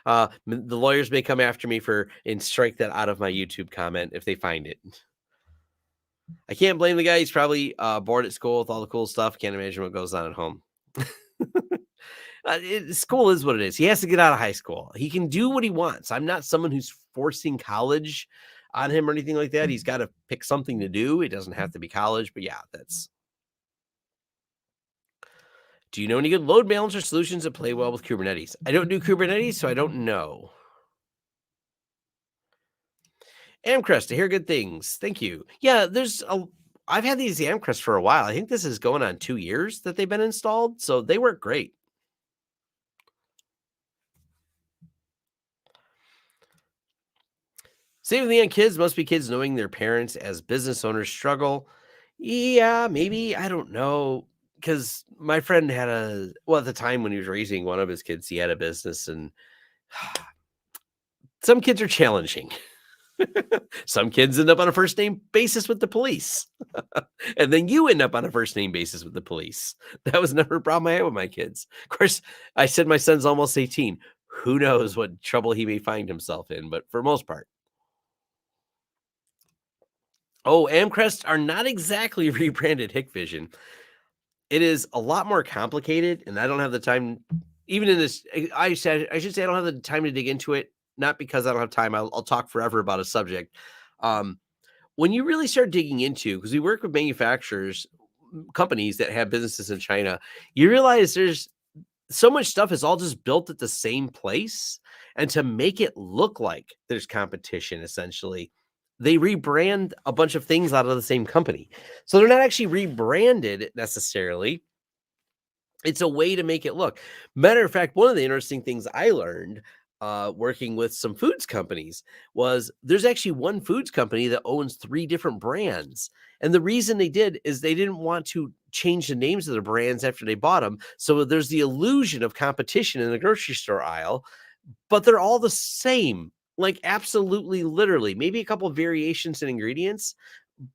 The lawyers may come after me and strike that out of my YouTube comment if they find it. I can't blame the guy. He's probably bored at school with all the cool stuff. Can't imagine what goes on at home. School is what it is. He has to get out of high school. He can do what he wants. I'm not someone who's forcing college on him or anything like that. He's got to pick something to do. It doesn't have to be college, but yeah, that's. Do you know any good load balancer solutions that play well with Kubernetes? I don't do Kubernetes, so I don't know. Amcrest, I hear good things. Thank you. Yeah, I've had these Amcrest for a while. I think this is going on 2 years that they've been installed, so they work great. Saving the young kids must be kids knowing their parents as business owners struggle. Yeah, maybe. I don't know. Because my friend had at the time when he was raising one of his kids, he had a business, and some kids are challenging. Some kids end up on a first name basis with the police. And then you end up on a first name basis with the police. That was never a problem I had with my kids. Of course, I said my son's almost 18. Who knows what trouble he may find himself in, but for most part. Oh, Amcrest are not exactly rebranded Hikvision. It is a lot more complicated, and I don't have the time. Even in this, I should say I don't have the time to dig into it. Not because I don't have time. I'll talk forever about a subject. When you really start digging into, because we work with manufacturers, companies that have businesses in China, you realize there's so much stuff is all just built at the same place, and to make it look like there's competition, essentially, they rebrand a bunch of things out of the same company. So they're not actually rebranded necessarily. It's a way to make it look. Matter of fact, one of the interesting things I learned working with some foods companies was there's actually one foods company that owns 3 different brands. And the reason they did is they didn't want to change the names of their brands after they bought them. So there's the illusion of competition in the grocery store aisle, but they're all the same. Like absolutely literally, maybe a couple of variations in ingredients,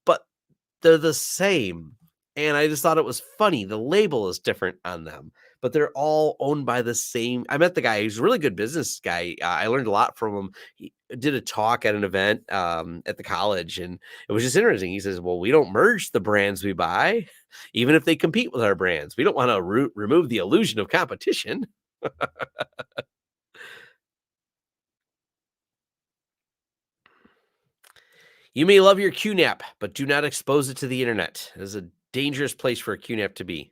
but they're the same. And I just thought it was funny. The label is different on them, but they're all owned by the same. I met the guy. He's a really good business guy. I learned a lot from him. He did a talk at an event at the college, and it was just interesting. He says, well, we don't merge the brands we buy, even if they compete with our brands. We don't want to remove the illusion of competition. You may love your QNAP, but do not expose it to the internet. It is a dangerous place for a QNAP to be.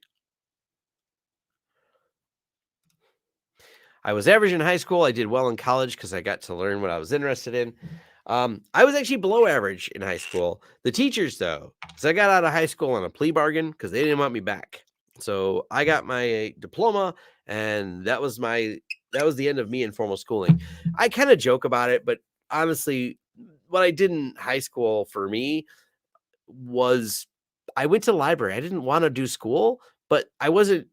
I was average in high school. I did well in college because I got to learn what I was interested in. I was actually below average in high school. The teachers, though, because I got out of high school on a plea bargain because they didn't want me back. So I got my diploma, and that was the end of me in formal schooling. I kind of joke about it, but honestly, what I did in high school for me was I went to the library. I didn't want to do school, but I wasn't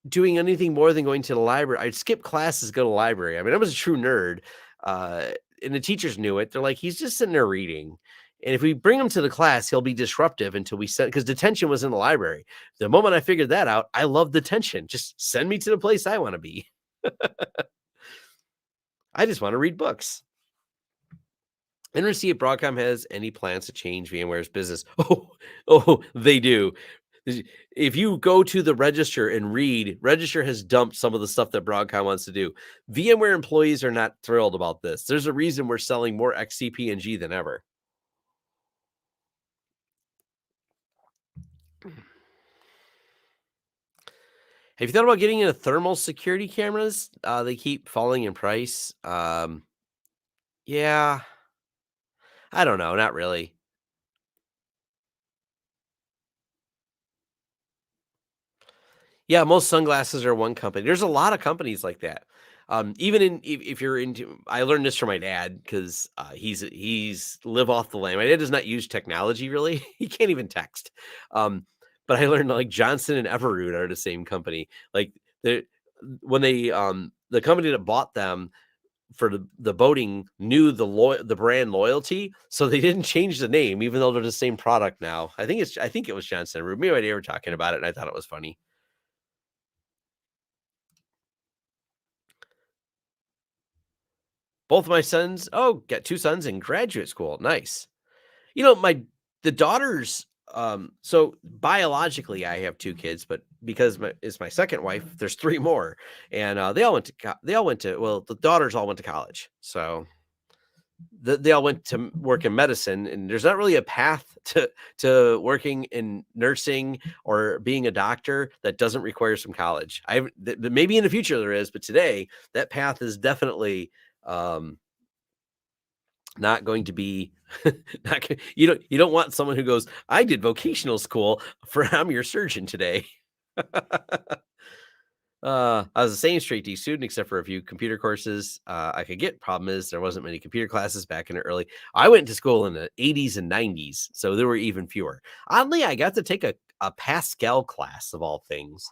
doing anything more than going to the library. I'd skip classes, go to the library. I mean, I was a true nerd. And the teachers knew it. They're like, he's just sitting there reading. And if we bring him to the class, he'll be disruptive until we send, because detention was in the library. The moment I figured that out, I love detention. Just send me to the place I want to be. I just want to read books. Interesting if Broadcom has any plans to change VMware's business. Oh, they do. If you go to the Register and read, Register has dumped some of the stuff that Broadcom wants to do. VMware employees are not thrilled about this. There's a reason we're selling more XCP-ng than ever. Have you thought about getting into thermal security cameras? They keep falling in price. Yeah, I don't know. Not really. Yeah, most sunglasses are one company. There's a lot of companies like that. Even if you're into, I learned this from my dad because he's live off the land. My dad does not use technology really. He can't even text. But I learned like Johnson and Everroot are the same company. Like when they the company that bought them for the boating knew the brand loyalty, so they didn't change the name even though they're the same product now. I think it was Johnson and Everroot. Me and my dad were talking about it, and I thought it was funny. Both my sons, got 2 sons in graduate school. Nice. You know, the daughters, so biologically I have 2 kids, but because it's my second wife, there's 3 more. And well, the daughters all went to college. So they all went to work in medicine, and there's not really a path to working in nursing or being a doctor that doesn't require some college. Maybe in the future there is, but today that path is definitely not going to be you don't want someone who goes, I did vocational school I'm your surgeon today. I was the same straight D student except for a few computer courses I could get. Problem is there wasn't many computer classes back in the early. I went to school in the 80s and 90s, so there were even fewer. Oddly, I got to take a Pascal class of all things.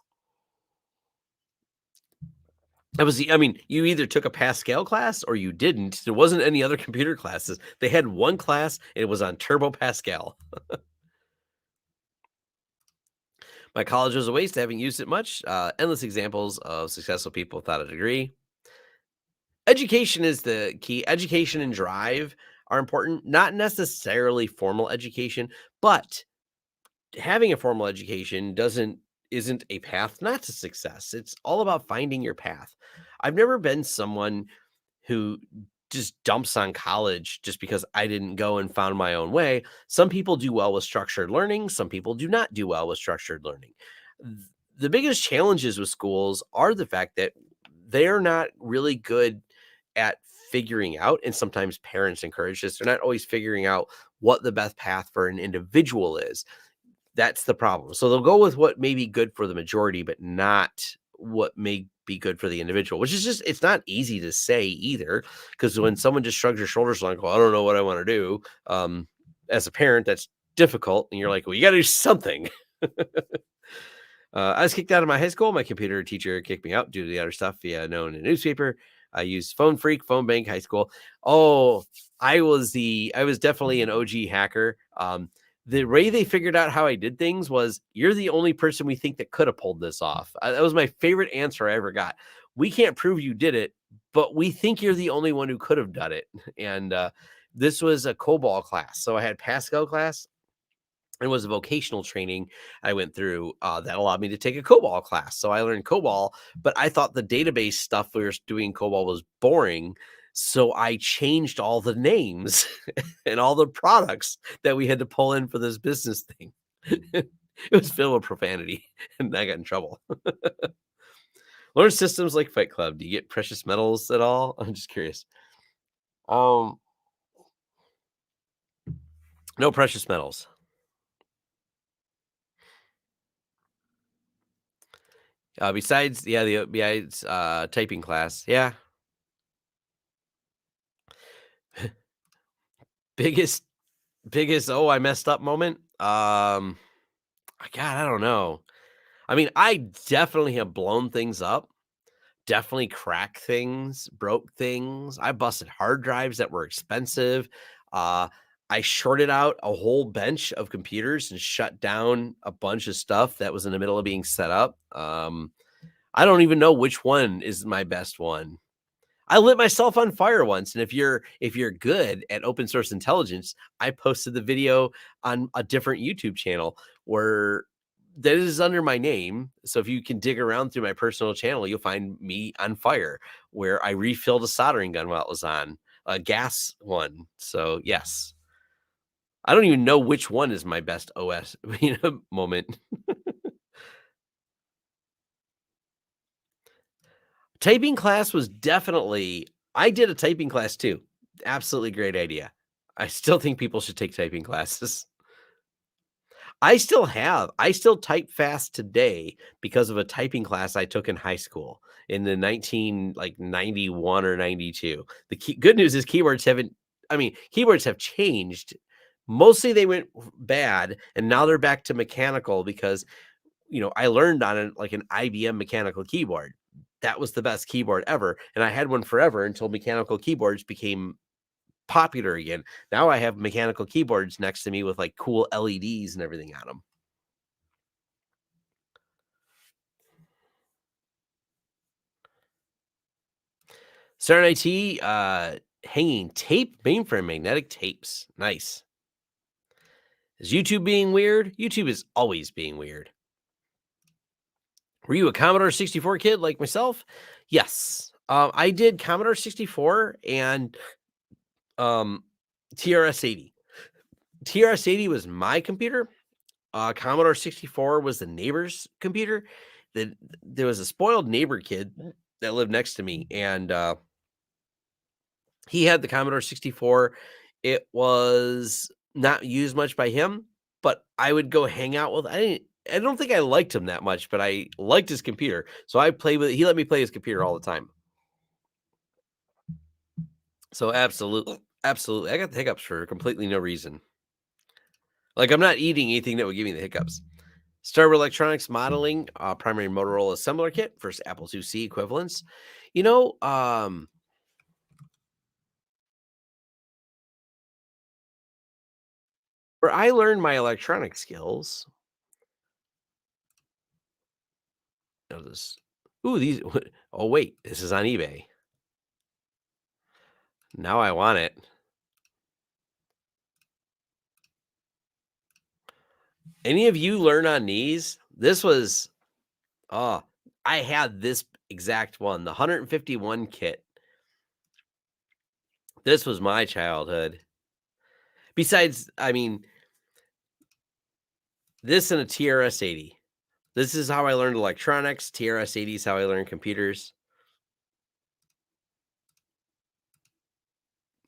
You either took a Pascal class or you didn't. There wasn't any other computer classes. They had one class, and it was on Turbo Pascal. My college was a waste. I haven't used it much. Endless examples of successful people without a degree. Education is the key. Education and drive are important. Not necessarily formal education, but having a formal education isn't a path not to success. It's all about finding your path. I've never been someone who just dumps on college just because I didn't go and found my own way. Some people do well with structured learning. Some people do not do well with structured learning. The biggest challenges with schools are the fact that they're not really good at figuring out, and sometimes parents encourage this, they're not always figuring out what the best path for an individual is. That's the problem. So they'll go with what may be good for the majority, but not what may be good for the individual, which is just, it's not easy to say either. Because when someone just shrugs their shoulders like, well, I don't know what I want to do. As a parent, that's difficult. And you're like, well, you got to do something. I was kicked out of my high school. My computer teacher kicked me out due to the other stuff via known in the newspaper. I used Phone Freak, Phone Bank, high school. Oh, I was definitely an OG hacker. The way they figured out how I did things was, you're the only person we think that could have pulled this off. That was my favorite answer I ever got. We can't prove you did it, but we think you're the only one who could have done it. And this was a COBOL class. So I had Pascal class. It was a vocational training I went through that allowed me to take a COBOL class. So I learned COBOL, but I thought the database stuff we were doing in COBOL was boring. So I changed all the names and all the products that we had to pull in for this business thing. It was filled with profanity, and I got in trouble. Learn systems like Fight Club. Do you get precious metals at all? I'm just curious. No precious metals. Besides typing class. Yeah. Biggest I messed up moment. God, I don't know. I mean, I definitely have blown things up. Definitely cracked things, broke things. I busted hard drives that were expensive. I shorted out a whole bench of computers and shut down a bunch of stuff that was in the middle of being set up. I don't even know which one is my best one. I lit myself on fire once, and if you're good at open source intelligence, I posted the video on a different YouTube channel where that is under my name. So if you can dig around through my personal channel, you'll find me on fire, where I refilled a soldering gun while it was on, a gas one. So yes, I don't even know which one is my best OS moment. Typing class was definitely, I did a typing class too. Absolutely great idea. I still think people should take typing classes. I still type fast today because of a typing class I took in high school in the 91 or 92. The good news is keyboards have changed. Mostly they went bad, and now they're back to mechanical because, I learned on an IBM mechanical keyboard. That was the best keyboard ever. And I had one forever until mechanical keyboards became popular again. Now I have mechanical keyboards next to me with cool LEDs and everything on them. Start IT, hanging tape, mainframe magnetic tapes. Nice. Is YouTube being weird? YouTube is always being weird. Were you a Commodore 64 kid like myself? Yes. I did Commodore 64 and TRS-80. TRS-80 was my computer. Commodore 64 was the neighbor's computer. There was a spoiled neighbor kid that lived next to me, and he had the Commodore 64. It was not used much by him, but I would go hang out with. I don't think I liked him that much, but I liked his computer, so I played with it. He let me play his computer all the time. So absolutely, I got the hiccups for completely no reason. I'm not eating anything that would give me the hiccups. Starboard Electronics modeling, primary Motorola assembler kit, first Apple IIc equivalents. Where I learned my electronic skills. Notice, these. Oh wait, this is on eBay. Now I want it. Any of you learn on these? This was, I had this exact one, the 151 kit. This was my childhood. Besides, this and a TRS-80. This is how I learned electronics. TRS-80 is how I learned computers.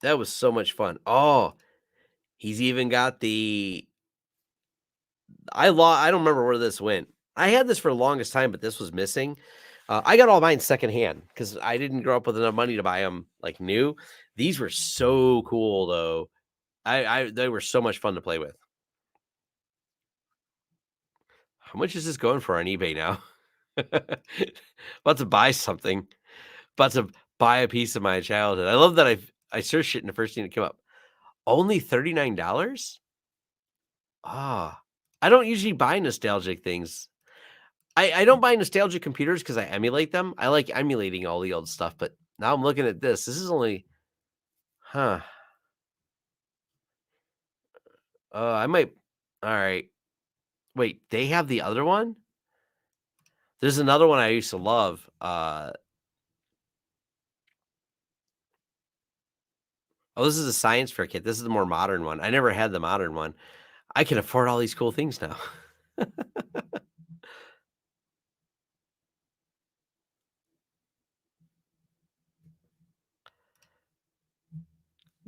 That was so much fun. Oh, he's even got the I don't remember where this went. I had this for the longest time, but this was missing. I got all mine secondhand because I didn't grow up with enough money to buy them like new. These were so cool though. They were so much fun to play with. How much is this going for on eBay now? About to buy something. About to buy a piece of my childhood. I love that I searched it and the first thing that came up. Only $39? Ah. I don't usually buy nostalgic things. I don't buy nostalgic computers because I emulate them. I like emulating all the old stuff, but now I'm looking at this. This is only huh. I might all right. Wait, they have the other one? There's another one I used to love. Oh, this is a science fair kit. This is the more modern one. I never had the modern one. I can afford all these cool things now.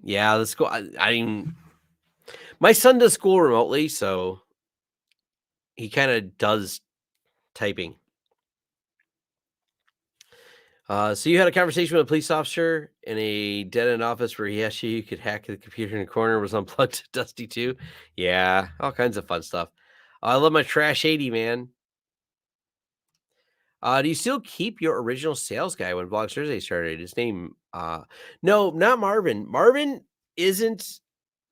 Yeah, the school. I mean, my son does school remotely, so he kind of does typing. So you had a conversation with a police officer in a dead end office where he asked you could hack the computer in the corner, was unplugged to Dusty too. Yeah, all kinds of fun stuff. I love my Trash 80, man. Do you still keep your original sales guy when Vlog Thursday started? His name, no, not Marvin. Marvin isn't.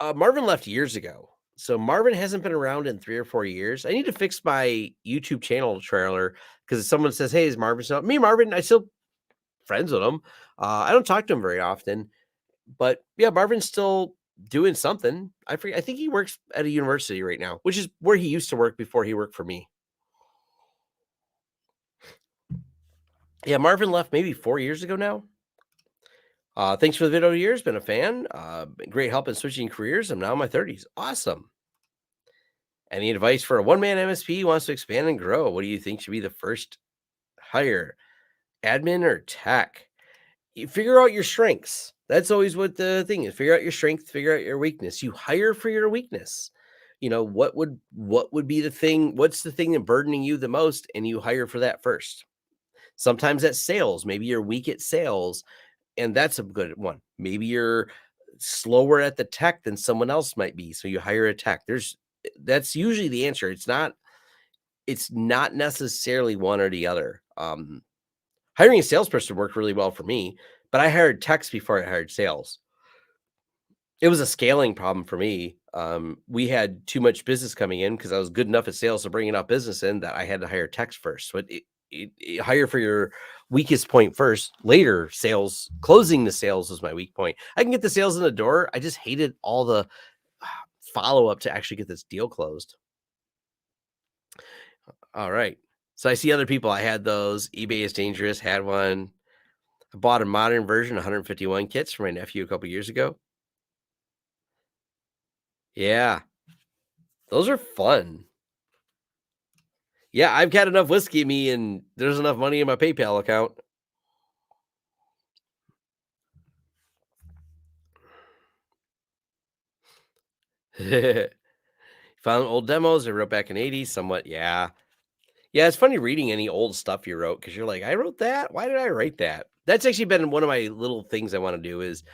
Marvin left years ago, so Marvin hasn't been around in 3 or 4 years. I need to fix my YouTube channel trailer because if someone says, "Hey, is Marvin still?" Me, Marvin, I still friends with him. I don't talk to him very often, but yeah, Marvin's still doing something. I forget. I think he works at a university right now, which is where he used to work before he worked for me. Yeah, Marvin left maybe 4 years ago now. Thanks for the video years. Been a fan. Great help in switching careers. I'm now in my 30s. Awesome. Any advice for a one-man MSP who wants to expand and grow? What do you think should be the first hire? Admin or tech? You figure out your strengths. That's always what the thing is. Figure out your strength, figure out your weakness. You hire for your weakness. You know, what would be the thing? What's the thing that burdening you the most? And you hire for that first. Sometimes that's sales. Maybe you're weak at sales, and that's a good one. Maybe you're slower at the tech than someone else might be. So you hire a tech. That's usually the answer. It's not necessarily one or the other. Hiring a salesperson worked really well for me, but I hired techs before I hired sales. It was a scaling problem for me. We had too much business coming in because I was good enough at sales to bring enough business in that I had to hire techs first. So hire for your weakest point first. Later, sales closing the sales was my weak point. I can get the sales in the door. I just hated all the follow up to actually get this deal closed. All right. So I see other people. I had those. eBay is dangerous. Had one. I bought a modern version, 151 kits for my nephew a couple years ago. Yeah, those are fun. Yeah, I've got enough whiskey in me, and there's enough money in my PayPal account. Found old demos I wrote back in '80s, somewhat. Yeah, yeah. It's funny reading any old stuff you wrote because you're like, I wrote that. Why did I write that? That's actually been one of my little things I want to do is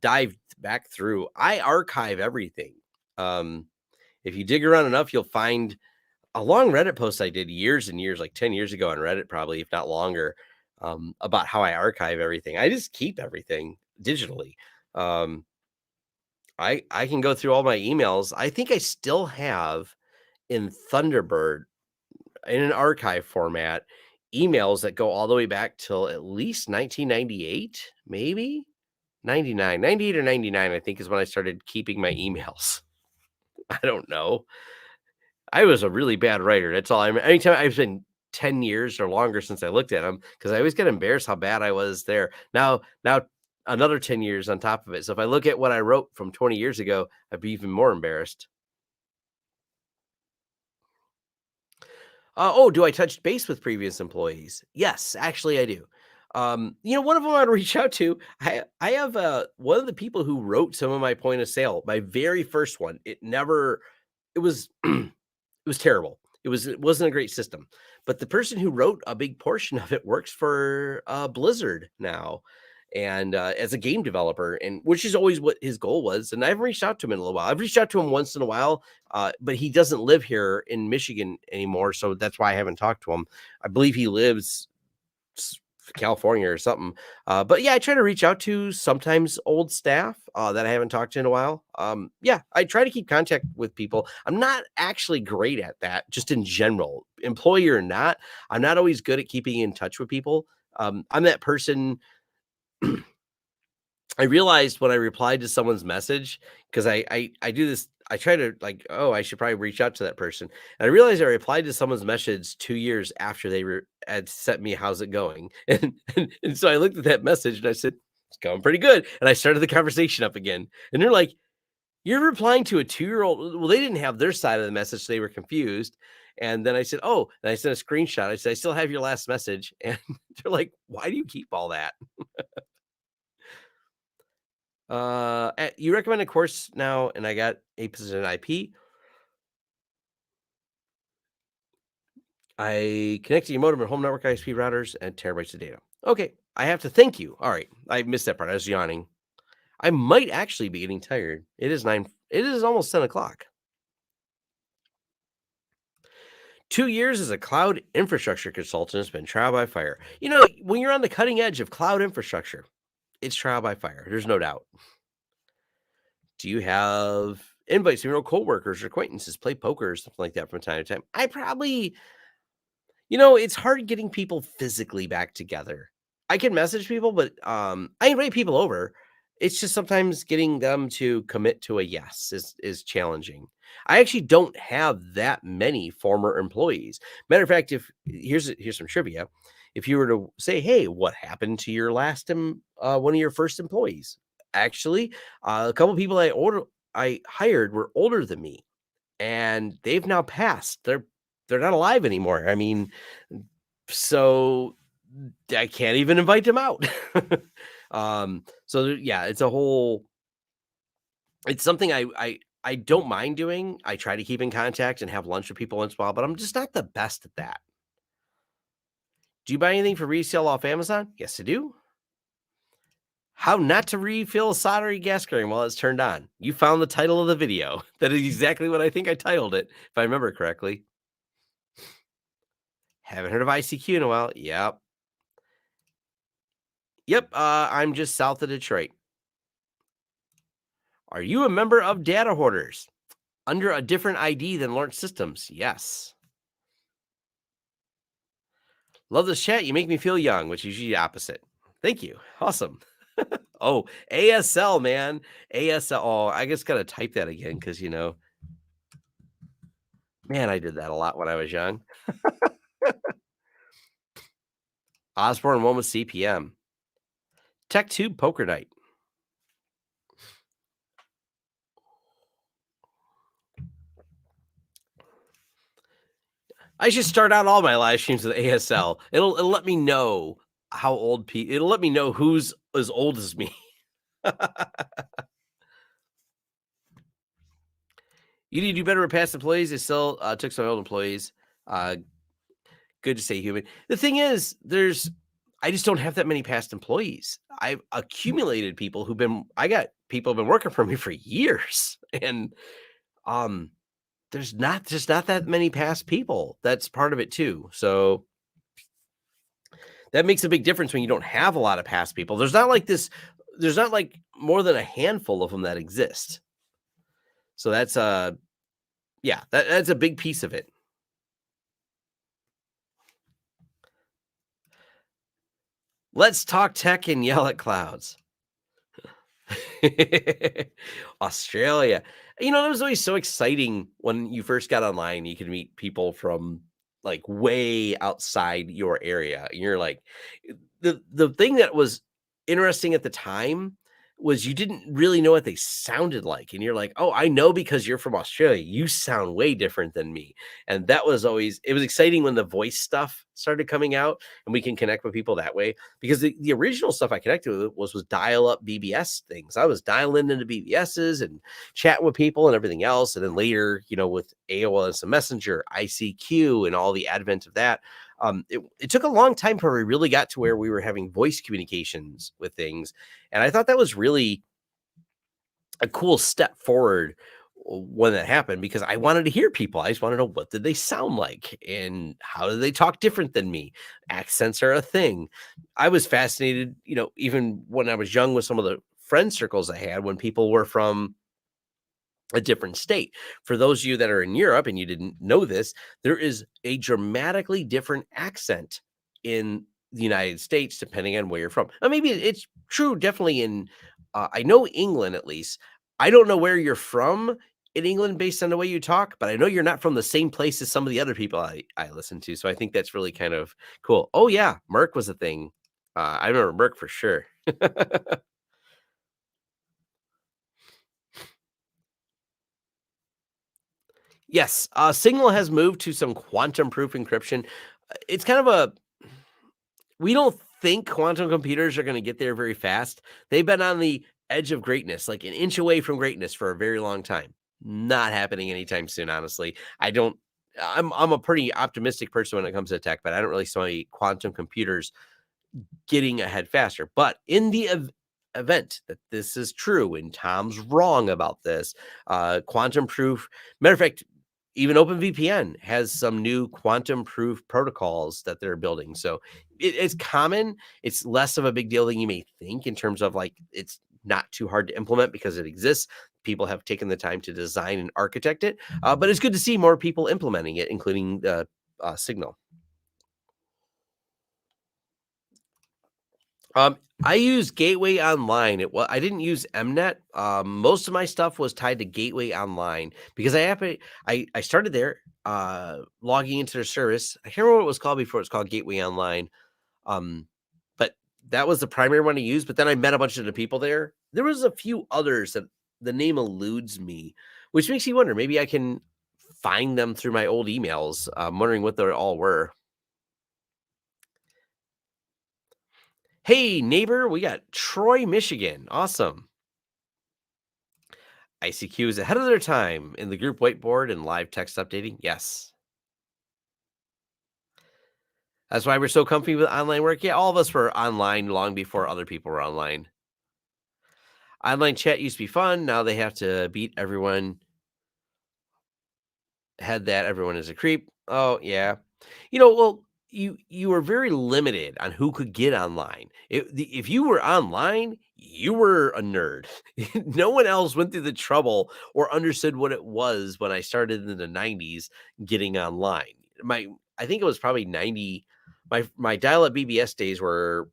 dive back through. I archive everything. Um, if you dig around enough, you'll find a long Reddit post I did years and years, like 10 years ago on Reddit, probably, if not longer, about how I archive everything. I just keep everything digitally. Um, I can go through all my emails. I think I still have in Thunderbird in an archive format emails that go all the way back till at least 1998, maybe 99, 98 or 99, I think is when I started keeping my emails. I don't know. I was a really bad writer. That's all. Anytime I've been 10 years or longer since I looked at them because I always get embarrassed how bad I was there. Now another 10 years on top of it. So if I look at what I wrote from 20 years ago, I'd be even more embarrassed. Oh, do I touch base with previous employees? Yes, actually I do. One of them I'd reach out to. I have one of the people who wrote some of my point of sale, my very first one. It was it was terrible. It wasn't a great system. But the person who wrote a big portion of it works for Blizzard now, and as a game developer, and which is always what his goal was. And I haven't reached out to him in a little while. I've reached out to him once in a while, but he doesn't live here in Michigan anymore, so that's why I haven't talked to him. I believe he lives California or something. But yeah, I try to reach out to sometimes old staff that I haven't talked to in a while. Yeah, I try to keep contact with people. I'm not actually great at that, just in general, employee or not. I'm not always good at keeping in touch with people. I'm that person. I realized when I replied to someone's message, because I do this, I try to like, oh, I should probably reach out to that person. And I realized I replied to someone's message 2 years after they had sent me, "How's it going?" And so I looked at that message and I said, "It's going pretty good." And I started the conversation up again. And they're like, "You're replying to a 2-year-old?" Well, they didn't have their side of the message, so they were confused. And then I said, "Oh," and I sent a screenshot. I said, "I still have your last message." And they're like, "Why do you keep all that?" You recommend a course now, and I got 8% IP. I connected your modem and home network ISP routers and terabytes of data. Okay, I have to thank you. All right, I missed that part. I was yawning. I might actually be getting tired. It is 9. It is almost 10 o'clock. 2 years as a cloud infrastructure consultant has been trial by fire. When you're on the cutting edge of cloud infrastructure, it's trial by fire. There's no doubt. Do you have invites from your old coworkers or acquaintances, play poker or something like that from time to time? I probably, it's hard getting people physically back together. I can message people, but I invite people over. It's just sometimes getting them to commit to a yes is challenging. I actually don't have that many former employees. Matter of fact, if here's some trivia. If you were to say, "Hey, what happened to your last one of your first employees?" Actually, a couple people I hired were older than me, and they've now passed. They're not alive anymore. I mean, so I can't even invite them out. Yeah, it's something I don't mind doing. I try to keep in contact and have lunch with people once in a while, but I'm just not the best at that. Do you buy anything for resale off Amazon? Yes, I do. How not to refill a soldering gas carrier while it's turned on. You found the title of the video. That is exactly what I think I titled it, if I remember correctly. Haven't heard of ICQ in a while. Yep. Yep. I'm just south of Detroit. Are you a member of Data Hoarders? Under a different ID than Launch Systems? Yes. Love this chat. You make me feel young, which is usually the opposite. Thank you. Awesome. Oh, ASL, man. ASL. Oh, I just got to type that again because, man, I did that a lot when I was young. Osborne one with CPM. Tech Tube Poker Night. I should start out all my live streams with ASL. It'll let me know how old people. It'll let me know who's as old as me. You need to do better with past employees. They still took some old employees. Good to say human. The thing is, I just don't have that many past employees. I've accumulated people I got people who've been working for me for years. And there's not that many past people. That's part of it too. So that makes a big difference when you don't have a lot of past people. There's not like more than a handful of them that exist. So that's that's a big piece of it. Let's talk tech and yell at clouds. Australia. It was always so exciting when you first got online. You could meet people from like way outside your area. And you're like, the thing that was interesting at the time was you didn't really know what they sounded like. And you're like, oh, I know because you're from Australia. You sound way different than me. And that was it was exciting when the voice stuff started coming out, and we can connect with people that way. Because the original stuff I connected with was dial-up BBS things. I was dialing into BBSs and chatting with people and everything else. And then later, with AOL Instant Messenger, ICQ, and all the advent of that, it took a long time before we really got to where we were having voice communications with things. And I thought that was really a cool step forward when that happened, because I wanted to hear people. I just want to know, what did they sound like and how do they talk different than me? Accents are a thing. I was fascinated, even when I was young, with some of the friend circles I had when people were from a different state. For those of you that are in Europe and you didn't know this, there is a dramatically different accent in the United States depending on where you're from. Now, maybe it's true definitely in, I know England at least. I don't know where you're from in England based on the way you talk, but I know you're not from the same place as some of the other people I listen to. So I think that's really kind of cool. Oh, yeah. Merc was a thing. I remember Merc for sure. Yes, Signal has moved to some quantum proof encryption. It's kind of a, we don't think quantum computers are going to get there very fast. They've been on the edge of greatness, like an inch away from greatness for a very long time. Not happening anytime soon, honestly. I'm a pretty optimistic person when it comes to tech, but I don't really see any quantum computers getting ahead faster. But in the event that this is true and Tom's wrong about this, quantum proof, matter of fact, even OpenVPN has some new quantum proof protocols that they're building. So it's common. It's less of a big deal than you may think, in terms of, like, it's not too hard to implement because it exists. People have taken the time to design and architect it. But it's good to see more people implementing it, including the Signal. I use Gateway Online. I didn't use Mnet. Most of my stuff was tied to Gateway Online because I started there, logging into their service. I can't remember what it was called before. It's called Gateway Online. But that was the primary one to use. But then I met a bunch of the people there. There was a few others that the name eludes me, which makes you wonder. Maybe I can find them through my old emails. I'm wondering what they all were. Hey, neighbor, we got Troy, Michigan. Awesome. ICQ is ahead of their time in the group whiteboard and live text updating. Yes. That's why we're so comfy with online work. Yeah, all of us were online long before other people were online. Online chat used to be fun. Now they have to beat everyone. Had that everyone is a creep. Oh, yeah. Well, you were very limited on who could get online. If you were online, you were a nerd. No one else went through the trouble or understood what it was when I started in the 90s getting online. I think it was probably 90. My dial-up BBS days were,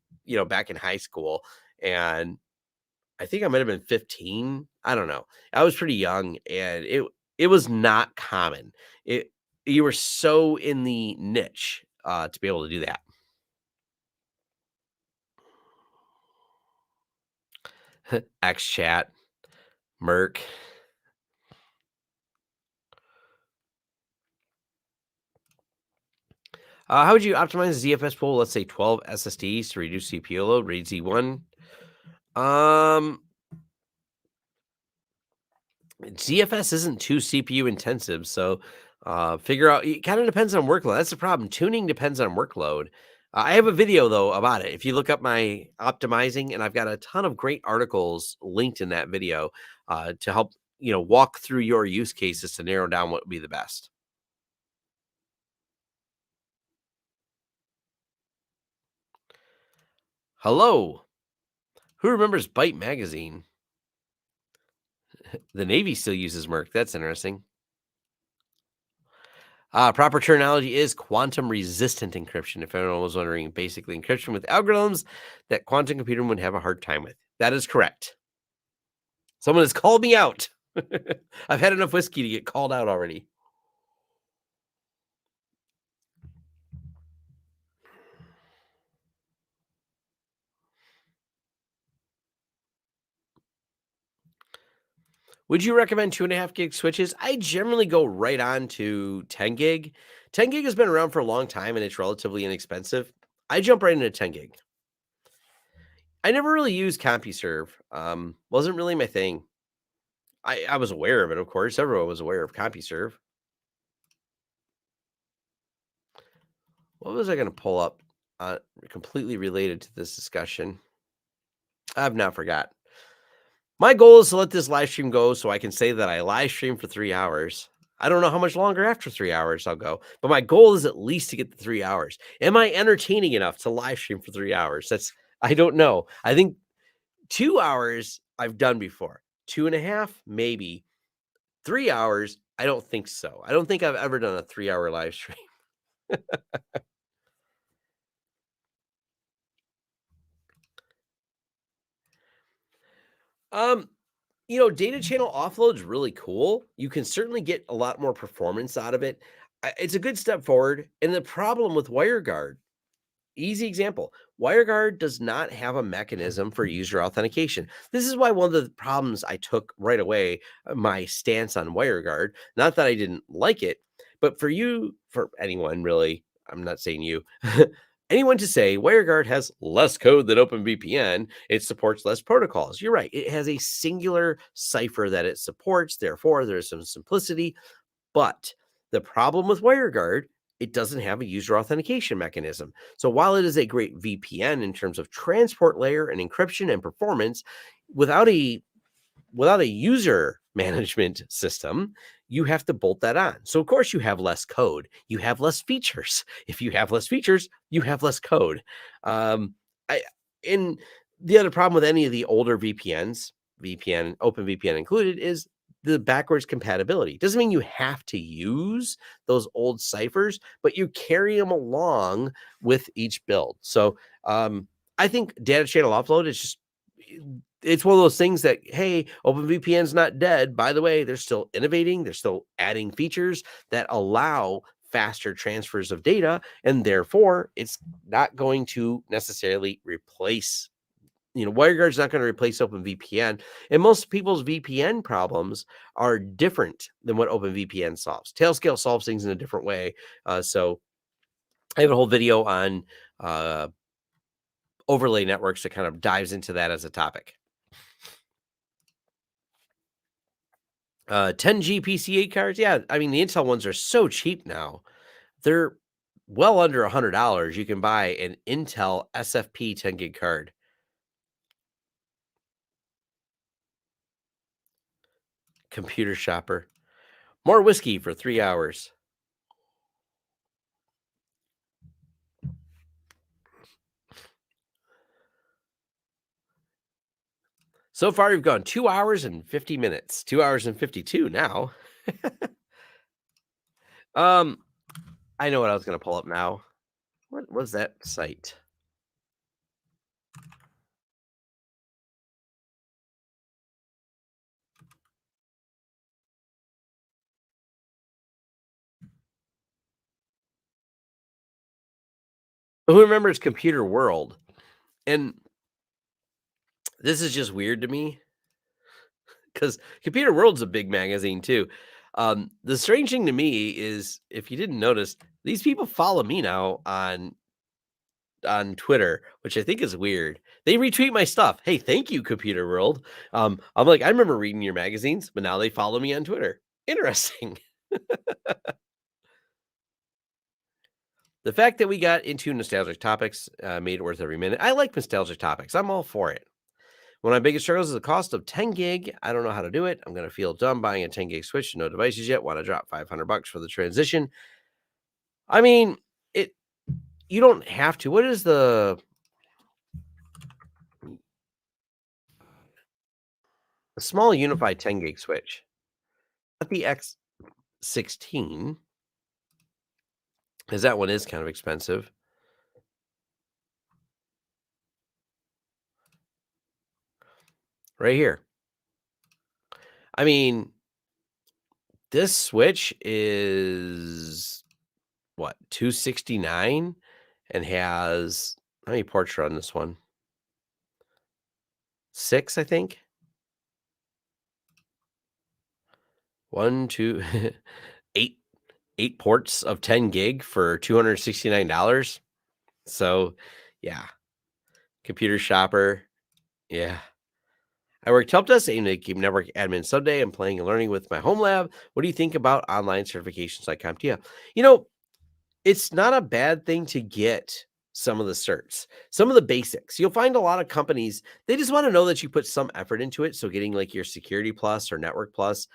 back in high school, and I think I might have been 15. I don't know. I was pretty young, and it was not common. It You were so in the niche, to be able to do that. X chat, Merc. How would you optimize the ZFS pool? Let's say 12 SSDs to reduce CPU load. RAID Z1. Um, ZFS isn't too CPU intensive, so figure out. It kind of depends on workload. That's the problem. Tuning depends on workload. I have a video though about it. If you look up my optimizing, and I've got a ton of great articles linked in that video to help walk through your use cases to narrow down what would be the best. Hello, who remembers Byte magazine? The Navy still uses Merc. That's interesting. Proper terminology is quantum resistant encryption. If anyone was wondering, basically encryption with algorithms that quantum computer would have a hard time with. That is correct. Someone has called me out. I've had enough whiskey to get called out already. Would you recommend 2.5 gig switches? I generally go right on to 10 gig. 10 gig has been around for a long time and it's relatively inexpensive. I jump right into 10 gig. I never really used CompuServe. Wasn't really my thing. I was aware of it, of course. Everyone was aware of CompuServe. What was I going to pull up completely related to this discussion? I've not forgot. My goal is to let this live stream go so I can say that I live streamed for 3 hours. I don't know how much longer after 3 hours I'll go, but my goal is at least to get the 3 hours. Am I entertaining enough to live stream for 3 hours? I don't know. I think 2 hours I've done before. 2.5, maybe. 3 hours, I don't think so. I don't think I've ever done a 3-hour live stream. Um, data channel offload is really cool. You can certainly get a lot more performance out of it. It's a good step forward. And the problem with WireGuard, easy example, WireGuard does not have a mechanism for user authentication. This is why one of the problems I took right away, my stance on WireGuard, not that I didn't like it, but for anyone really, I'm not saying you, anyone to say WireGuard has less code than OpenVPN, it supports less protocols. You're right. It has a singular cipher that it supports. Therefore, there's some simplicity. But the problem with WireGuard, it doesn't have a user authentication mechanism. So while it is a great VPN in terms of transport layer and encryption and performance, without a user management system, you have to bolt that on. So of course you have less code, you have less features. If you have less features, you have less code. I in the other problem with any of the older VPNs, VPN, OpenVPN included, is the backwards compatibility. Doesn't mean you have to use those old ciphers, but you carry them along with each build. So I think data channel offload is just, it's one of those things that, hey, OpenVPN's not dead. By the way, they're still innovating. They're still adding features that allow faster transfers of data. And therefore, it's not going to necessarily replace, WireGuard's not going to replace OpenVPN. And most people's VPN problems are different than what OpenVPN solves. Tailscale solves things in a different way. So I have a whole video on overlay networks that kind of dives into that as a topic. 10G PCA cards. Yeah, I mean, the Intel ones are so cheap now. They're well under $100. You can buy an Intel SFP 10 gig card. Computer shopper. More whiskey for 3 hours. So far, we've gone 2 hours and 50 minutes. 2 hours and 52 now. I know what I was going to pull up now. What was that site? Who remembers Computer World? And this is just weird to me because Computer World's a big magazine too. The strange thing to me is, if you didn't notice, these people follow me now on Twitter, which I think is weird. They retweet my stuff. Hey, thank you, Computer World. I'm like, I remember reading your magazines, but now they follow me on Twitter. Interesting. The fact that we got into nostalgic topics made it worth every minute. I like nostalgic topics. I'm all for it. One of my biggest struggles is the cost of 10 gig. I don't know how to do it. I'm going to feel dumb buying a 10 gig switch, no devices yet. Want to drop $500 for the transition. I mean, you don't have to. What is the small UniFi 10 gig switch? Not the X16, because that one is kind of expensive. Right here. I mean, this switch is what, 269 and has, how many ports are on this one? 6, I think. One, two, eight, 8 ports of 10 gig for $269. So, yeah, computer shopper. Yeah. I work help desk aiming to keep network admin Sunday. I'm playing and learning with my Homelab. What do you think about online certifications like CompTIA? You know, it's not a bad thing to get some of the certs, some of the basics. You'll find a lot of companies, they just want to know that you put some effort into it. So getting like your security plus or network plus,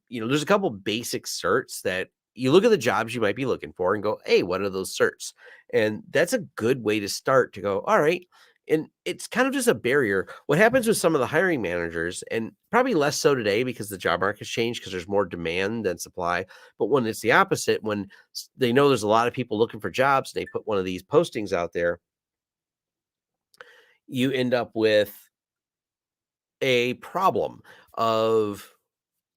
there's a couple basic certs that you look at the jobs you might be looking for and go, hey, what are those certs? And that's a good way to start to go, all right. And it's kind of just a barrier. What happens with some of the hiring managers, and probably less so today because the job market's changed because there's more demand than supply. But when it's the opposite, when they know there's a lot of people looking for jobs, they put one of these postings out there, you end up with a problem of,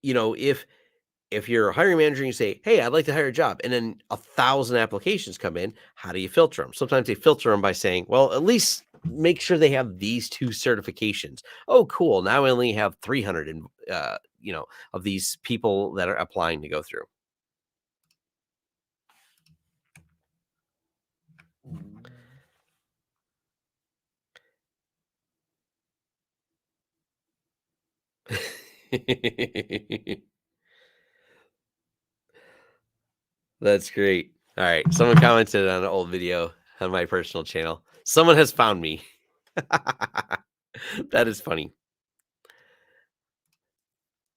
if you're a hiring manager and you say, hey, I'd like to hire a job, and then 1,000 applications come in, how do you filter them? Sometimes they filter them by saying, well, at least make sure they have these 2 certifications. Oh, cool. Now I only have 300 of these people that are applying to go through. That's great. All right. Someone commented on an old video on my personal channel. Someone has found me. That is funny.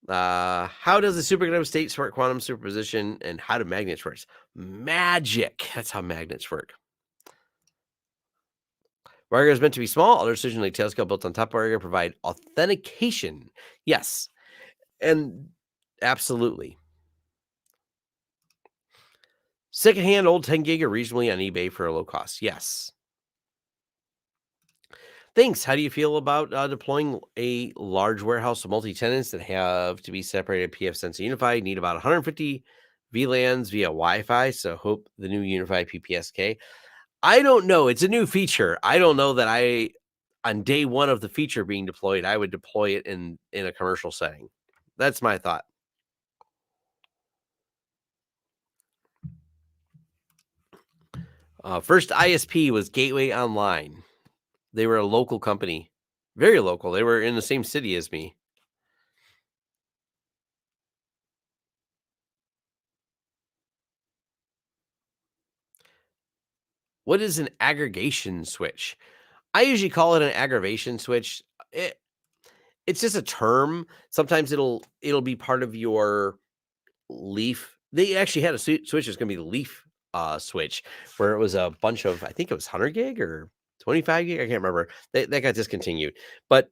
How does the superconductor state support quantum superposition, and how do magnets work? Magic. That's how magnets work. Wire is meant to be small. Other decisions like tailscale built on top of wire provide authentication. Yes. And absolutely. Secondhand old 10 gig are reasonably on eBay for a low cost. Yes. Thanks. How do you feel about deploying a large warehouse of multi-tenants that have to be separated pfSense and UniFi? Need about 150 VLANs via Wi-Fi. So hope the new UniFi PPSK. I don't know. It's a new feature. I don't know that on day one of the feature being deployed, I would deploy it in a commercial setting. That's my thought. First ISP was Gateway Online. They were a local company, very local. They were in the same city as me. What is an aggregation switch? I usually call it an aggravation switch. It's just a term. Sometimes it'll be part of your leaf. They actually had a switch that's going to be the leaf switch, where it was a bunch of, I think it was 100 gig or 25 gig. I can't remember. That got discontinued. But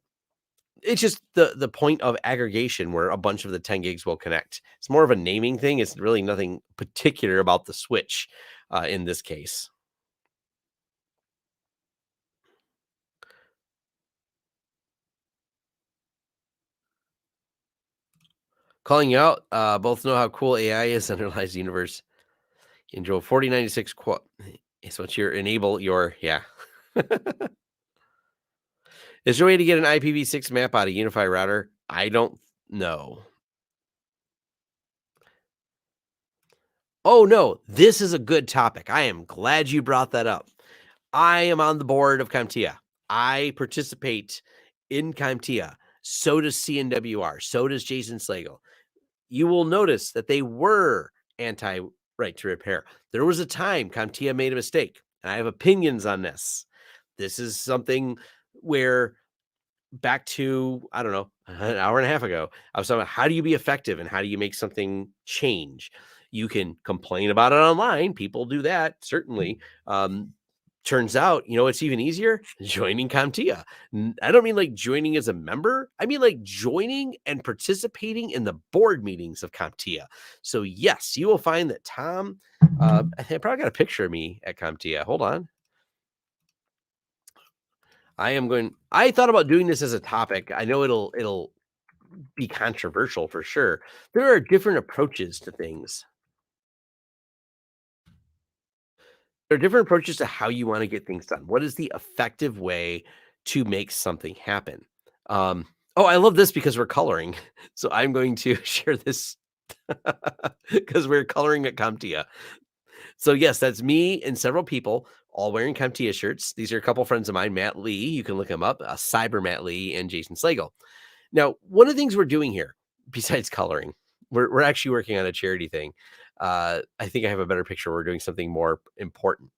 it's just the point of aggregation where a bunch of the 10 gigs will connect. It's more of a naming thing. It's really nothing particular about the switch in this case. Calling you out, both know how cool AI is underlies the universe. Enjoy 4096 quote. So it's your enable your, yeah. Is there a way to get an IPv6 map out of UniFi router? I don't know. Oh, no, this is a good topic. I am glad you brought that up. I am on the board of CompTIA. I participate in CompTIA. So does CNWR. So does Jason Slagle. You will notice that they were anti right to repair. There was a time CompTIA made a mistake, and I have opinions on this. This is something where back to, I don't know, an hour and a half ago, I was talking about how do you be effective and how do you make something change? You can complain about it online. People do that, certainly. Turns out, it's even easier joining CompTIA. I don't mean like joining as a member. I mean like joining and participating in the board meetings of CompTIA. So yes, you will find that Tom, I probably got a picture of me at CompTIA. Hold on. I thought about doing this as a topic. I know it'll be controversial for sure. There are different approaches to things. There are different approaches to how you want to get things done. What is the effective way to make something happen? Oh, I love this because we're coloring. So I'm going to share this because we're coloring at CompTIA. So yes, that's me and several people all wearing CompTIA shirts. These are a couple friends of mine, Matt Lee. You can look him up, Cyber Matt Lee and Jason Slagle. Now, one of the things we're doing here, besides coloring, we're actually working on a charity thing. I think I have a better picture. We're doing something more important.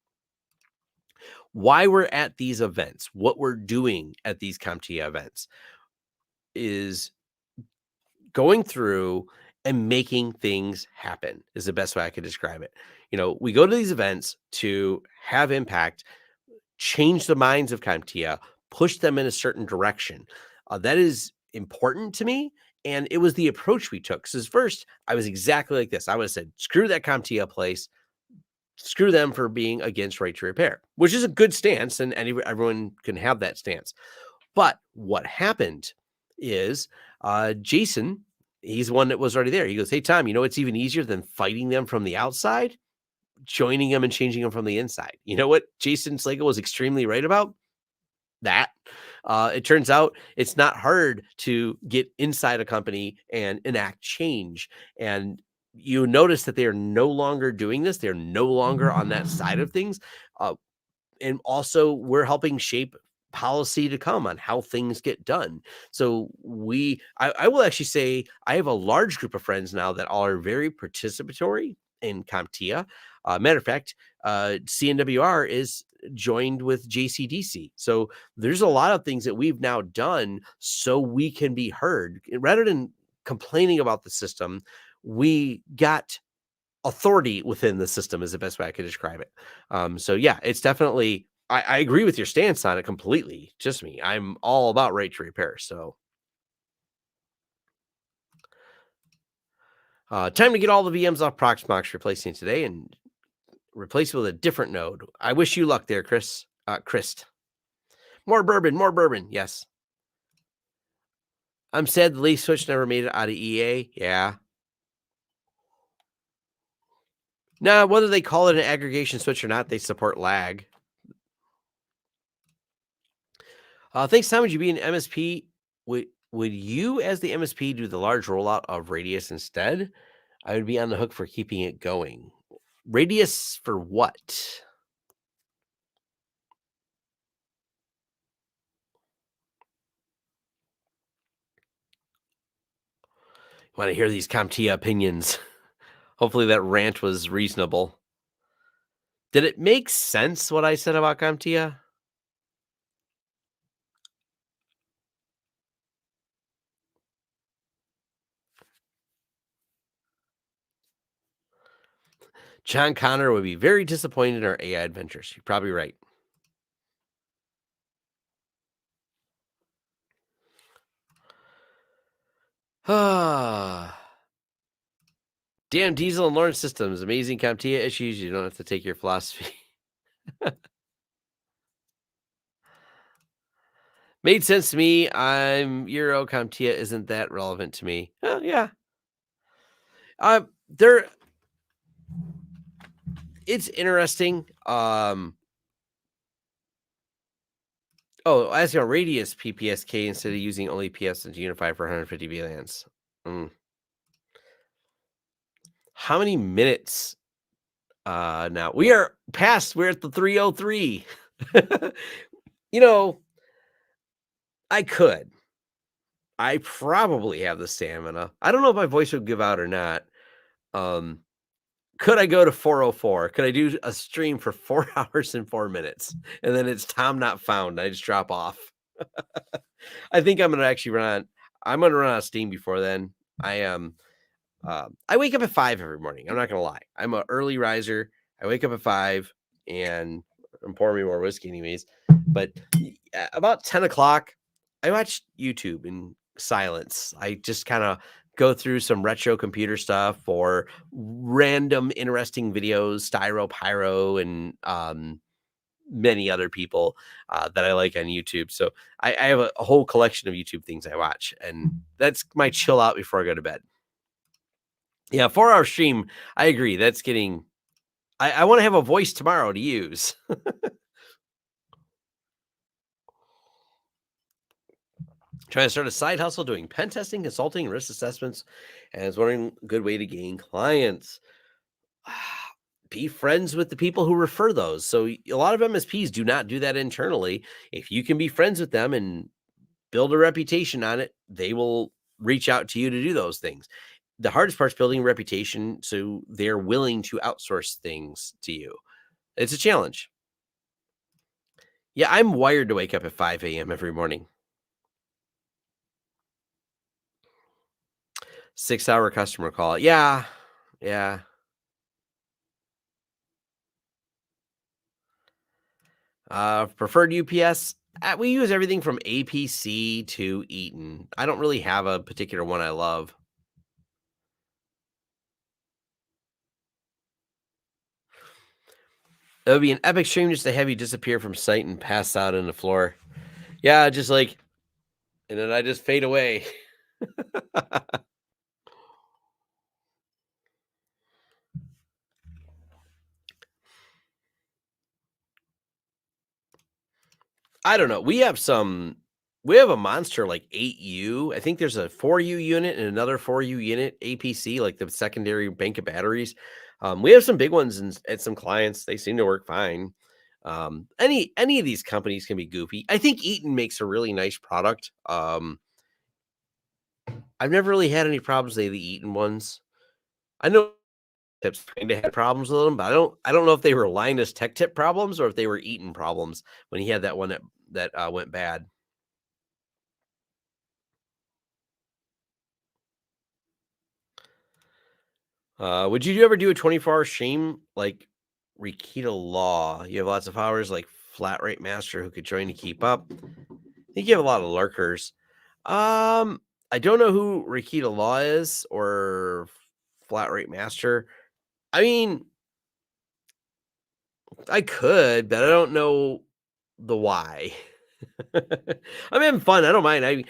Why we're at these events, what we're doing at these CompTIA events is going through and making things happen is the best way I could describe it. We go to these events to have impact, change the minds of CompTIA, push them in a certain direction. That is important to me. And it was the approach we took. Because first, I was exactly like this. I would have said, screw that CompTIA place. Screw them for being against right to repair, which is a good stance. And everyone can have that stance. But what happened is Jason, he's the one that was already there. He goes, hey, Tom, it's even easier than fighting them from the outside? Joining them and changing them from the inside. You know what Jason Slagle was extremely right about? That. It turns out it's not hard to get inside a company and enact change. And you notice that they are no longer doing this. They're no longer on that side of things. And also we're helping shape policy to come on how things get done. So I will actually say I have a large group of friends now that are very participatory in CompTIA. Matter of fact, CNWR is joined with JCDC. So there's a lot of things that we've now done so we can be heard. Rather than complaining about the system, we got authority within the system is the best way I could describe it. So yeah, it's definitely, I agree with your stance on it completely. Just me. I'm all about right to repair. So time to get all the VMs off Proxmox replacing today and replace it with a different node. I wish you luck there, Chris. Christ. More bourbon. Yes. I'm sad the leaf switch never made it out of EA. Yeah. Now, whether they call it an aggregation switch or not, they support lag. Thanks, Tom. Would you be an MSP? Would you, as the MSP, do the large rollout of Radius instead? I would be on the hook for keeping it going. Radius for what? Want to hear these CompTIA opinions? Hopefully that rant was reasonable. Did it make sense what I said about CompTIA? John Connor would be very disappointed in our AI adventures. You're probably right. Damn Diesel and Lawrence Systems. Amazing CompTIA issues. You don't have to take your philosophy. Made sense to me. I'm Euro CompTIA isn't that relevant to me. Oh, yeah. It's interesting. Asking on Radius PPSK instead of using only PS and UniFi for 150 VLANs. How many minutes? Now we are past. We're at the 303. I probably have the stamina. I don't know if my voice would give out or not. Could I go to 404? Could I do a stream for 4 hours and 4 minutes? And then it's Tom not found. I just drop off. I think I'm going to actually run out of steam before then. I wake up at 5 every morning. I'm not going to lie. I'm an early riser. I wake up at 5 and I'm pouring me more whiskey anyways. But about 10 o'clock, I watch YouTube in silence. I just kind of go through some retro computer stuff or random interesting videos, Styro Pyro and many other people that I like on YouTube. So I have a whole collection of YouTube things I watch, and that's my chill out before I go to bed. Yeah, 4-hour stream. I agree. That's getting. I want to have a voice tomorrow to use. Trying to start a side hustle doing pen testing, consulting, and risk assessments, and is wondering a good way to gain clients. Be friends with the people who refer those. So a lot of MSPs do not do that internally. If you can be friends with them and build a reputation on it, they will reach out to you to do those things. The hardest part is building a reputation so they're willing to outsource things to you. It's a challenge. Yeah, I'm wired to wake up at 5 a.m. every morning. 6-hour customer call. Yeah. Yeah. Preferred UPS. We use everything from APC to Eaton. I don't really have a particular one I love. It would be an epic stream just to have you disappear from sight and pass out on the floor. Yeah, just like, and then I just fade away. I don't know. We have a monster like 8U. I think there's a 4U unit and another 4U unit APC, like the secondary bank of batteries. We have some big ones at some clients. They seem to work fine. Any of these companies can be goofy. I think Eaton makes a really nice product. I've never really had any problems with the Eaton ones. I know Tips kind of had problems with them, but I don't know if they were Linus Tech Tip problems or if they were Eaton problems when he had that one that went bad. Would you ever do a 24-hour stream like Rikita Law? You have lots of hours like Flat Rate Master who could join to keep up. I think you have a lot of lurkers. I don't know who Rikita Law is or Flat Rate Master. I mean, I could, but I don't know the why. I'm having fun. I don't mind.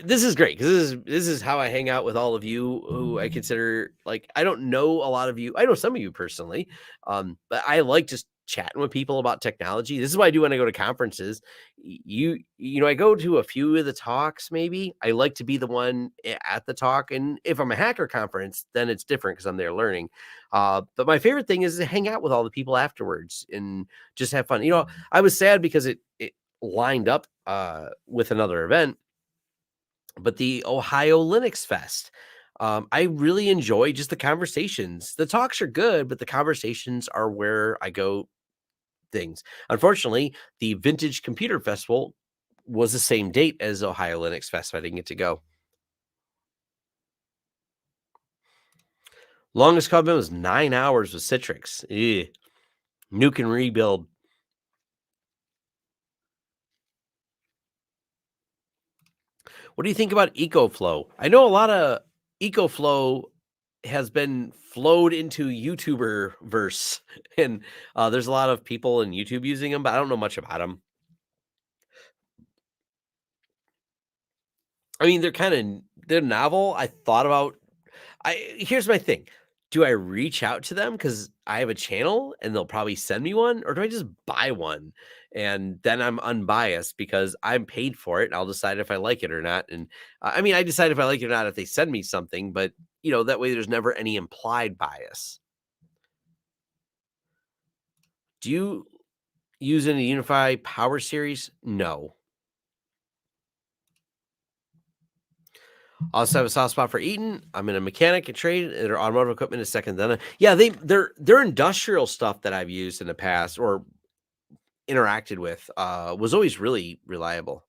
This is great because this is how I hang out with all of you who I consider like I don't know a lot of you. I know some of you personally, but I like just chatting with people about technology. This is what I do when I go to conferences. I go to a few of the talks. Maybe I like to be the one at the talk, and if I'm a hacker conference, then it's different because I'm there learning. But my favorite thing is to hang out with all the people afterwards and just have fun. I was sad because it lined up with another event, but the Ohio Linux Fest. I really enjoy just the conversations. The talks are good, but the conversations are where I go things. Unfortunately, the Vintage Computer Festival was the same date as Ohio Linux Fest, so I didn't get to go. Longest call was 9 hours with Citrix. Nuke and rebuild. What do you think about EcoFlow? I know a lot of EcoFlow has been flowed into YouTuber verse, and there's a lot of people in YouTube using them, but I don't know much about them. I mean, they're novel. I thought about. Here's my thing: do I reach out to them because I have a channel and they'll probably send me one, or do I just buy one and then I'm unbiased because I'm paid for it and I'll decide if I like it or not? And I mean, I decide if I like it or not if they send me something, but that way there's never any implied bias. Do you use any UniFi Power Series? No. Also have a soft spot for Eaton. I'm in a mechanic and trade. Their automotive equipment is second to none. Yeah, their industrial stuff that I've used in the past or interacted with was always really reliable.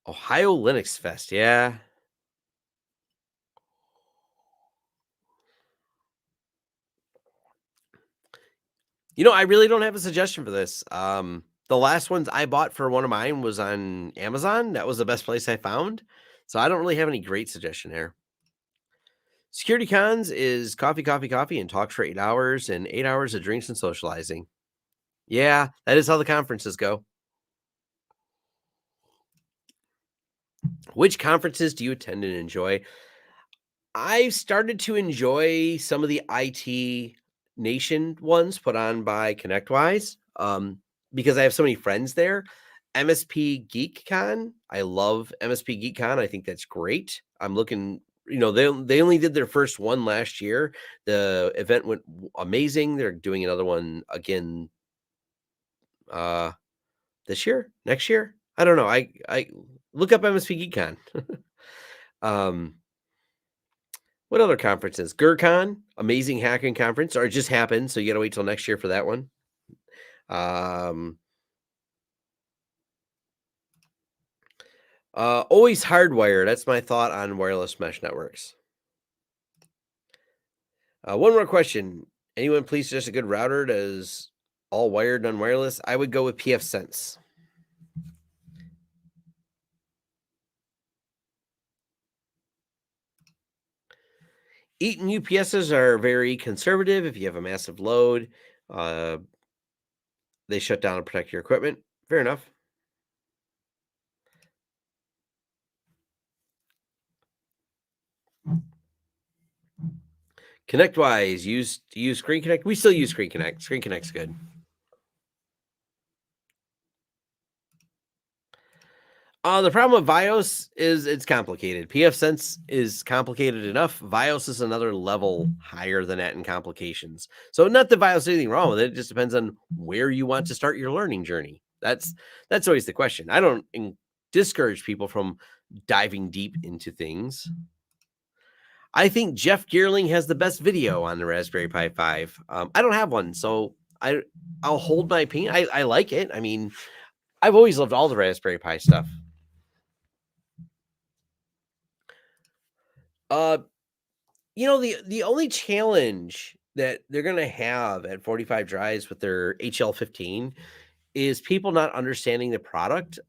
Ohio Linux Fest, yeah. I really don't have a suggestion for this. The last ones I bought for one of mine was on Amazon. That was the best place I found. So I don't really have any great suggestion there. Security cons is coffee, coffee, coffee, and talks for 8 hours and 8 hours of drinks and socializing. Yeah, that is how the conferences go. Which conferences do you attend and enjoy? I've started to enjoy some of the IT Nation ones put on by ConnectWise because I have so many friends there. MSP GeekCon. I love MSP GeekCon. I think that's great. I'm looking, they only did their first one last year. The event went amazing. They're doing another one again this year, next year. I don't know. I look up MSP GeekCon. What other conferences? GurCon, amazing hacking conference, or it just happened, so you got to wait till next year for that one. Always hardwire. That's my thought on wireless mesh networks. One more question. Anyone please suggest a good router that is all wired, non-wireless? I would go with pfSense. Eaton UPSs are very conservative. If you have a massive load, they shut down and protect your equipment. Fair enough. ConnectWise, use Screen Connect. We still use Screen Connect. Screen Connect's good. The problem with Vios is it's complicated. pfSense is complicated enough. Vios is another level higher than that in complications. So not that Vios is anything wrong with it. It just depends on where you want to start your learning journey. That's always the question. I don't discourage people from diving deep into things. I think Jeff Geerling has the best video on the Raspberry Pi 5. I don't have one, so I'll hold my opinion. I like it. I mean, I've always loved all the Raspberry Pi stuff. The only challenge that they're going to have at 45 drives with their HL15 is people not understanding the product.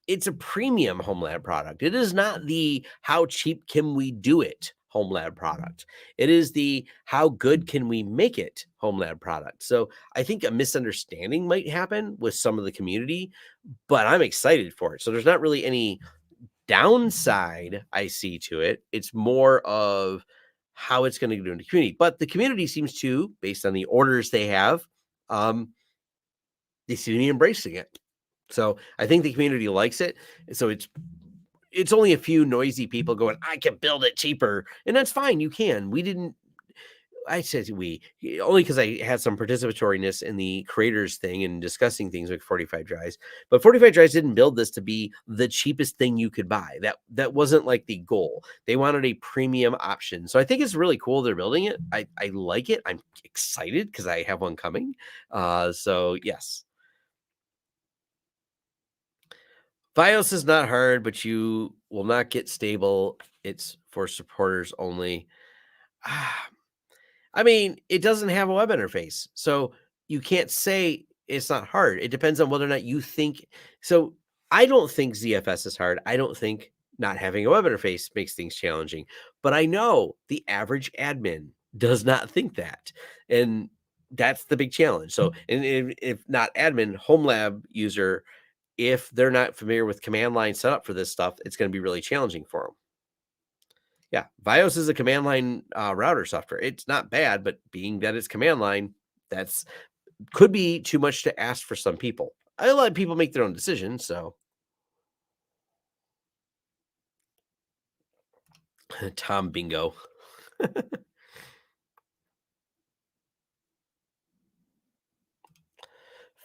It's a premium Homelab product. It is not the how cheap can we do it Homelab product. It is the how good can we make it Homelab product. So I think a misunderstanding might happen with some of the community, but I'm excited for it. So there's not really any downside I see to it. It's more of how it's going to do in the community. But the community seems to, based on the orders they have, they seem to be embracing it. So I think the community likes it. So it's only a few noisy people going, I can build it cheaper. And that's fine. You can. I said we only because I had some participatoriness in the creators thing and discussing things like 45 drives, but 45 drives didn't build this to be the cheapest thing you could buy. That wasn't like the goal. They wanted a premium option. So I think it's really cool they're building it. I like it. I'm excited because I have one coming. So yes. Vios is not hard, but you will not get stable. It's for supporters only. I mean, it doesn't have a web interface. So you can't say it's not hard. It depends on whether or not you think. So I don't think ZFS is hard. I don't think not having a web interface makes things challenging. But I know the average admin does not think that. And that's the big challenge. So, and if not admin, Homelab user, if they're not familiar with command line setup for this stuff, it's going to be really challenging for them. Yeah, Vios is a command line router software. It's not bad, but being that it's command line, that's could be too much to ask for some people. I let people make their own decisions. So, Tom Bingo.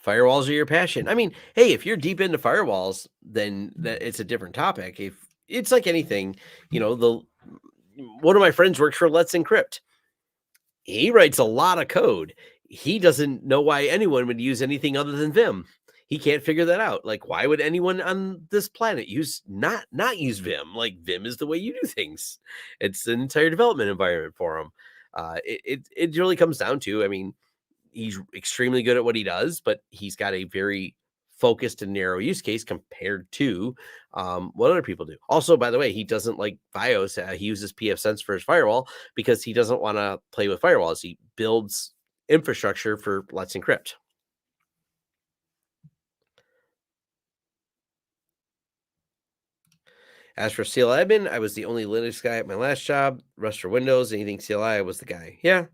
Firewalls are your passion. I mean, hey, if you're deep into firewalls, then it's a different topic. If it's like anything, one of my friends works for Let's Encrypt. He writes a lot of code. He doesn't know why anyone would use anything other than Vim. He can't figure that out. Like, why would anyone on this planet use not use Vim? Like, Vim is the way you do things. It's an entire development environment for him. It really comes down to, I mean, he's extremely good at what he does, but he's got a very focused and narrow use case compared to what other people do. Also, by the way, he doesn't like Vios. He uses pfSense for his firewall because he doesn't want to play with firewalls. He builds infrastructure for Let's Encrypt. As for CLI admin, I was the only Linux guy at my last job. Rest for Windows, anything CLI, I was the guy. Yeah.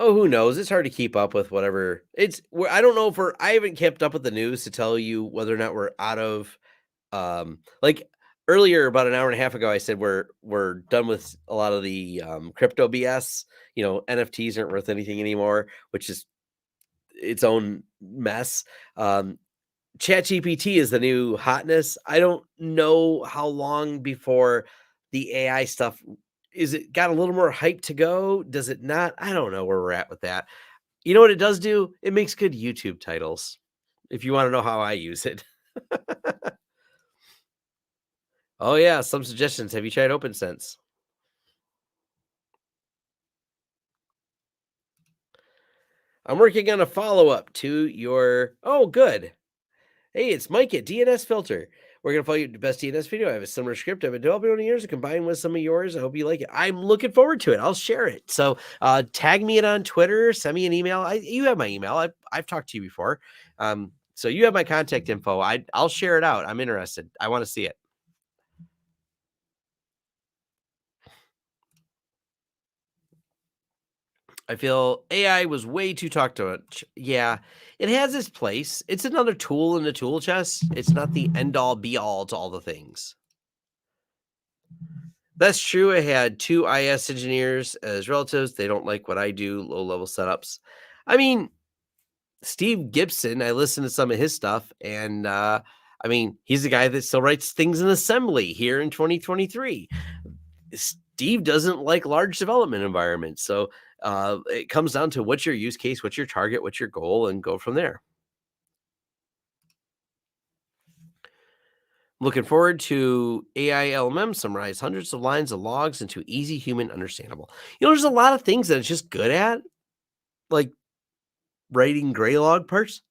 Oh, who knows? It's hard to keep up with whatever. I don't know if I haven't kept up with the news to tell you whether or not we're out of like earlier about an hour and a half ago I said we're done with a lot of the crypto BS. NFTs aren't worth anything anymore, which is its own mess. ChatGPT is the new hotness. I don't know how long before the AI stuff is it got a little more hype to go? Does it not? I don't know where we're at with that. You know what it does do? It makes good YouTube titles. If you want to know how I use it. Oh yeah, some suggestions. Have you tried OpenSense? I'm working on a follow-up to your oh good. Hey, it's Mike at DNS Filter. We're gonna follow you the best DNS video. I have a similar script I've been developing over the years to combine with some of yours. I hope you like it. I'm looking forward to it. I'll share it. So tag me it on Twitter, send me an email. You have my email. I've talked to you before. So you have my contact info. I'll share it out. I'm interested. I want to see it. I feel AI was way too talked about. Yeah, it has its place. It's another tool in the tool chest. It's not the end all be all to all the things. That's true. I had two IS engineers as relatives. They don't like what I do, low level setups. I mean, Steve Gibson, I listened to some of his stuff, and he's the guy that still writes things in assembly here in 2023. Steve doesn't like large development environments. So it comes down to what's your use case, what's your target, what's your goal, and go from there. Looking forward to AI LMM summarize hundreds of lines of logs into easy human understandable. There's a lot of things that it's just good at, like writing gray log parsers.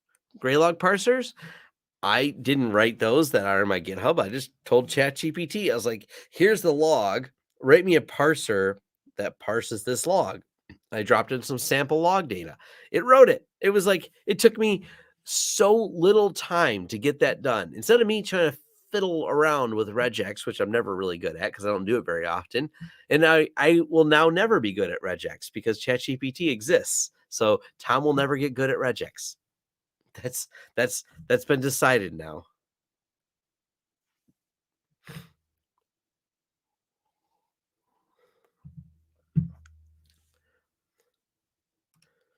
I didn't write those that are in my GitHub. I just told ChatGPT, I was like, here's the log, write me a parser that parses this log. I dropped in some sample log data. It wrote it. It was like, it took me so little time to get that done. Instead of me trying to fiddle around with regex, which I'm never really good at because I don't do it very often. And I will now never be good at regex because ChatGPT exists. So Tom will never get good at regex. That's been decided now.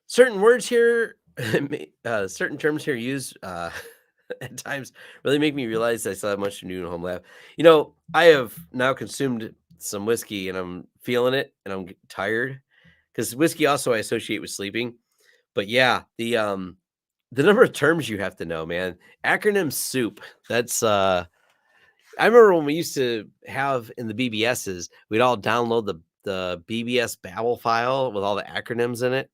Certain words here, certain terms here used at times really make me realize I still have much to do in Homelab. I have now consumed some whiskey and I'm feeling it and I'm tired because whiskey also I associate with sleeping. But yeah, the number of terms you have to know, man. Acronym soup. That's I remember when we used to have in the BBSs, we'd all download the BBS Babel file with all the acronyms in it.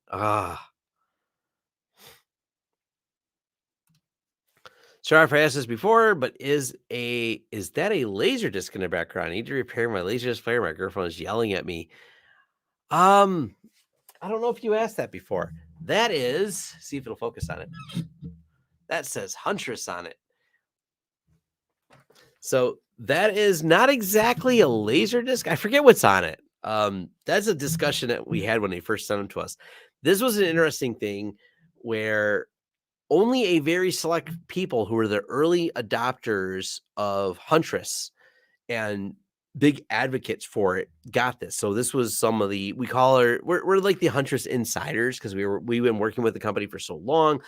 Sorry if I asked this before, but is that a laser disc in the background? I need to repair my laser disc player. My girlfriend is yelling at me. I don't know if you asked that before. That is, see if it'll focus on it. That says Huntress on it. So that is not exactly a laser disc. I forget what's on it. That's a discussion that we had when they first sent them to us. This was an interesting thing where only a very select people who were the early adopters of Huntress and big advocates for it got this. So this was some of the we're like the Huntress insiders because we've been working with the company for so long.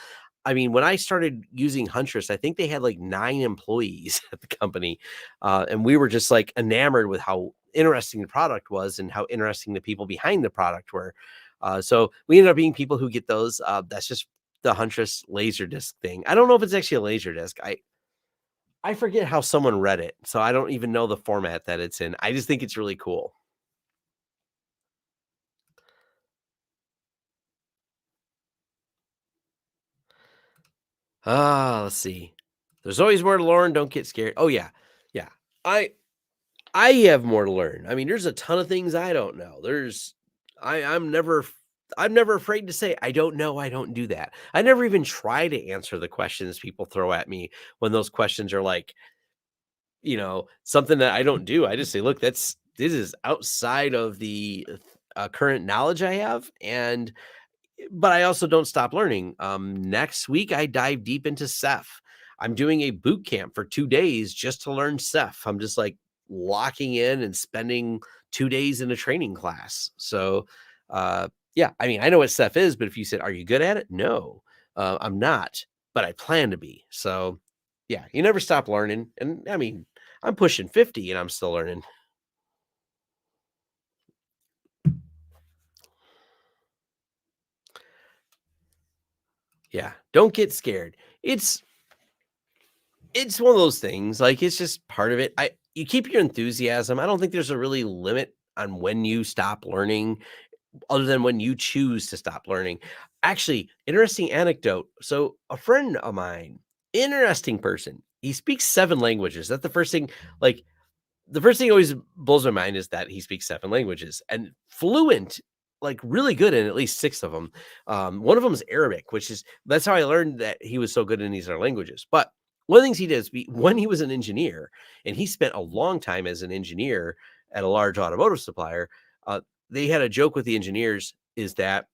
I mean, when I started using Huntress, I think they had like 9 employees at the company. And we were just like enamored with how interesting the product was and how interesting the people behind the product were. So we ended up being people who get those. That's just the Huntress Laserdisc thing. I don't know if it's actually a Laserdisc. I forget how someone read it. So I don't even know the format that it's in. I just think it's really cool. Let's see. There's always more to learn. Don't get scared. Oh yeah. Yeah. I I have more to learn. I mean, there's a ton of things I don't know. I'm never afraid to say I don't know. I don't do that. I never even try to answer the questions people throw at me when those questions are like, something that I don't do. I just say, look, this is outside of the current knowledge I have, and but I also don't stop learning. Next week, I dive deep into Ceph. I'm doing a boot camp for 2 days just to learn Ceph. I'm just like locking in and spending 2 days in a training class. So, yeah, I mean, I know what Ceph is, but if you said, "Are you good at it?" No, I'm not, but I plan to be. So, yeah, you never stop learning. And I mean, I'm pushing 50 and I'm still learning. Yeah, don't get scared. It's It's one of those things, like, it's just part of it. I You keep your enthusiasm. I don't think there's a really limit on when you stop learning other than when you choose to stop learning. Actually, interesting anecdote. So, a friend of mine, interesting person, he speaks 7 languages. That's the first thing always blows my mind is that he speaks 7 languages and fluent, like, really good in at least 6 of them. One of them is Arabic, which is that's how I learned that he was so good in these other languages. But one of the things he did is when he was an engineer, and he spent a long time as an engineer at a large automotive supplier, uh, they had a joke with the engineers is that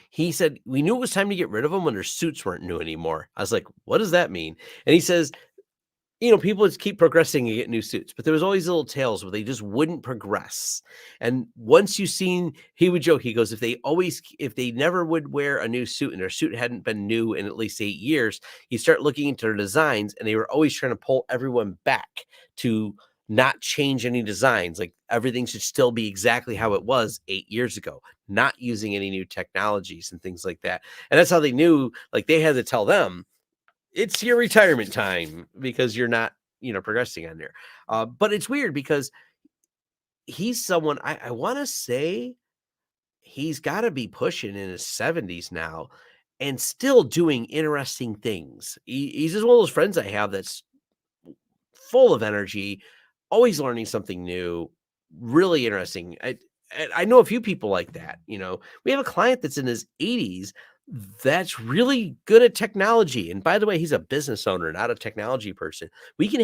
he said, "We knew it was time to get rid of them when their suits weren't new anymore." I was like, "What does that mean?" And he says, people just keep progressing and get new suits, but there was always little tails where they just wouldn't progress. And once you seen, he would joke, he goes, if they never would wear a new suit and their suit hadn't been new in at least 8 years, you start looking into their designs and they were always trying to pull everyone back to not change any designs. Like everything should still be exactly how it was 8 years ago, not using any new technologies and things like that. And that's how they knew, like they had to tell them, it's your retirement time because you're not, progressing on there. But it's weird because he's someone I want to say he's got to be pushing in his 70s now and still doing interesting things. He's just one of those friends I have that's full of energy, always learning something new, really interesting. I know a few people like that. We have a client that's in his 80s that's really good at technology. And by the way, he's a business owner, not a technology person. We can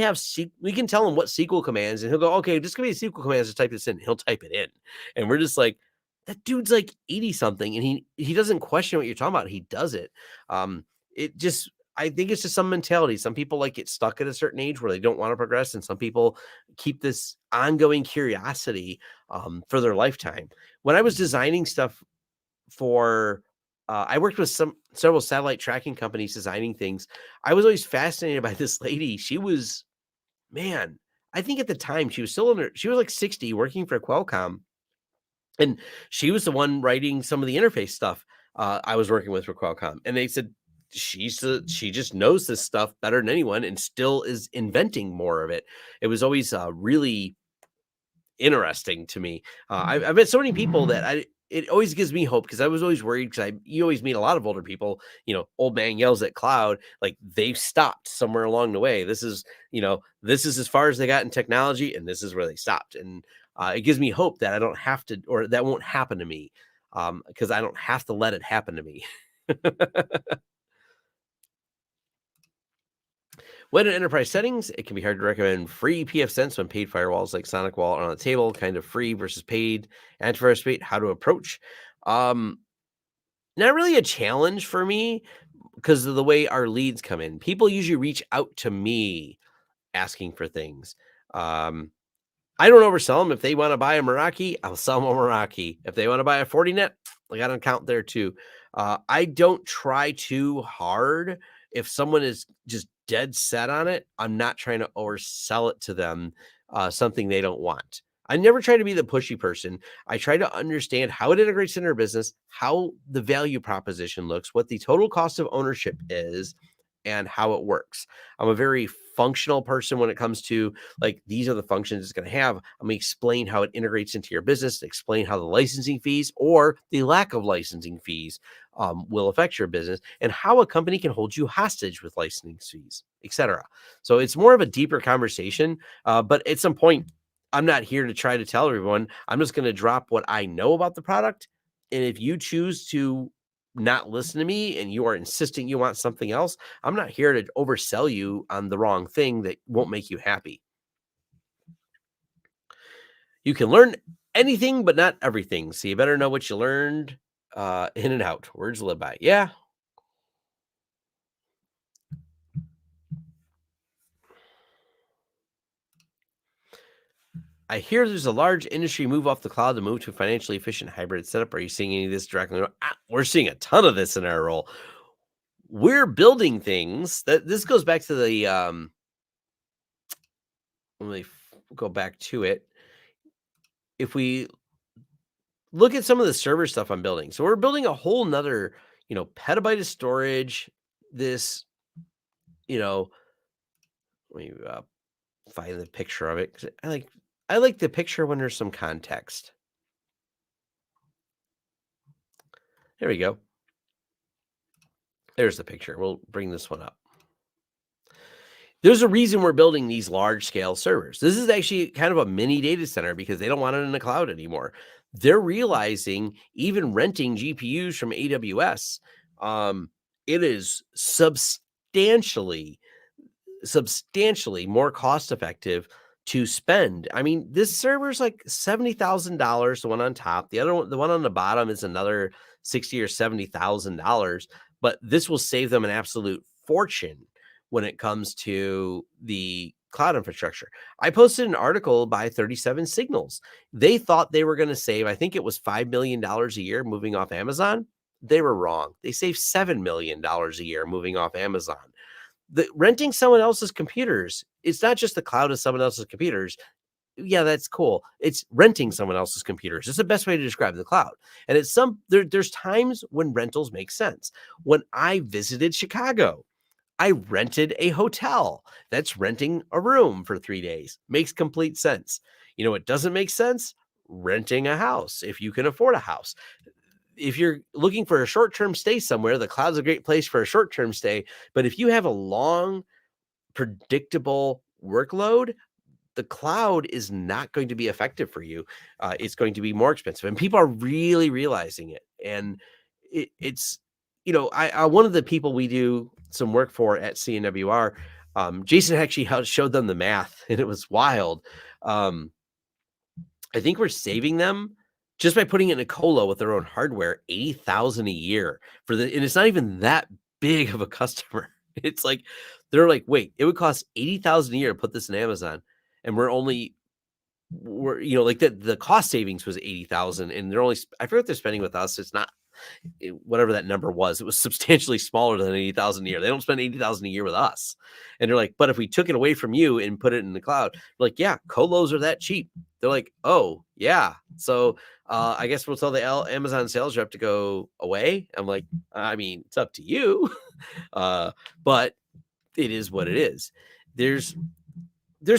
tell him what SQL commands, and he'll go, "Okay, just give me SQL commands to type this in." He'll type it in, and we're just like, that dude's like 80 something, and he doesn't question what you're talking about. He does it. It just I think it's just some mentality. Some people like get stuck at a certain age where they don't want to progress, and some people keep this ongoing curiosity for their lifetime. When I was designing stuff for, I worked with several satellite tracking companies designing things. I was always fascinated by this lady. She was, man, I think at the time she was like 60, working for Qualcomm, and she was the one writing some of the interface stuff I was working with for Qualcomm. And they said she just knows this stuff better than anyone and still is inventing more of it. It was always really interesting to me. I've met so many people that it always gives me hope because I was always worried because you always meet a lot of older people, old man yells at cloud, like they've stopped somewhere along the way. This is as far as they got in technology and this is where they stopped. And it gives me hope that I don't have to, or that won't happen to me because I don't have to let it happen to me. When in enterprise settings, it can be hard to recommend free PF when paid firewalls like SonicWall are on the table, kind of free versus paid, antivirus rate, how to approach. Um, Not really a challenge for me because of the way our leads come in. People usually reach out to me asking for things. Um, I don't oversell them. If they want to buy a Meraki, I'll sell them a Meraki. If they want to buy a Fortinet, I got an account there too. I don't try too hard. If someone is just dead set on it, I'm not trying to oversell it to them, something they don't want. I never try to be the pushy person. I try to understand how it integrates in their business, how the value proposition looks, what the total cost of ownership is, and how it works. I'm a very functional person when it comes to, like, these are the functions it's going to have. I'm going to explain how it integrates into your business, explain how the licensing fees or the lack of licensing fees will affect your business, and how a company can hold you hostage with licensing fees, etc. So it's more of a deeper conversation. But at some point, I'm not here to try to tell everyone. I'm just going to drop what I know about the product. And if you choose to not listen to me and you are insisting you want something else, I'm not here to oversell you on the wrong thing that won't make you happy. You can learn anything, but not everything. So you better know what you learned In and out. Words live by. Yeah. I hear there's a large industry move off the cloud to move to a financially efficient hybrid setup. Are you seeing any of this directly? We're seeing a ton of this in our role. We're building things that this goes back to the let me go back to it. If we look at some of the server stuff I'm building, so we're building a whole nother, petabyte of storage. This, let me find the picture of it because I like the picture when there's some context. There we go. There's the picture. We'll bring this one up. There's a reason we're building these large scale servers. This is actually kind of a mini data center because they don't want it in the cloud anymore. They're realizing even renting GPUs from AWS, it is substantially more cost effective to spend. I mean, this server's like $70,000, the one on top. The other one, the one on the bottom, is another $60,000 or $70,000. But this will save them an absolute fortune when it comes to the cloud infrastructure. I posted an article by 37 Signals. They thought they were going to save, I think it was $5 million a year moving off Amazon. They were wrong. They saved $7 million a year moving off Amazon. Renting someone else's computers, it's not just the cloud of someone else's computers. Yeah, that's cool. It's renting someone else's computers. It's the best way to describe the cloud. And it's there's times when rentals make sense. When I visited Chicago, I rented a hotel. That's renting a room for 3 days. Makes complete sense. It doesn't make sense? Renting a house if you can afford a house. If you're looking for a short-term stay somewhere, the cloud's a great place for a short-term stay. But if you have a long, predictable workload, the cloud is not going to be effective for you. It's going to be more expensive, and people are really realizing it. And it's, one of the people we do some work for at CNWR, Jason actually showed them the math, and it was wild. I think we're saving them just by putting it in a colo with their own hardware, $80,000 a year and it's not even that big of a customer. It's like, they're like, wait, it would cost $80,000 a year to put this in Amazon. And we're like the cost savings was 80,000 and I forget what they're spending with us. It's not whatever that number was. It was substantially smaller than 80,000 a year. They don't spend 80,000 a year with us. And they're like, but if we took it away from you and put it in the cloud, we're like, yeah, colos are that cheap. They're like, oh yeah. So I guess we'll tell the Amazon sales rep to go away. I'm like, I mean, it's up to you. But it is what it is. There's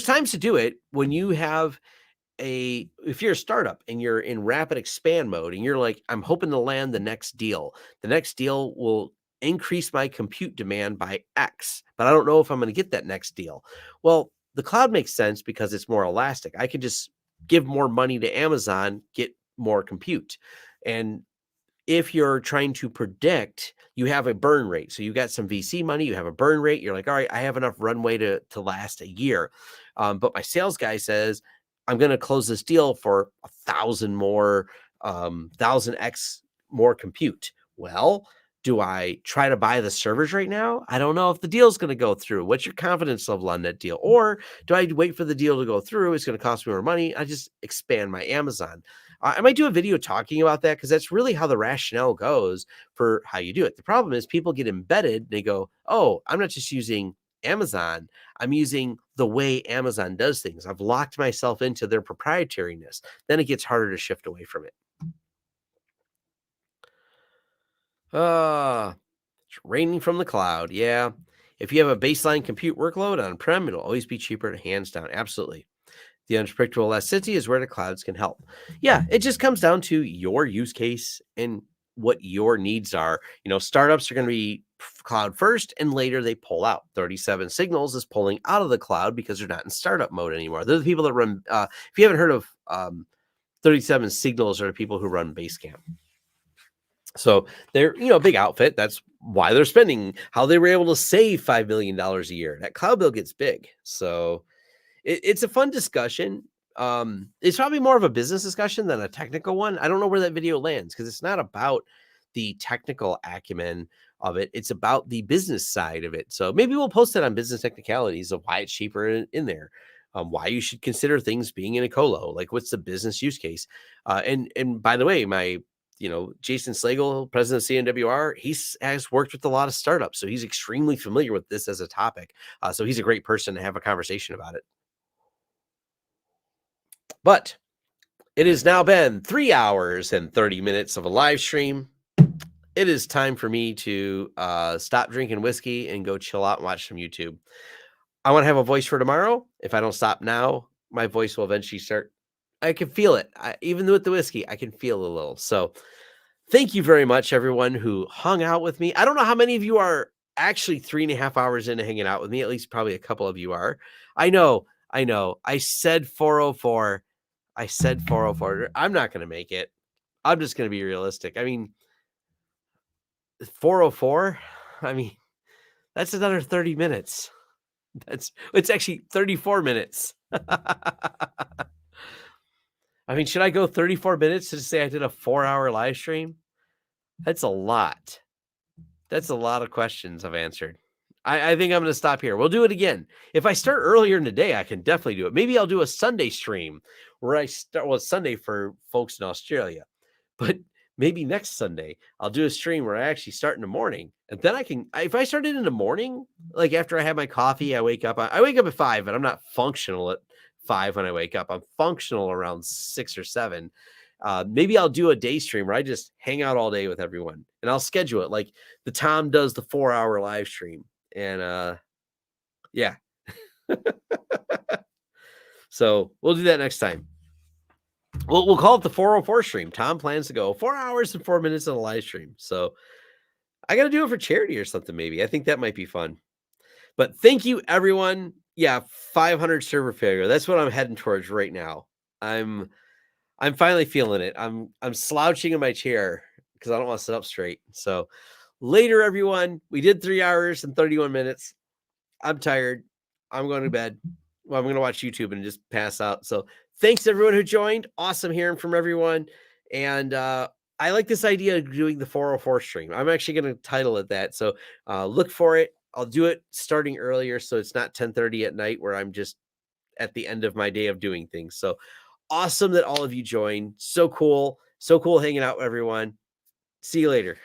times to do it when you have if you're a startup and you're in rapid expand mode and you're like, I'm hoping to land the next deal. The next deal will increase my compute demand by X, but I don't know if I'm going to get that next deal. Well, the cloud makes sense because it's more elastic. I can just give more money to Amazon, get more compute. And if you're trying to predict, you have a burn rate. So you got some VC money, you have a burn rate. You're like, all right, I have enough runway to last a year. But my sales guy says, I'm going to close this deal for 1,000 more, 1,000x more compute. Well, do I try to buy the servers right now? I don't know if the deal is going to go through. What's your confidence level on that deal? Or do I wait for the deal to go through? It's going to cost me more money. I just expand my Amazon. I might do a video talking about that because that's really how the rationale goes for how you do it. The problem is people get embedded. They go, oh, I'm not just using Amazon. I'm using the way Amazon does things. I've locked myself into their proprietariness. Then it gets harder to shift away from it. It's raining from the cloud. Yeah. If you have a baseline compute workload on-prem, it'll always be cheaper, hands down. Absolutely. The unpredictable elasticity is where the clouds can help. Yeah, it just comes down to your use case and what your needs are. Startups are going to be cloud first and later they pull out. 37 Signals is pulling out of the cloud because they're not in startup mode anymore. They're the people that run, if you haven't heard of 37 Signals, are the people who run Basecamp. So they're, a big outfit. That's why they're spending, how they were able to save $5 million a year. That cloud bill gets big. So it's a fun discussion. It's probably more of a business discussion than a technical one. I don't know where that video lands because it's not about the technical acumen of it. It's about the business side of it. So maybe we'll post it on Business Technicalities of why it's cheaper in there, why you should consider things being in a colo, like what's the business use case. And by the way, my Jason Slagle, president of CNWR, has worked with a lot of startups, so he's extremely familiar with this as a topic. So he's a great person to have a conversation about it. But it has now been 3 hours and 30 minutes of a live stream. It is time for me to stop drinking whiskey and go chill out and watch some YouTube. I want to have a voice for tomorrow. If I don't stop now, my voice will eventually start. I can feel it. Even with the whiskey, I can feel a little. So thank you very much, everyone who hung out with me. I don't know how many of you are actually 3.5 hours into hanging out with me. At least probably a couple of you are. I know. I said 404. I'm not going to make it. I'm just going to be realistic. I mean, 404. I mean, that's another 30 minutes. It's actually 34 minutes. I mean, should I go 34 minutes to say I did a 4-hour live stream? That's a lot. That's a lot of questions I've answered. I think I'm going to stop here. We'll do it again. If I start earlier in the day, I can definitely do it. Maybe I'll do a Sunday stream where I start. Well, it's Sunday for folks in Australia, but maybe next Sunday I'll do a stream where I actually start in the morning, and then I can. If I started in the morning, like after I have my coffee, I wake up. I wake up at 5, but I'm not functional at 5 when I wake up. I'm functional around 6 or 7. Maybe I'll do a day stream where I just hang out all day with everyone, and I'll schedule it like the Tom does the 4-hour live stream. And yeah. So we'll do that next time. We'll call it the 404 stream. Tom plans to go 4 hours and 4 minutes on a live stream. So I got to do it for charity or something. Maybe I think that might be fun. But thank you, everyone. Yeah, 500 server failure. That's what I'm heading towards right now. I'm finally feeling it. I'm slouching in my chair because I don't want to sit up straight. So later, everyone. We did 3 hours and 31 minutes. I'm tired. I'm going to bed. Well, I'm going to watch YouTube and just pass out. So thanks everyone who joined. Awesome hearing from everyone. And I like this idea of doing the 404 stream. I'm actually going to title it that. So look for it. I'll do it starting earlier, so it's not 10:30 at night where I'm just at the end of my day of doing things. So awesome that all of you joined. So cool. So cool hanging out with everyone. See you later.